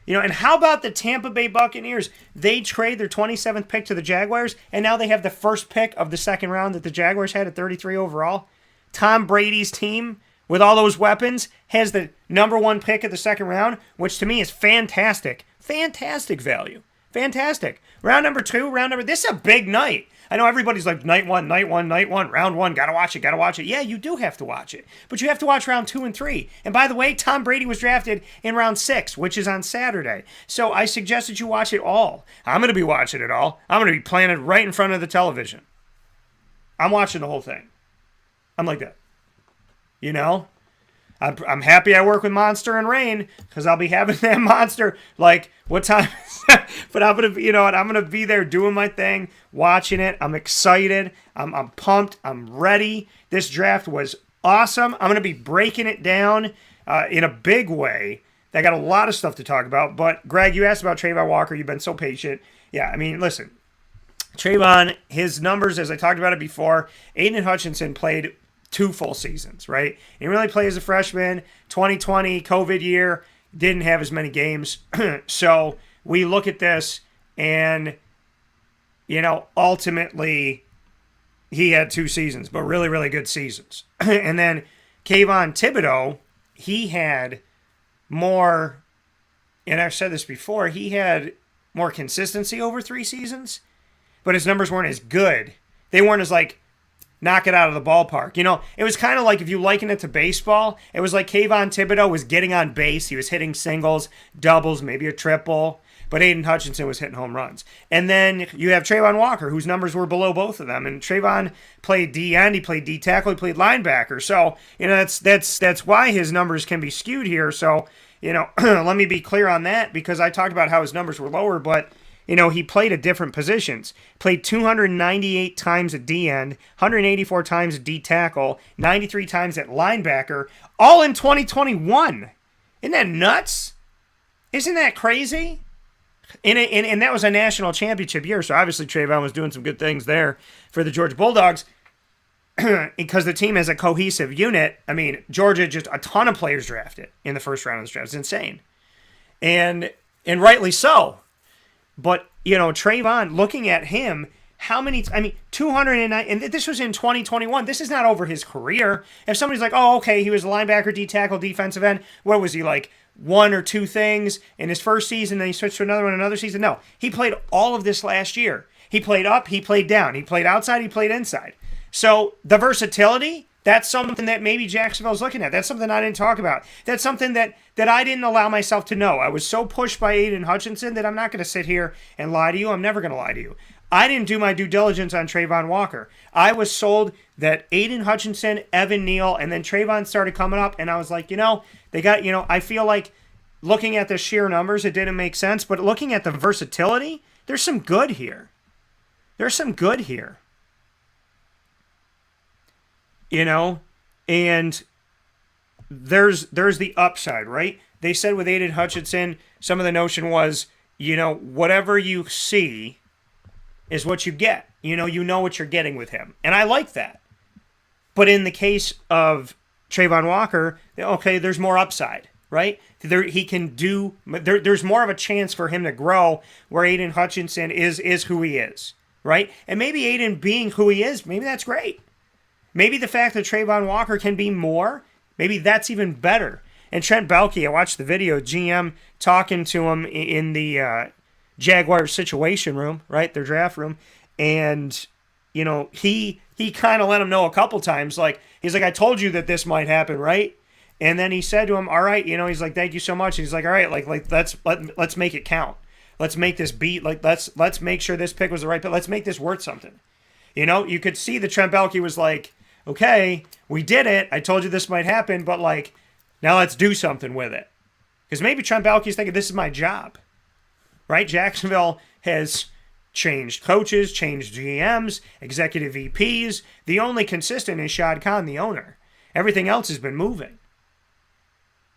And how about the Tampa Bay Buccaneers? They trade their 27th pick to the Jaguars, and now they have the first pick of the second round that the Jaguars had at 33 overall. Tom Brady's team, with all those weapons, has the number 1 pick of the second round, which to me is fantastic. Fantastic value. Fantastic. Round number 2, this is a big night. I know everybody's like, night one, round 1, gotta watch it. Yeah, you do have to watch it. But you have to watch round 2 and 3. And by the way, Tom Brady was drafted in round 6, which is on Saturday. So I suggest that you watch it all. I'm going to be watching it all. I'm going to be playing it right in front of the television. I'm watching the whole thing. I'm like that. I'm happy I work with Monster and Rain because I'll be having that Monster like what time is that? But I'm gonna be there doing my thing, watching it. I'm excited. I'm pumped. I'm ready. This draft was awesome. I'm gonna be breaking it down in a big way. I got a lot of stuff to talk about. But Greg, you asked about Trayvon Walker. You've been so patient. Yeah, I mean, listen, Trayvon, his numbers, as I talked about it before, Aiden Hutchinson played 2 full seasons, right? He really played as a freshman. 2020 COVID year, didn't have as many games. So we look at this and, ultimately he had 2 seasons, but really, really good seasons. And then Kayvon Thibodeau, he had more, and I've said this before, he had more consistency over 3 seasons, but his numbers weren't as good. They weren't as knock it out of the ballpark. It was kind of like, if you liken it to baseball, it was like Kayvon Thibodeau was getting on base. He was hitting singles, doubles, maybe a triple, but Aiden Hutchinson was hitting home runs. And then you have Trayvon Walker, whose numbers were below both of them. And Trayvon played D-end, he played D-tackle, he played linebacker. So, that's why his numbers can be skewed here. So, let me be clear on that, because I talked about how his numbers were lower, but he played at different positions. Played 298 times at D-end, 184 times at D-tackle, 93 times at linebacker, all in 2021. Isn't that nuts? Isn't that crazy? And that was a national championship year, so obviously Trayvon was doing some good things there for the Georgia Bulldogs because the team is a cohesive unit. I mean, Georgia just a ton of players drafted in the first round of this draft. It's insane. And rightly so. But, Trayvon, looking at him, 209, and this was in 2021. This is not over his career. If somebody's like, oh, okay, he was a linebacker, D-tackle, defensive end, what was he, 1 or 2 things in his first season, then he switched to another season? No, he played all of this last year. He played up, he played down, he played outside, he played inside. So the versatility, that's something that maybe Jacksonville's looking at. That's something I didn't talk about. That's something that I didn't allow myself to know. I was so pushed by Aiden Hutchinson that I'm not going to sit here and lie to you. I'm never going to lie to you. I didn't do my due diligence on Trayvon Walker. I was sold that Aiden Hutchinson, Evan Neal, and then Trayvon started coming up, and I was like, they got, I feel like looking at the sheer numbers, it didn't make sense, but looking at the versatility, there's some good here. And there's the upside, right? They said with Aiden Hutchinson, some of the notion was, whatever you see is what you get. You know what you're getting with him. And I like that. But in the case of Trayvon Walker, okay, there's more upside, right? He can do, there's more of a chance for him to grow where Aiden Hutchinson is who he is, right? And maybe Aiden being who he is, maybe that's great. Maybe the fact that Trayvon Walker can be more, maybe that's even better. And Trent Baalke, I watched the video, GM talking to him in the Jaguars situation room, right, their draft room, and, he kind of let him know a couple times, he's like, I told you that this might happen, right? And then he said to him, all right, he's like, thank you so much. And he's like, all right, let's make it count. Let's make this beat, let's make sure this pick was the right pick. Let's make this worth something. You could see that Trent Baalke was like, okay, we did it. I told you this might happen, but now let's do something with it. Because maybe Trent Baalke's thinking, this is my job, right? Jacksonville has changed coaches, changed GMs, executive VPs. The only consistent is Shad Khan, the owner. Everything else has been moving.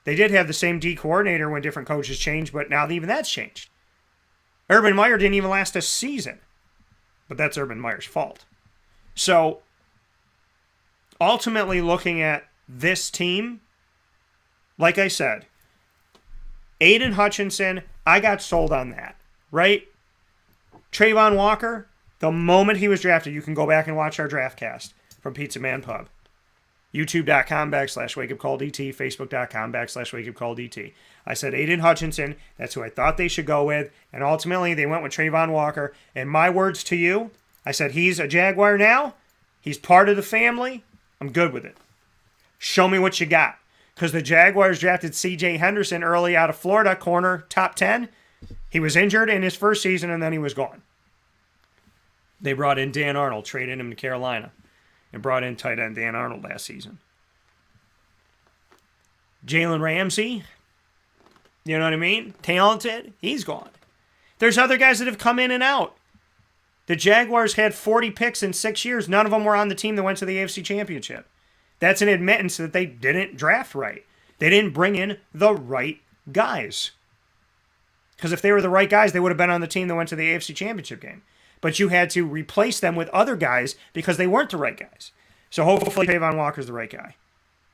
They did have the same D coordinator when different coaches changed, but now even that's changed. Urban Meyer didn't even last a season, but that's Urban Meyer's fault. So, ultimately looking at this team, like I said, Aiden Hutchinson, I got sold on that, right? Trayvon Walker, the moment he was drafted, you can go back and watch our draft cast from Pizza Man Pub. YouTube.com/wakeupcalldt, Facebook.com/wakeupcalldt. I said Aiden Hutchinson, that's who I thought they should go with, and ultimately they went with Trayvon Walker. And my words to you, I said he's a Jaguar now, he's part of the family, I'm good with it. Show me what you got. Because the Jaguars drafted C.J. Henderson early out of Florida, corner, top 10. He was injured in his first season, and then he was gone. They brought in Dan Arnold, traded him to Carolina, and brought in tight end Dan Arnold last season. Jalen Ramsey, you know what I mean? Talented, he's gone. There's other guys that have come in and out. The Jaguars had 40 picks in 6 years. None of them were on the team that went to the AFC Championship. That's an admittance that they didn't draft right. They didn't bring in the right guys. Because if they were the right guys, they would have been on the team that went to the AFC Championship game. But you had to replace them with other guys because they weren't the right guys. So hopefully Trayvon Walker's the right guy.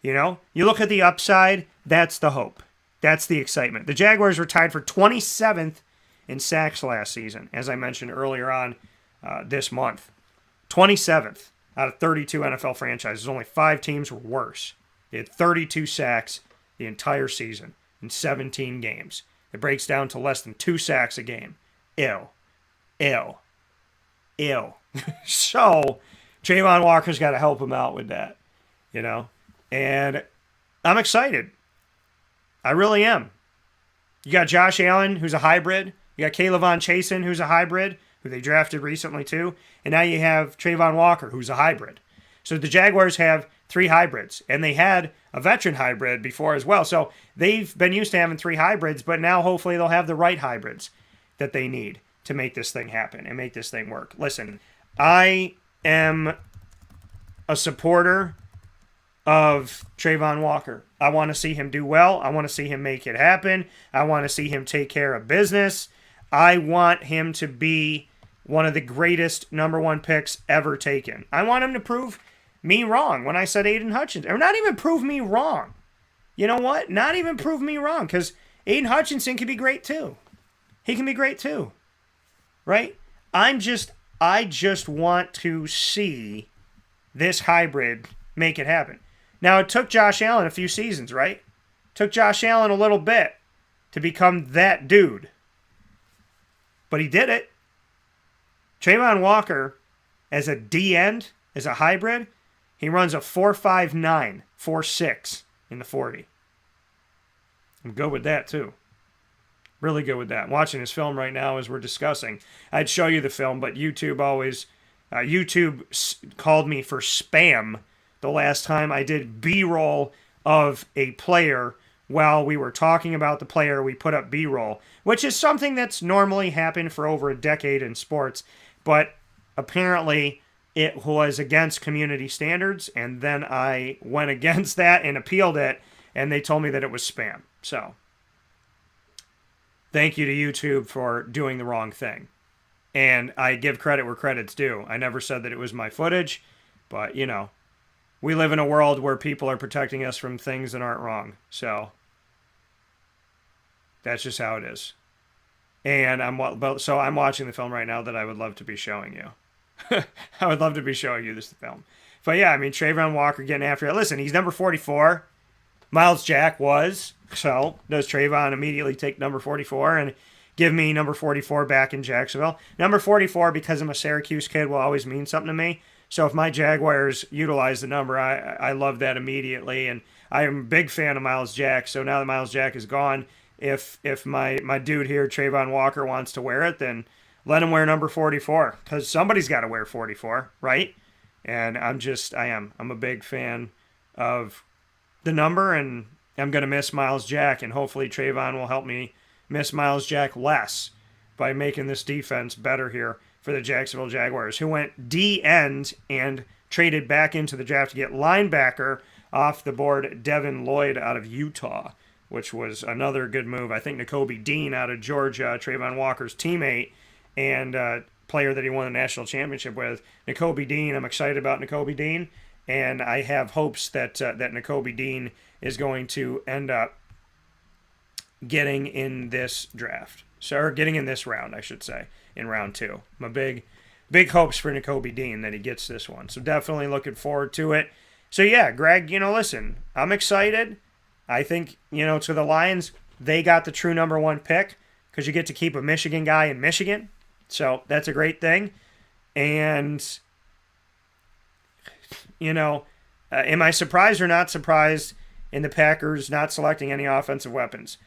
You know? You look at the upside, that's the hope. That's the excitement. The Jaguars were tied for 27th in sacks last season, as I mentioned earlier on this month. 27th. Out of 32 NFL franchises, only 5 teams were worse. They had 32 sacks the entire season in 17 games. It breaks down to less than 2 sacks a game. Ew. So, Trayvon Walker's got to help him out with that, you know? And I'm excited. I really am. You got Josh Allen, who's a hybrid. You got Kayvon Chasen, who's a hybrid, who they drafted recently too. And now you have Trayvon Walker, who's a hybrid. So the Jaguars have 3 hybrids, and they had a veteran hybrid before as well. So they've been used to having 3 hybrids, but now hopefully they'll have the right hybrids that they need to make this thing happen and make this thing work. Listen, I am a supporter of Trayvon Walker. I want to see him do well. I want to see him make it happen. I want to see him take care of business. I want him to be one of the greatest number 1 picks ever taken. I want him to prove me wrong when I said Aiden Hutchinson. Or not even prove me wrong. You know what? Not even prove me wrong, because Aiden Hutchinson can be great too. He can be great too. Right? I just want to see this hybrid make it happen. Now, it took Josh Allen a few seasons, right? Took Josh Allen a little bit to become that dude. But he did it. Trayvon Walker, as a D-end, as a hybrid, he runs a 4.59, 4.6 in the 40. I'm good with that, too. Really good with that. I'm watching his film right now as we're discussing. I'd show you the film, but YouTube always... YouTube called me for spam the last time I did B-roll of a player. While we were talking about the player, we put up B-roll, which is something that's normally happened for over a decade in sports, but apparently it was against community standards, and then I went against that and appealed it, and they told me that it was spam. So, thank you to YouTube for doing the wrong thing. And I give credit where credit's due. I never said that it was my footage, but, you know, we live in a world where people are protecting us from things that aren't wrong. So, that's just how it is. And I'm watching the film right now that I would love to be showing you. I would love to be showing you this film. But yeah, I mean, Trayvon Walker getting after it. Listen, he's number 44. Miles Jack was. So does Trayvon immediately take number 44 and give me number 44 back in Jacksonville? Number 44, because I'm a Syracuse kid, will always mean something to me. So if my Jaguars utilize the number, I love that immediately. And I am a big fan of Miles Jack. So now that Miles Jack is gone, if my dude here, Trayvon Walker, wants to wear it, then let him wear number 44. Because somebody's got to wear 44, right? And I'm a big fan of the number, and I'm going to miss Miles Jack. And hopefully Trayvon will help me miss Miles Jack less by making this defense better here for the Jacksonville Jaguars, who went D-end and traded back into the draft to get linebacker off the board, Devin Lloyd out of Utah, which was another good move. I think Nakobe Dean out of Georgia, Trayvon Walker's teammate and player that he won the national championship with. Nakobe Dean, I'm excited about Nakobe Dean, and I have hopes that Nakobe Dean is going to end up getting in this draft. So, or getting in this round, I should say, in round 2. My big hopes for Nakobe Dean that he gets this one. So definitely looking forward to it. So yeah, Greg, listen, I'm excited. I think, to the Lions, they got the true number 1 pick because you get to keep a Michigan guy in Michigan. So that's a great thing. And, am I surprised or not surprised in the Packers not selecting any offensive weapons?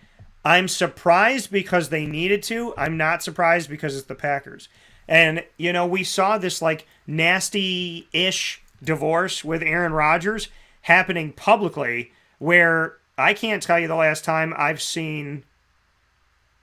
I'm surprised because they needed to. I'm not surprised because it's the Packers. And, we saw this nasty-ish divorce with Aaron Rodgers happening publicly where I can't tell you the last time I've seen,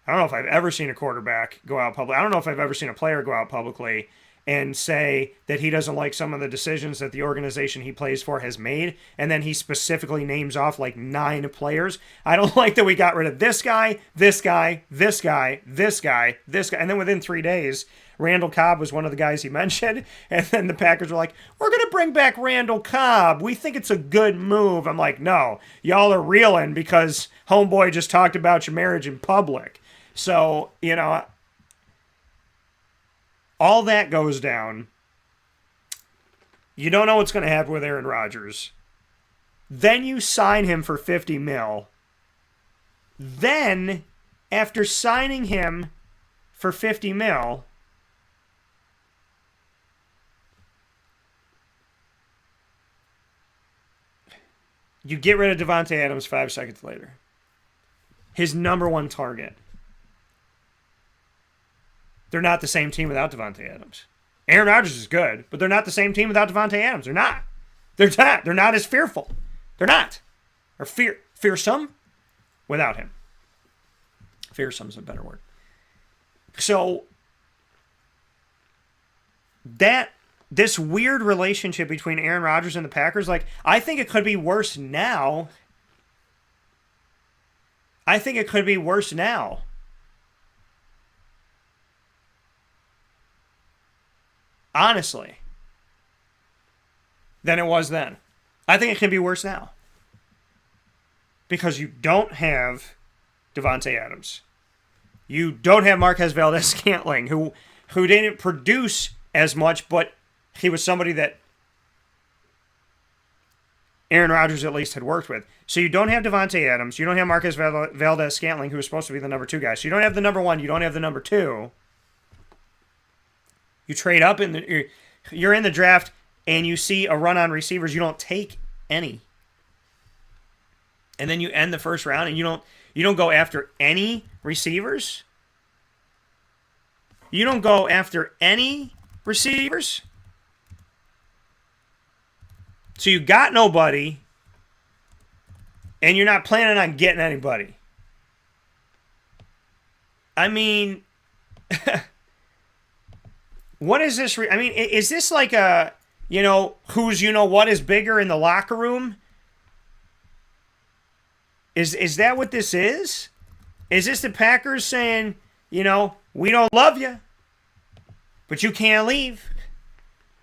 I don't know if I've ever seen a quarterback go out public. I don't know if I've ever seen a player go out publicly and say that he doesn't like some of the decisions that the organization he plays for has made, and then he specifically names off 9 players. I don't like that we got rid of this guy, this guy, this guy, this guy, this guy, and then within 3 days, Randall Cobb was one of the guys he mentioned, and then the Packers were like, we're going to bring back Randall Cobb. We think it's a good move. I'm like, no, y'all are reeling because homeboy just talked about your marriage in public. So, all that goes down. You don't know what's going to happen with Aaron Rodgers. Then you sign him for $50 million. Then, after signing him for $50 million, you get rid of Devontae Adams 5 seconds later. His number 1 target. They're not the same team without Devontae Adams. Aaron Rodgers is good, but they're not the same team without Devontae Adams. They're not. They're not. They're not as fearful. They're not. Or fearsome without him. Fearsome's a better word. So this weird relationship between Aaron Rodgers and the Packers, I think it could be worse now. Honestly, than it was then. I think it can be worse now. Because you don't have Devontae Adams. You don't have Marquez Valdes-Scantling, who didn't produce as much, but he was somebody that Aaron Rodgers at least had worked with. So you don't have Devontae Adams. You don't have Marquez Valdes-Scantling, who was supposed to be the number 2 guy. So you don't have the number 1. You don't have the number 2. You trade up you're in the draft and you see a run on receivers, you don't take any. And then you end the first round and you don't go after any receivers. You don't go after any receivers. So you got nobody and you're not planning on getting anybody. I mean, what is this? Is this like a, who's what is bigger in the locker room? Is that what this is? Is this the Packers saying, we don't love you, but you can't leave?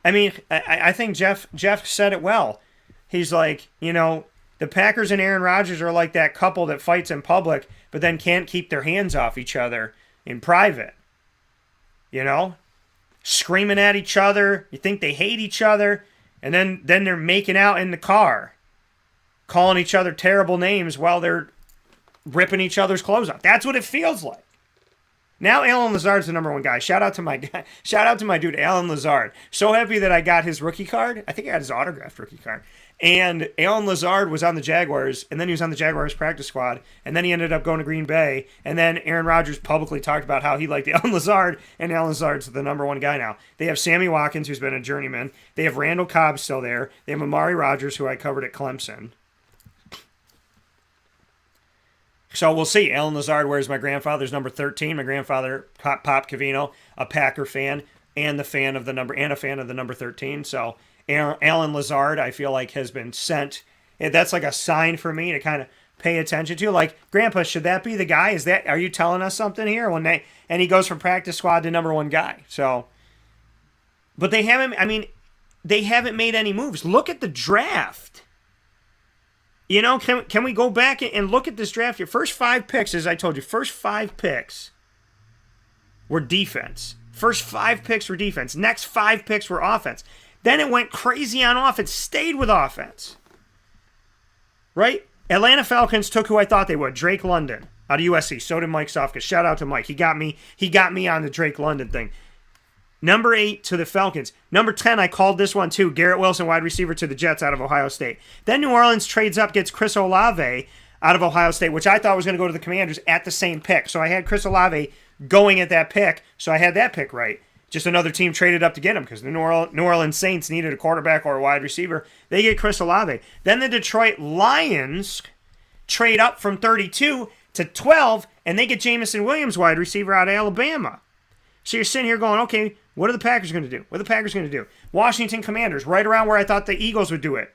I think Jeff said it well. He's like, the Packers and Aaron Rodgers are like that couple that fights in public, but then can't keep their hands off each other in private. Screaming at each other. You think they hate each other. And then they're making out in the car. Calling each other terrible names while they're ripping each other's clothes off. That's what it feels like. Now Allen Lazard's the number 1 guy. Shout out to my dude, Allen Lazard. So happy that I got his rookie card. I think I got his autographed rookie card. And Allen Lazard was on the Jaguars, and then he was on the Jaguars practice squad, and then he ended up going to Green Bay, and then Aaron Rodgers publicly talked about how he liked Allen Lazard, and Allen Lazard's the number 1 guy now. They have Sammy Watkins, who's been a journeyman. They have Randall Cobb still there. They have Amari Rodgers, who I covered at Clemson. So we'll see. Allen Lazard wears my grandfather's number 13. My grandfather, Pop Cavino, a Packer fan, and a fan of the number 13. So Allen Lazard, I feel like, has been sent. That's like a sign for me to kind of pay attention to. Like, Grandpa, should that be the guy? Are you telling us something here? And he goes from practice squad to number 1 guy. So, but they haven't made any moves. Look at the draft. You know, can we go back and look at this draft? Your first 5 picks, as I told you, first 5 picks were defense. First 5 picks were defense. Next 5 picks were offense. Then it went crazy on offense, stayed with offense. Right? Atlanta Falcons took who I thought they would, Drake London out of USC. So did Mike Sofka. Shout out to Mike. He got me on the Drake London thing. Number 8 to the Falcons. Number 10, I called this one too. Garrett Wilson, wide receiver to the Jets out of Ohio State. Then New Orleans trades up, gets Chris Olave out of Ohio State, which I thought was going to go to the Commanders at the same pick. So I had Chris Olave going at that pick, so I had that pick right. Just another team traded up to get him because the New Orleans Saints needed a quarterback or a wide receiver. They get Chris Olave. Then the Detroit Lions trade up from 32 to 12, and they get Jamison Williams, wide receiver out of Alabama. So you're sitting here going, okay, what are the Packers going to do? What are the Packers going to do? Washington Commanders, right around where I thought the Eagles would do it.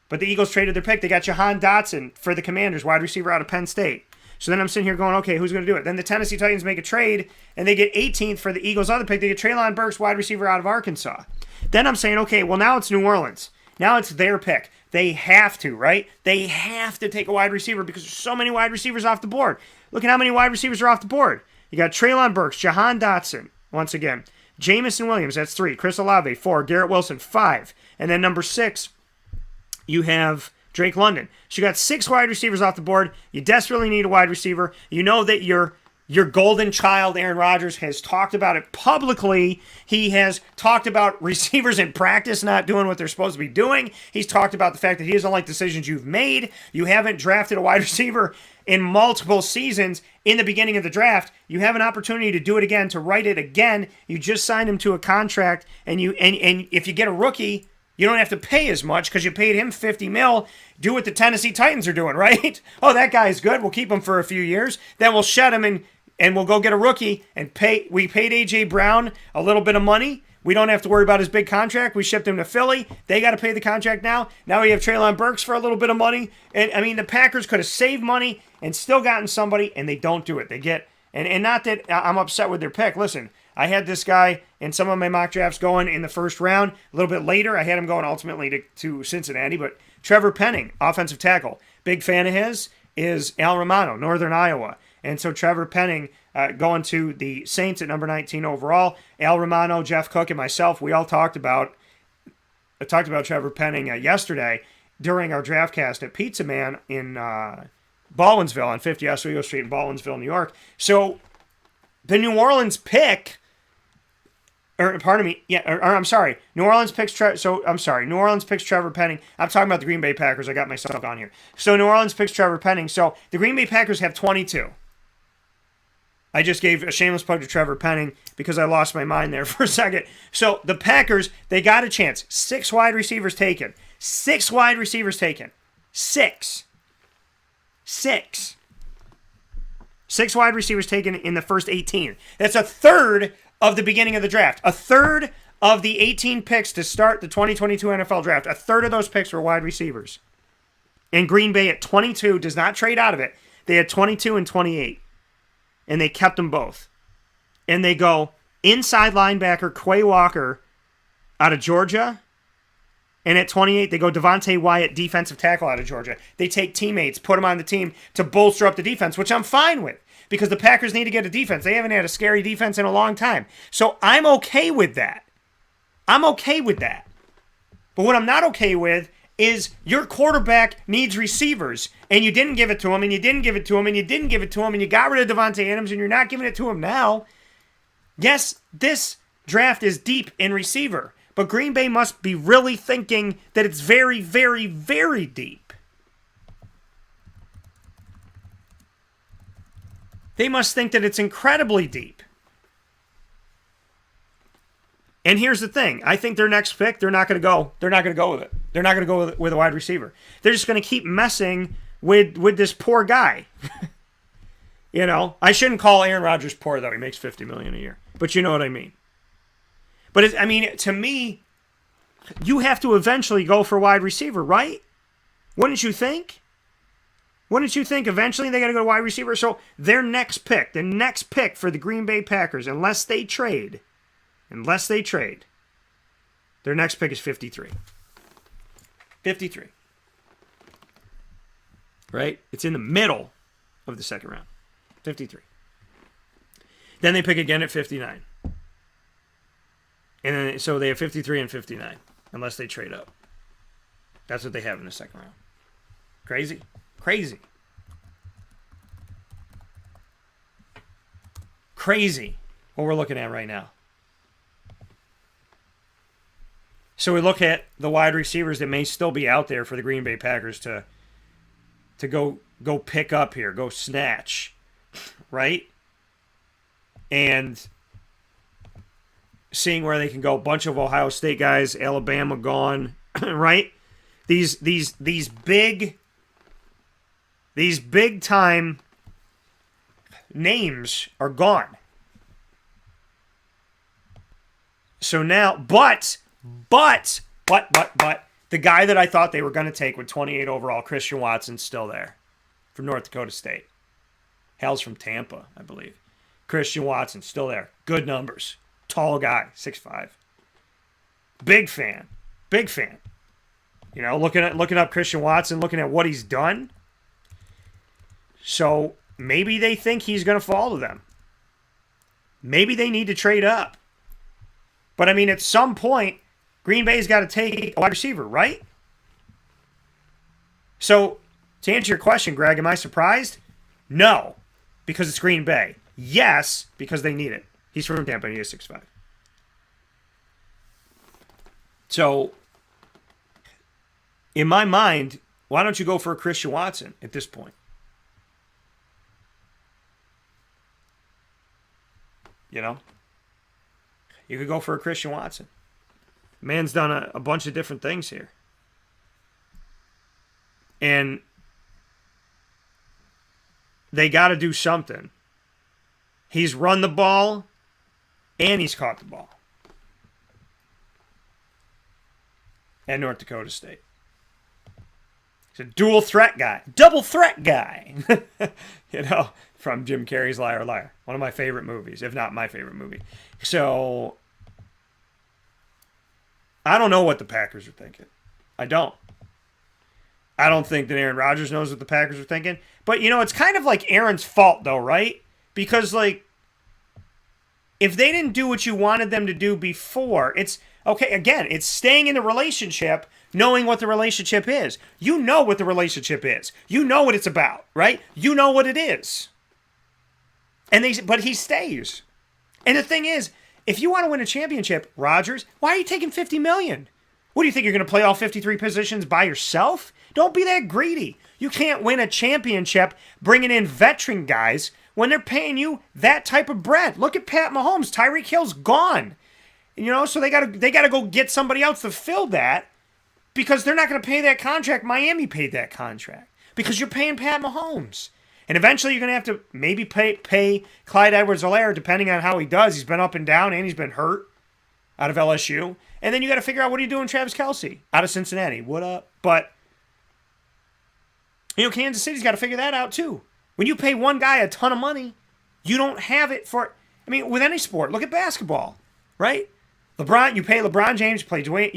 But the Eagles traded their pick. They got Jahan Dotson for the Commanders, wide receiver out of Penn State. So then I'm sitting here going, okay, who's going to do it? Then the Tennessee Titans make a trade, and they get 18th for the Eagles' other pick. They get Treylon Burks, wide receiver out of Arkansas. Then I'm saying, okay, well, now it's New Orleans. Now it's their pick. They have to, right? They have to take a wide receiver because there's so many wide receivers off the board. Look at how many wide receivers are off the board. You got Treylon Burks, Jahan Dotson, once again. Jamison Williams, that's 3. Chris Olave, 4. Garrett Wilson, 5. And then number 6, you have Drake London. So you got 6 wide receivers off the board. You desperately need a wide receiver. You know that your golden child, Aaron Rodgers, has talked about it publicly. He has talked about receivers in practice not doing what they're supposed to be doing. He's talked about the fact that he doesn't like decisions you've made. You haven't drafted a wide receiver in multiple seasons in the beginning of the draft. You have an opportunity to do it again, to write it again. You just signed him to a contract, and if you get a rookie, you don't have to pay as much because you paid him $50 million. Do what the Tennessee Titans are doing, right? Oh, that guy's good. We'll keep him for a few years. Then we'll shed him and we'll go get a rookie and pay. We paid A.J. Brown a little bit of money. We don't have to worry about his big contract. We shipped him to Philly. They got to pay the contract now. Now we have Treylon Burks for a little bit of money. And I mean, the Packers could have saved money and still gotten somebody, and they don't do it. They get, and not that I'm upset with their pick. Listen, I had this guy in some of my mock drafts going in the first round. A little bit later, I had him going ultimately to Cincinnati. But Trevor Penning, offensive tackle, big fan of his is Al Romano, Northern Iowa. And so Trevor Penning going to the Saints at number 19 overall. Al Romano, Jeff Cook, and myself, we all talked about Trevor Penning yesterday during our draft cast at Pizza Man in Baldwinsville on 50 Oswego Street in Baldwinsville, New York. So the New Orleans pick, New Orleans picks New Orleans picks Trevor Penning. I'm talking about the Green Bay Packers. I got myself on here. So New Orleans picks Trevor Penning. So the Green Bay Packers have 22. I just gave a shameless plug to Trevor Penning because I lost my mind there for a second. So the Packers, they got a chance. 6 wide receivers taken. 6 wide receivers taken. 6 wide receivers taken in the first 18. That's a third of the beginning of the draft. A third of the 18 picks to start the 2022 NFL draft. A third of those picks were wide receivers. And Green Bay at 22 does not trade out of it. They had 22 and 28. And they kept them both. And they go inside linebacker Quay Walker out of Georgia. And at 28, they go Devontae Wyatt, defensive tackle out of Georgia. They take teammates, put them on the team to bolster up the defense, which I'm fine with because the Packers need to get a defense. They haven't had a scary defense in a long time. So I'm okay with that. But what I'm not okay with is your quarterback needs receivers, and you didn't give it to him, and you didn't give it to him, and you didn't give it to him, and you got rid of Devontae Adams, and you're not giving it to him now. Yes, this draft is deep in receiver, but Green Bay must be really thinking that it's very, very, very deep. They must think that it's incredibly deep. And here's the thing. I think their next pick, they're not going to go with it. They're not going to go with a wide receiver. They're just going to keep messing with this poor guy. You know, I shouldn't call Aaron Rodgers poor, though. He makes $50 million a year. But you know what I mean. But, to me, you have to eventually go for wide receiver, right? Wouldn't you think? Eventually they got to go to wide receiver? So their next pick, for the Green Bay Packers, unless they trade, their next pick is 53. 53. right? It's in the middle of the second round. 53. Then they pick again at 59. And then, so they have 53 and 59, unless they trade up. That's what they have in the second round. Crazy. Crazy. Crazy what we're looking at right now. So we look at the wide receivers that may still be out there for the Green Bay Packers to go pick up here, go snatch, right? And seeing where they can go. Bunch of Ohio State guys, Alabama gone, right? These big time names are gone. So now, but the guy that I thought they were going to take with 28 overall, Christian Watson's still there from North Dakota State. Hal's from Tampa, I believe. Christian Watson still there. Good numbers. Tall guy, 6'5". Big fan. You know, looking up Christian Watson, looking at what he's done. So maybe they think he's going to fall to them. Maybe they need to trade up. But I mean, at some point, Green Bay's got to take a wide receiver, right? So to answer your question, Greg, am I surprised? No, because it's Green Bay. Yes, because they need it. He's from Tampa and he is 6'5". So, in my mind, why don't you go for a Christian Watson at this point? You know? You could go for a Christian Watson. Man's done a bunch of different things here. And they got to do something. He's run the ball and he's caught the ball at North Dakota State. He's a dual threat guy. Double threat guy. You know, from Jim Carrey's Liar Liar. One of my favorite movies, if not my favorite movie. So, I don't know what the Packers are thinking. I don't think that Aaron Rodgers knows what the Packers are thinking. But, you know, it's kind of like Aaron's fault, though, right? Because, like, if they didn't do what you wanted them to do before, it's, okay, again, it's staying in the relationship, knowing what the relationship is. You know what the relationship is. You know what it's about, right? You know what it is. But he stays. And the thing is, if you want to win a championship, Rodgers, why are you taking $50 million? What do you think, you're going to play all 53 positions by yourself? Don't be that greedy. You can't win a championship bringing in veteran guys when they're paying you that type of bread. Look at Pat Mahomes. Tyreek Hill's gone. You know, so they gotta go get somebody else to fill that because they're not going to pay that contract. Miami paid that contract because you're paying Pat Mahomes. And eventually you're going to have to maybe pay Clyde Edwards-Helaire, depending on how he does. He's been up and down and he's been hurt out of LSU. And then you got to figure out, what are you doing, Travis Kelce out of Cincinnati? What up? But, you know, Kansas City's got to figure that out too. When you pay one guy a ton of money, you don't have it for, I mean, with any sport. Look at basketball, right? You pay LeBron James, you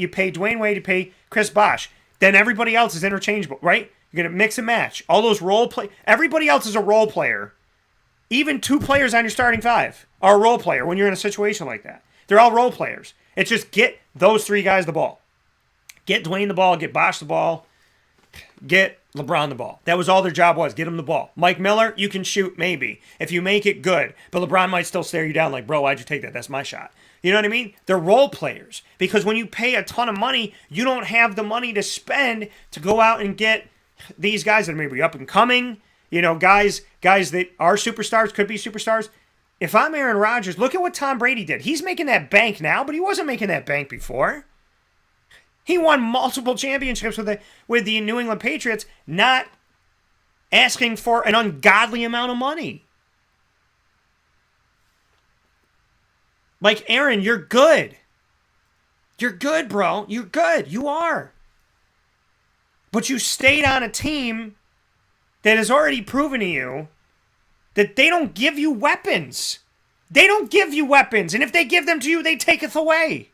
pay Dwayne Wade, you pay Chris Bosh. Then everybody else is interchangeable, right? You're going to mix and match. All those everybody else is a role player. Even 2 players on your starting 5 are a role player when you're in a situation like that. They're all role players. It's just get those 3 guys the ball. Get Dwayne the ball, get Bosh the ball, get LeBron the ball. That was all their job was, get him the ball. Mike Miller, you can shoot, maybe. If you make it, good. But LeBron might still stare you down like, bro, why'd you take that? That's my shot. You know what I mean? They're role players. Because when you pay a ton of money, you don't have the money to spend to go out and get these guys that are maybe up and coming. You know, guys that are superstars, could be superstars. If I'm Aaron Rodgers, look at what Tom Brady did. He's making that bank now, but he wasn't making that bank before. He won multiple championships with the New England Patriots, not asking for an ungodly amount of money. Like, Aaron, you're good. You're good, bro. You're good. You are. But you stayed on a team that has already proven to you that they don't give you weapons. They don't give you weapons. And if they give them to you, they take it away.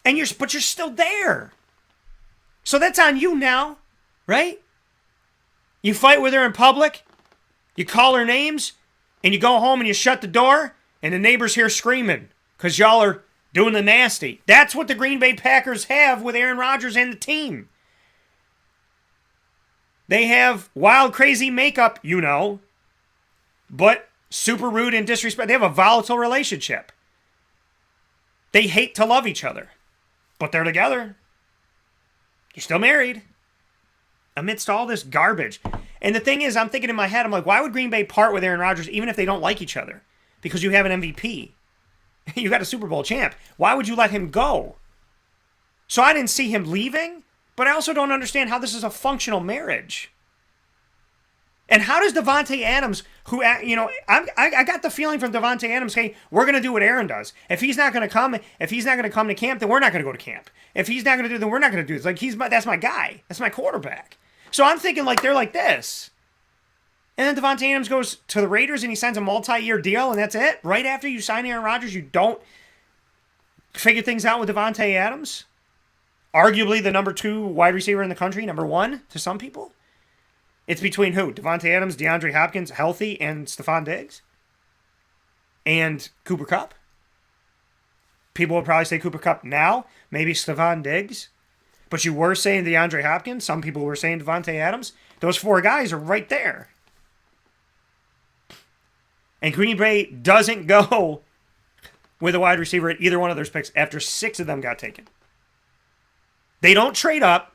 But you're still there. So that's on you now, right? You fight with her in public, you call her names, and you go home and you shut the door, and the neighbors hear screaming because y'all are doing the nasty. That's what the Green Bay Packers have with Aaron Rodgers and the team. They have wild, crazy makeup, but super rude and disrespect. They have a volatile relationship. They hate to love each other, but they're together. They're still married amidst all this garbage. And the thing is, I'm thinking in my head, I'm like, why would Green Bay part with Aaron Rodgers even if they don't like each other? Because you have an MVP. You got a Super Bowl champ. Why would you let him go? So I didn't see him leaving, but I also don't understand how this is a functional marriage. And how does Devontae Adams, who, I got the feeling from Devontae Adams, hey, we're going to do what Aaron does. If he's not going to come to camp, then we're not going to go to camp. If he's not going to do it, then we're not going to do it. It's like, that's my guy. That's my quarterback. So I'm thinking like they're like this. And then Devontae Adams goes to the Raiders and he signs a multi-year deal and that's it? Right after you sign Aaron Rodgers, you don't figure things out with Devontae Adams? Arguably the number 2 wide receiver in the country, number 1 to some people? It's between who? Devontae Adams, DeAndre Hopkins, healthy, and Stephon Diggs? And Cooper Kupp? People would probably say Cooper Kupp now, maybe Stephon Diggs. But you were saying DeAndre Hopkins. Some people were saying Devontae Adams. Those 4 guys are right there. And Green Bay doesn't go with a wide receiver at either one of those picks after 6 of them got taken. They don't trade up.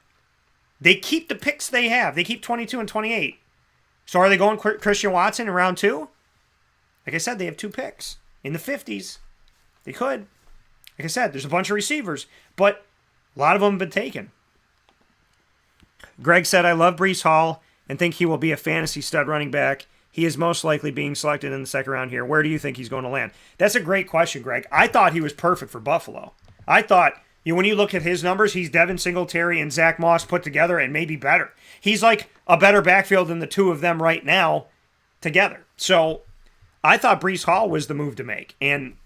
They keep the picks they have. They keep 22 and 28. So are they going Christian Watson in round 2? Like I said, they have 2 picks in the 50s. They could. Like I said, there's a bunch of receivers, but a lot of them have been taken. Greg said, I love Breece Hall and think he will be a fantasy stud running back. He is most likely being selected in the second round here. Where do you think he's going to land? That's a great question, Greg. I thought he was perfect for Buffalo. I thought, when you look at his numbers, he's Devin Singletary and Zach Moss put together and maybe better. He's like a better backfield than the 2 of them right now together. So I thought Breece Hall was the move to make. And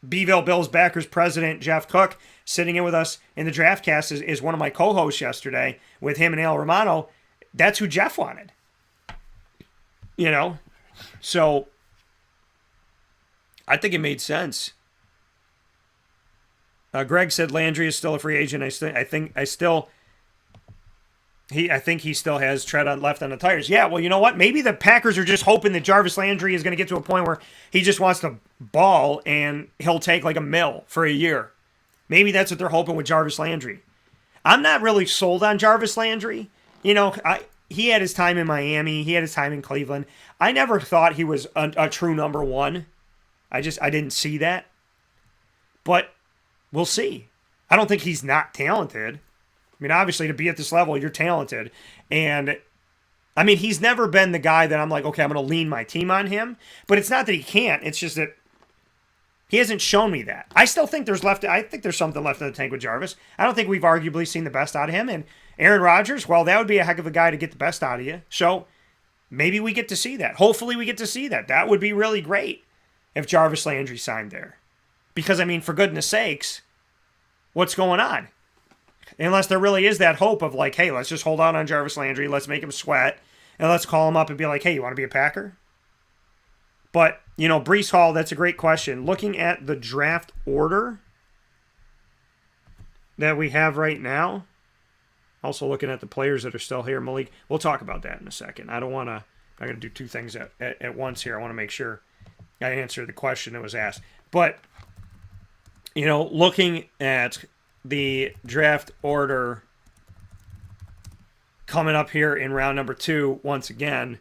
Beeville Bills backers president Jeff Cook, sitting in with us in the draft cast, is one of my co-hosts yesterday with him and Al Romano. That's who Jeff wanted. So I think it made sense. Greg said Landry is still a free agent. I think he still has tread left on the tires. Yeah, well, you know what? Maybe the Packers are just hoping that Jarvis Landry is going to get to a point where he just wants to ball and he'll take like $1 million for a year. Maybe that's what they're hoping with Jarvis Landry. I'm not really sold on Jarvis Landry. He had his time in Miami. He had his time in Cleveland. I never thought he was a true number 1. I didn't see that. But we'll see. I don't think he's not talented. I mean, obviously, to be at this level, you're talented. And, I mean, he's never been the guy that I'm like, okay, I'm going to lean my team on him. But it's not that he can't. It's just that he hasn't shown me that. I still think there's something left in the tank with Jarvis. I don't think we've arguably seen the best out of him. And Aaron Rodgers, well, that would be a heck of a guy to get the best out of you. So maybe we get to see that. Hopefully we get to see that. That would be really great if Jarvis Landry signed there. Because, I mean, for goodness sakes, what's going on? Unless there really is that hope of like, hey, let's just hold on Jarvis Landry, let's make him sweat, and let's call him up and be like, hey, you want to be a Packer? But, Breece Hall, that's a great question. Looking at the draft order that we have right now, also looking at the players that are still here, Malik, we'll talk about that in a second. I'm going to do 2 things at once here. I want to make sure I answer the question that was asked. But, looking at the draft order coming up here in round number 2, once again,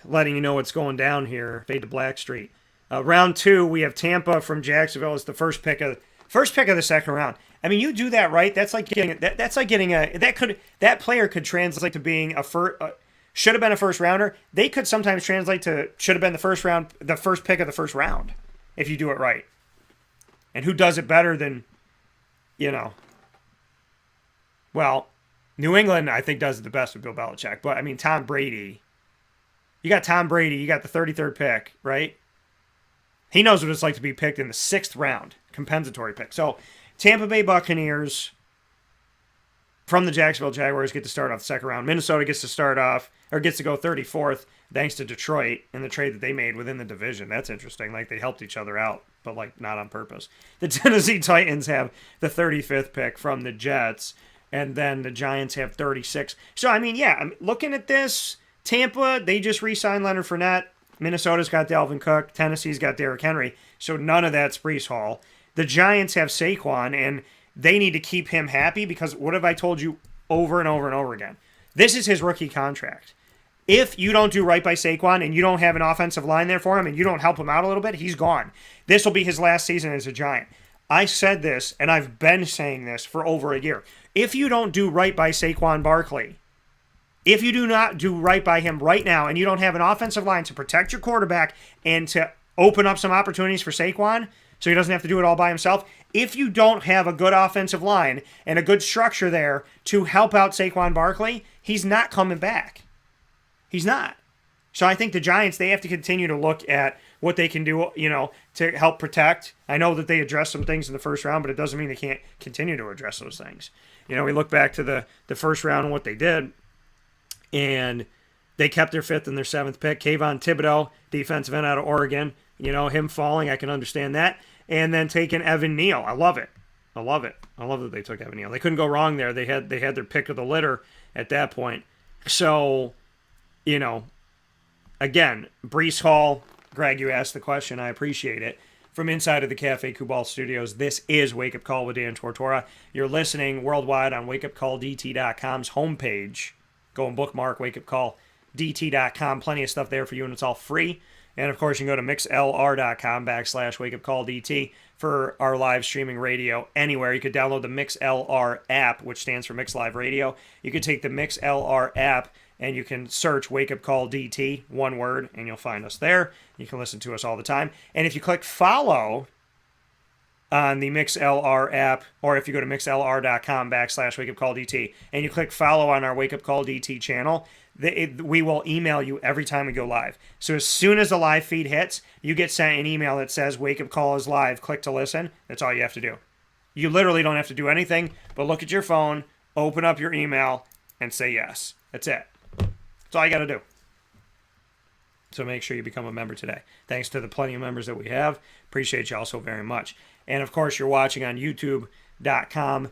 letting you know what's going down here. Fade to Black Street. Round 2, we have Tampa from Jacksonville as the first pick of the second round. I mean, you do that right. That's like getting that player could translate to being should have been a first rounder. They could sometimes translate to should have been the first pick of the first round if you do it right. And who does it better than, well, New England, I think, does it the best with Bill Belichick. But, I mean, Tom Brady. You got Tom Brady. You got the 33rd pick, right? He knows what it's like to be picked in the 6th round. Compensatory pick. So, Tampa Bay Buccaneers from the Jacksonville Jaguars get to start off the second round. Minnesota gets to start off, or gets to go 34th, thanks to Detroit and the trade that they made within the division. That's interesting. Like, they helped each other out, but, like, not on purpose. The Tennessee Titans have the 35th pick from the Jets, and then the Giants have 36. So, I mean, yeah, I'm looking at this. Tampa, they just re-signed Leonard Fournette. Minnesota's got Dalvin Cook. Tennessee's got Derrick Henry. So none of that's Breece Hall. The Giants have Saquon, and they need to keep him happy because what have I told you over and over and over again? This is his rookie contract. If you don't do right by Saquon and you don't have an offensive line there for him and you don't help him out a little bit, he's gone. This will be his last season as a Giant. I said this, and I've been saying this for over a year. If you don't do right by Saquon Barkley, if you do not do right by him right now and you don't have an offensive line to protect your quarterback and to open up some opportunities for Saquon so he doesn't have to do it all by himself, if you don't have a good offensive line and a good structure there to help out Saquon Barkley, he's not coming back. He's not. So I think the Giants, they have to continue to look at what they can do, to help protect. I know that they addressed some things in the first round, but it doesn't mean they can't continue to address those things. We look back to the first round and what they did, and they kept their 5th and their 7th pick. Kayvon Thibodeau, defensive end out of Oregon, him falling, I can understand that. And then taking Evan Neal. I love it. I love that they took Evan Neal. They couldn't go wrong there. They had their pick of the litter at that point. So, again, Breece Hall, Greg, you asked the question. I appreciate it. From inside of the Cafe Kubal Studios, this is Wake Up Call with Dan Tortora. You're listening worldwide on wakeupcalldt.com's homepage. Go and bookmark wakeupcalldt.com. Plenty of stuff there for you, and it's all free. And, of course, you can go to mixlr.com/wakeupcalldt for our live streaming radio anywhere. You could download the MixLR app, which stands for Mix Live Radio. You could take the MixLR app, and you can search Wake Up Call DT, one word, and you'll find us there. You can listen to us all the time. And if you click follow on the MixLR app, or if you go to mixlr.com/wakeupcalldt, and you click follow on our Wake Up Call DT channel, we will email you every time we go live. So as soon as the live feed hits, you get sent an email that says Wake Up Call is live. Click to listen. That's all you have to do. You literally don't have to do anything but look at your phone, open up your email, and say yes. That's it. That's all you got to do. So make sure you become a member today. Thanks to the plenty of members that we have. Appreciate you all so very much. And, of course, you're watching on youtube.com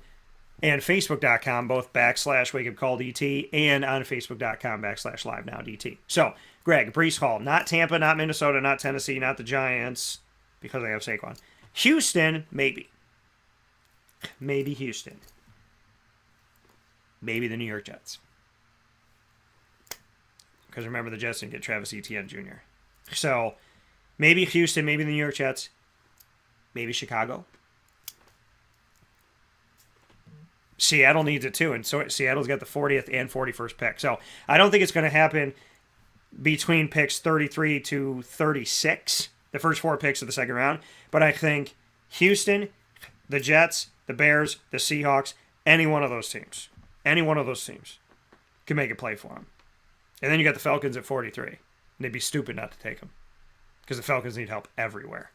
and facebook.com, both /WakeUpCallDT, and on facebook.com /LiveNowDT. So, Greg, Breece Hall, not Tampa, not Minnesota, not Tennessee, not the Giants, because they have Saquon. Houston, maybe. Maybe Houston. Maybe the New York Jets. Because remember, the Jets didn't get Travis Etienne Jr. So, maybe Houston, maybe the New York Jets, maybe Chicago. Seattle needs it too, and so Seattle's got the 40th and 41st pick. So I don't think it's going to happen between picks 33 to 36, the first 4 picks of the second round. But I think Houston, the Jets, the Bears, the Seahawks, any one of those teams can make a play for them. And then you got the Falcons at 43. And they'd be stupid not to take them because the Falcons need help everywhere,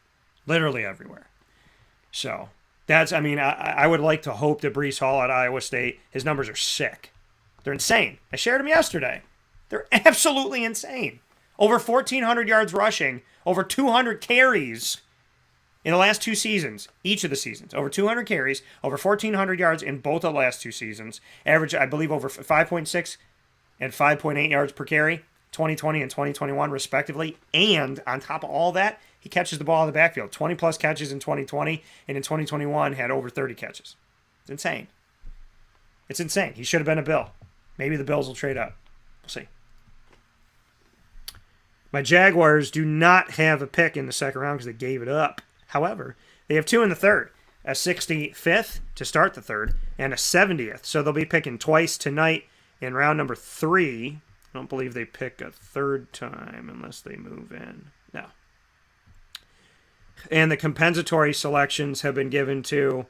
literally everywhere. So I would like to hope that Breece Hall at Iowa State, his numbers are sick. They're insane. I shared them yesterday. They're absolutely insane. Over 1,400 yards rushing, over 200 carries in the last 2 seasons, each of the seasons. Over 200 carries, over 1,400 yards in both of the last 2 seasons. Average, I believe, over 5.6 and 5.8 yards per carry, 2020 and 2021 respectively. And on top of all that, he catches the ball in the backfield. 20-plus catches in 2020, and in 2021 had over 30 catches. It's insane. It's insane. He should have been a Bill. Maybe the Bills will trade up. We'll see. My Jaguars do not have a pick in the second round because they gave it up. However, they have 2 in the third. A 65th to start the third, and a 70th. So they'll be picking twice tonight in round number 3. I don't believe they pick a third time unless they move in. No. And the compensatory selections have been given to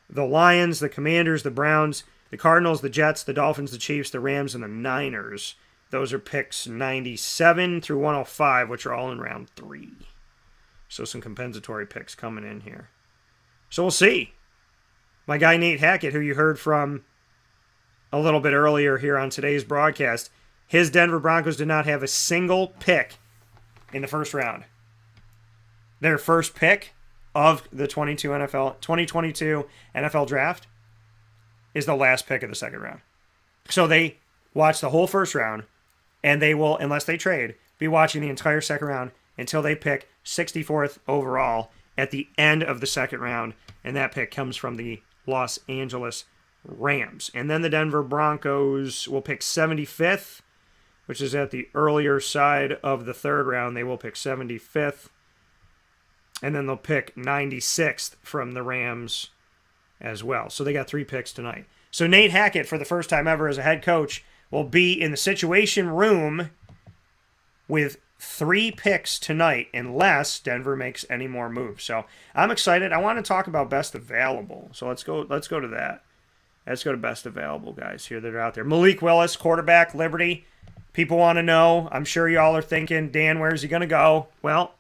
the Lions, the Commanders, the Browns, the Cardinals, the Jets, the Dolphins, the Chiefs, the Rams, and the Niners. Those are picks 97 through 105, which are all in round 3. So some compensatory picks coming in here. So we'll see. My guy Nate Hackett, who you heard from a little bit earlier here on today's broadcast, his Denver Broncos did not have a single pick in the first round. Their first pick of the 2022 NFL draft is the last pick of the second round. So they watch the whole first round, and they will, unless they trade, be watching the entire second round until they pick 64th overall at the end of the second round, and that pick comes from the Los Angeles Rams. And then the Denver Broncos will pick 75th, which is at the earlier side of the third round. They will pick 75th. And then they'll pick 96th from the Rams as well. So they got 3 picks tonight. So Nate Hackett, for the first time ever as a head coach, will be in the Situation Room with 3 picks tonight unless Denver makes any more moves. So I'm excited. I want to talk about best available. So let's go to that. Let's go to best available guys here that are out there. Malik Willis, quarterback, Liberty. People want to know. I'm sure y'all are thinking, Dan, where's he going to go? Well,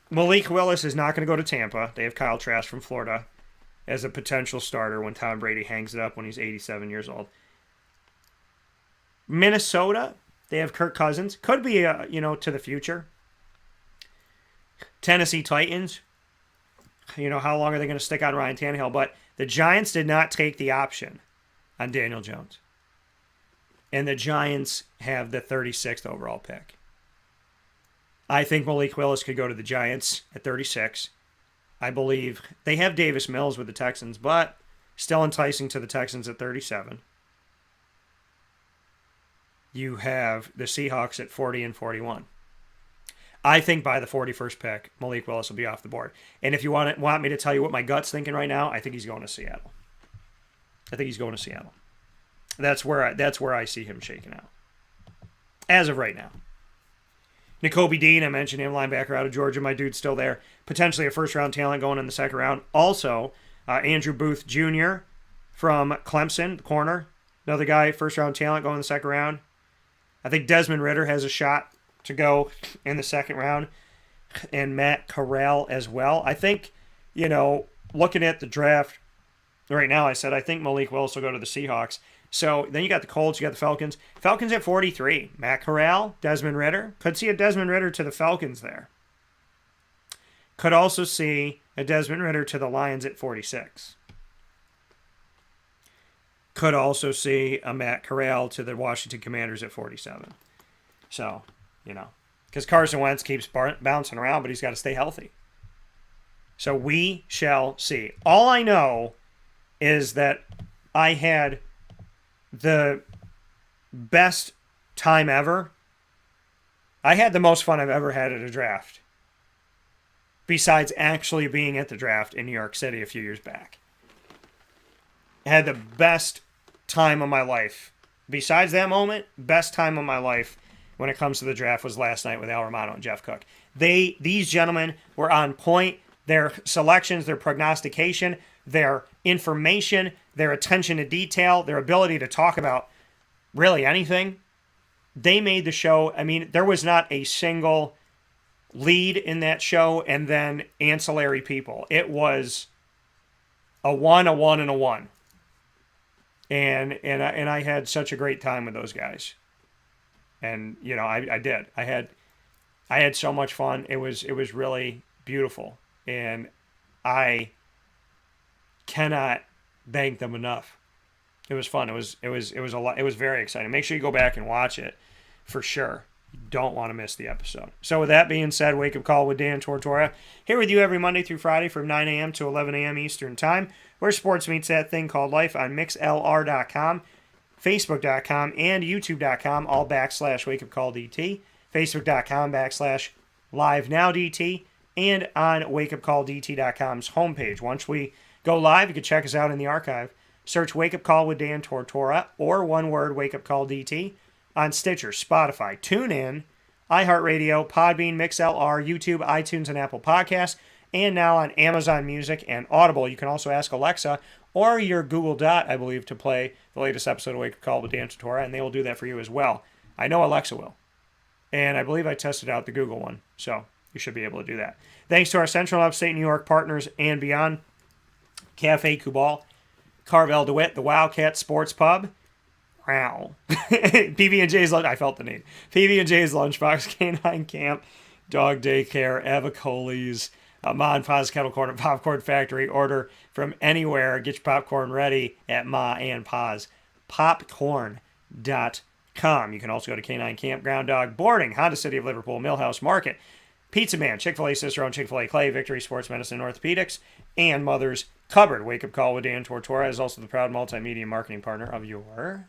Malik Willis is not going to go to Tampa. They have Kyle Trask from Florida as a potential starter when Tom Brady hangs it up when he's 87 years old. Minnesota, they have Kirk Cousins. Could be, to the future. Tennessee Titans, how long are they going to stick on Ryan Tannehill? But the Giants did not take the option on Daniel Jones. And the Giants have the 36th overall pick. I think Malik Willis could go to the Giants at 36. I believe they have Davis Mills with the Texans, but still enticing to the Texans at 37. You have the Seahawks at 40 and 41. I think by the 41st pick, Malik Willis will be off the board. And if you want me to tell you what my gut's thinking right now, I think he's going to Seattle. That's where I see him shaking out. As of right now. Nakobe Dean, I mentioned him, linebacker out of Georgia. My dude's still there. Potentially a first-round talent going in the second round. Also, Andrew Booth Jr. from Clemson, the corner. Another guy, first-round talent going in the second round. I think Desmond Ridder has a shot to go in the second round. And Matt Corral as well. I think, looking at the draft right now, I think Malik Willis will go to the Seahawks. So then you got the Colts, you got the Falcons. Falcons at 43. Matt Corral, Desmond Ridder. Could see a Desmond Ridder to the Falcons there. Could also see a Desmond Ridder to the Lions at 46. Could also see a Matt Corral to the Washington Commanders at 47. So, because Carson Wentz keeps bouncing around, but he's got to stay healthy. So we shall see. All I know is that I had the best time ever. I had the most fun I've ever had at a draft. Besides actually being at the draft in New York City a few years back. I had the best time of my life. Besides that moment, best time of my life when it comes to the draft was last night with Al Romano and Jeff Cook. These gentlemen were on point. Their selections, their prognostication, their information, their attention to detail, their ability to talk about really anything. They made the show. I mean, there was not a single lead in that show and then ancillary people. It was a one, and a one. And I had such a great time with those guys. And, I did. I had so much fun. It was really beautiful. And I cannot thank them enough. It was fun. It was a lot. It was very exciting. Make sure you go back and watch it for sure. You don't want to miss the episode. So with that being said, Wake Up Call with Dan Tortora. Here with you every Monday through Friday from 9 a.m. to 11 a.m. Eastern Time, where sports meets that thing called life on mixlr.com, facebook.com, and youtube.com, all /WakeUpCallDT, facebook.com /LiveNowDT, and on wakeupcalldt.com's homepage. Once we go live, you can check us out in the archive. Search Wake Up Call with Dan Tortora, or one word, Wake Up Call DT, on Stitcher, Spotify, TuneIn, iHeartRadio, Podbean, MixLR, YouTube, iTunes, and Apple Podcasts, and now on Amazon Music and Audible. You can also ask Alexa or your Google Dot, I believe, to play the latest episode of Wake Up Call with Dan Tortora, and they will do that for you as well. I know Alexa will. And I believe I tested out the Google one, so you should be able to do that. Thanks to our Central and Upstate New York partners and beyond, Cafe Kubal, Carvel DeWitt, the Wildcat Sports Pub. Wow. PB&J's, I felt the need. PB&J's Lunchbox, Canine Camp, Dog Daycare, Avicoli's, Ma and Pa's Kettle Corn and Popcorn Factory. Order from anywhere. Get your popcorn ready at Ma and Pa's Popcorn.com. You can also go to Canine Kampground, Dog Boarding, Honda City of Liverpool, Millhouse Market, Pizza Man, Chick-fil-A Cicero, and Chick-fil-A Clay, Victory Sports Medicine and Orthopedics, and Mother's Cupboard. Wake Up Call with Dan Tortora is also the proud multimedia marketing partner of your...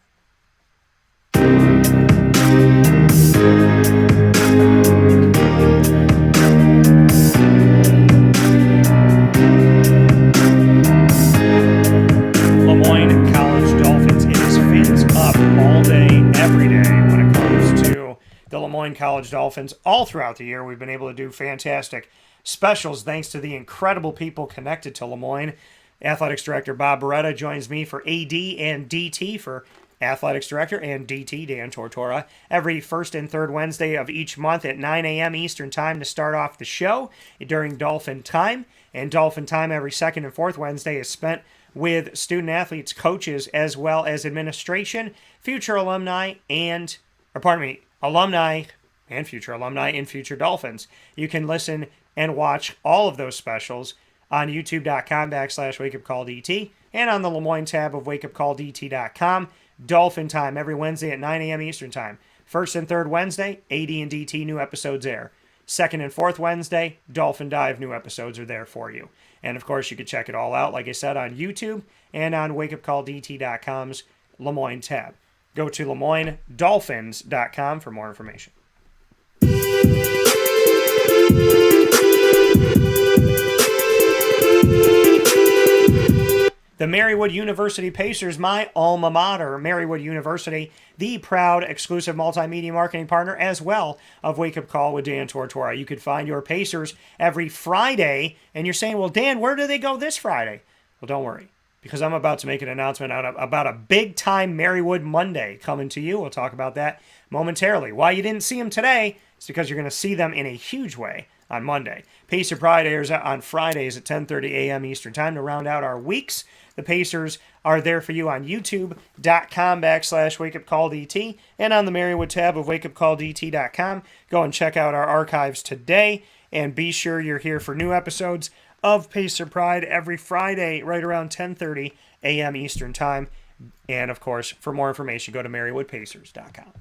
Lemoyne College Dolphins. It is fins up all day, every day when it comes to the Lemoyne College Dolphins. All throughout the year, we've been able to do fantastic specials thanks to the incredible people connected to Lemoyne. Athletics Director Bob Beretta joins me for AD and DT for Athletics Director and DT Dan Tortora every first and third Wednesday of each month at 9 a.m. Eastern Time to start off the show during Dolphin Time. And Dolphin Time every second and fourth Wednesday is spent with student athletes, coaches, as well as administration, future alumni, alumni and future alumni and future Dolphins. You can listen and watch all of those specials on youtube.com/wakeupcalldt and on the Lemoyne tab of wakeupcalldt.com. Dolphin Time every Wednesday at 9 a.m. Eastern Time. First and third Wednesday, AD and DT new episodes air. Second and fourth Wednesday, Dolphin Dive new episodes are there for you. And of course, you can check it all out, like I said, on YouTube and on wakeupcalldt.com's Lemoyne tab. Go to LemoyneDolphins.com for more information. The Marywood University Pacers, my alma mater, Marywood University, the proud exclusive multimedia marketing partner as well of Wake Up Call with Dan Tortora. You could find your Pacers every Friday, and you're saying, well, Dan, where do they go this Friday? Well, don't worry, because I'm about to make an announcement about a big-time Marywood Monday coming to you. We'll talk about that momentarily. Why you didn't see them today is because you're going to see them in a huge way on Monday. Pacer Pride airs on Fridays at 10:30 a.m. Eastern Time to round out our weeks. The Pacers are there for you on youtube.com/wakeupcalldt and on the Marywood tab of wakeupcalldt.com. Go and check out our archives today and be sure you're here for new episodes of Pacer Pride every Friday right around 10:30 a.m. Eastern Time. And of course, for more information, go to marywoodpacers.com.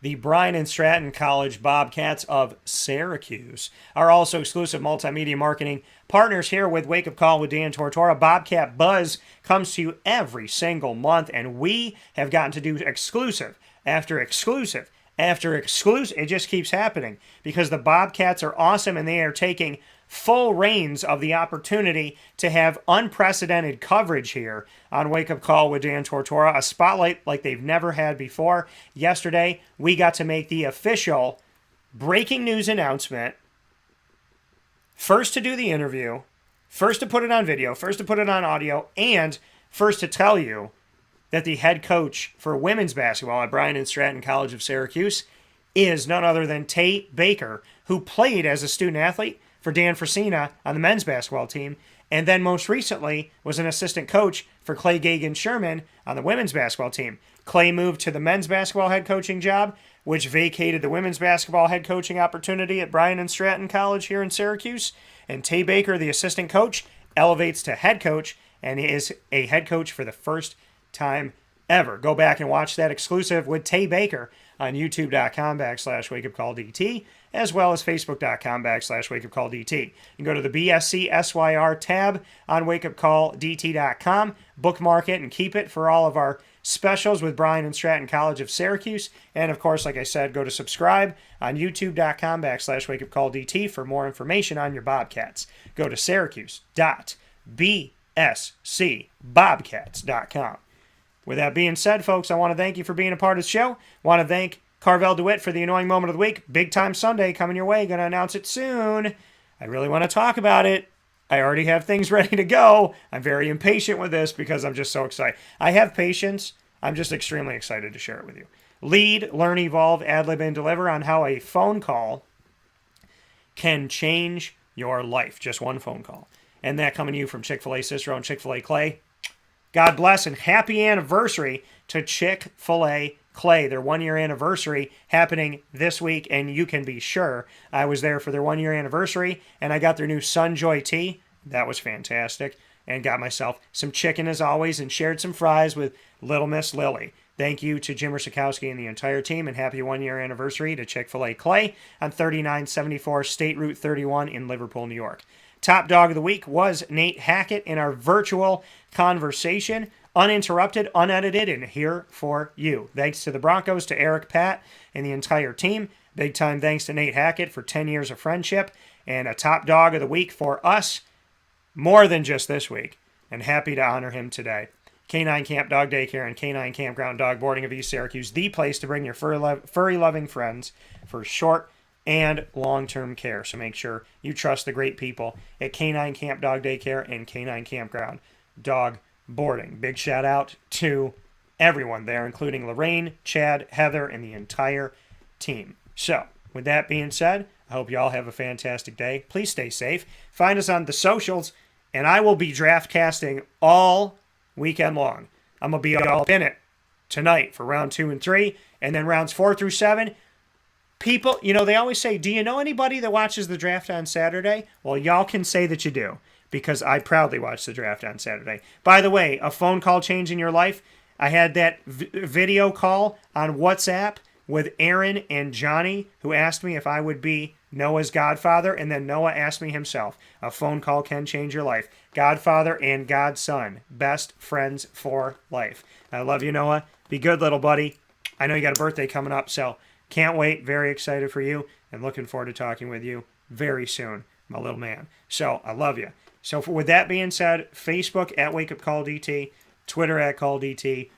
The Bryan and Stratton College Bobcats of Syracuse are also exclusive multimedia marketing partners here with Wake Up Call with Dan Tortora. Bobcat Buzz comes to you every single month, and we have gotten to do exclusive after exclusive after exclusive. It just keeps happening because the Bobcats are awesome, and they are taking full reins of the opportunity to have unprecedented coverage here on Wake Up Call with Dan Tortora, a spotlight like they've never had before. Yesterday, we got to make the official breaking news announcement. First to do the interview, first to put it on video, first to put it on audio, and first to tell you that the head coach for women's basketball at Bryan and Stratton College of Syracuse is none other than Tate Baker, who played as a student athlete for Dan Fresina on the men's basketball team, and then most recently was an assistant coach for Clay Gagan-Sherman on the women's basketball team. Clay moved to the men's basketball head coaching job, which vacated the women's basketball head coaching opportunity at Bryan and Stratton College here in Syracuse, and Tay Baker, the assistant coach, elevates to head coach and is a head coach for the first time ever. Go back and watch that exclusive with Tay Baker on youtube.com/wakeupcalldt, as well as facebook.com/wakeupcalldt. You can go to the BSC SYR tab on wakeupcalldt.com, bookmark it and keep it for all of our specials with Bryan and Stratton College of Syracuse. And of course, like I said, go to subscribe on youtube.com/wakeupcalldt for more information on your Bobcats. Go to syracuse.bscbobcats.com. With that being said, folks, I want to thank you for being a part of the show. Want to thank Carvel DeWitt for the annoying moment of the week. Big time Sunday coming your way. Going to announce it soon. I really want to talk about it. I already have things ready to go. I'm very impatient with this because I'm just so excited. I have patience. I'm just extremely excited to share it with you. Lead, learn, evolve, ad-lib, and deliver on how a phone call can change your life. Just one phone call. And that coming to you from Chick-fil-A Cicero and Chick-fil-A Clay. God bless and happy anniversary to Chick-fil-A Clay. Their 1-year anniversary happening this week, and you can be sure I was there for their 1-year anniversary, and I got their new Sunjoy tea. That was fantastic. And got myself some chicken as always and shared some fries with Little Miss Lily. Thank you to Jimmer Sikowski and the entire team, and happy 1-year anniversary to Chick-fil-A Clay on 3974 State Route 31 in Liverpool, New York. Top dog of the week was Nate Hackett in our virtual conversation. Uninterrupted, unedited, and here for you. Thanks to the Broncos, to Eric, Pat, and the entire team. Big time thanks to Nate Hackett for 10 years of friendship. And a top dog of the week for us, more than just this week. And happy to honor him today. K9 Camp Dog Daycare and K9 Kampground Dog Boarding of East Syracuse, the place to bring your furry-loving friends for short and long-term care. So make sure you trust the great people at K9 Camp Dog Daycare and K9 Kampground Dog Boarding. Big shout out to everyone there, including Lorraine, Chad, Heather, and the entire team. So, with that being said, I hope you all have a fantastic day. Please stay safe. Find us on the socials, and I will be draft casting all weekend long. I'm going to be all in it tonight for round 2 and 3, and then rounds 4 through 7. People, they always say, do you know anybody that watches the draft on Saturday? Well, y'all can say that you do, because I proudly watch the draft on Saturday. By the way, a phone call changing your life. I had that video call on WhatsApp with Aaron and Johnny, who asked me if I would be Noah's godfather, and then Noah asked me himself. A phone call can change your life. Godfather and godson, best friends for life. I love you, Noah. Be good, little buddy. I know you got a birthday coming up, so can't wait. Very excited for you, and looking forward to talking with you very soon, my little man. So, I love you. So, with that being said, Facebook at WakeUpCallDT, Twitter at CallDT,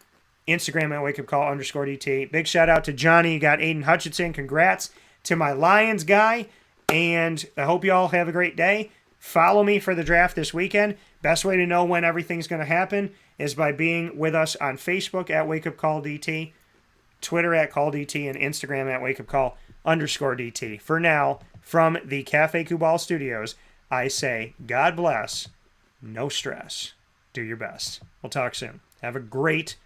Instagram at WakeUpCall_DT. Big shout out to Johnny. You got Aiden Hutchinson. Congrats to my Lions guy. And I hope you all have a great day. Follow me for the draft this weekend. Best way to know when everything's going to happen is by being with us on Facebook at WakeUpCallDT, Twitter at CallDT, and Instagram at WakeUpCall_DT. For now, from the Cafe Kubal Studios, I say God bless, no stress, do your best. We'll talk soon. Have a great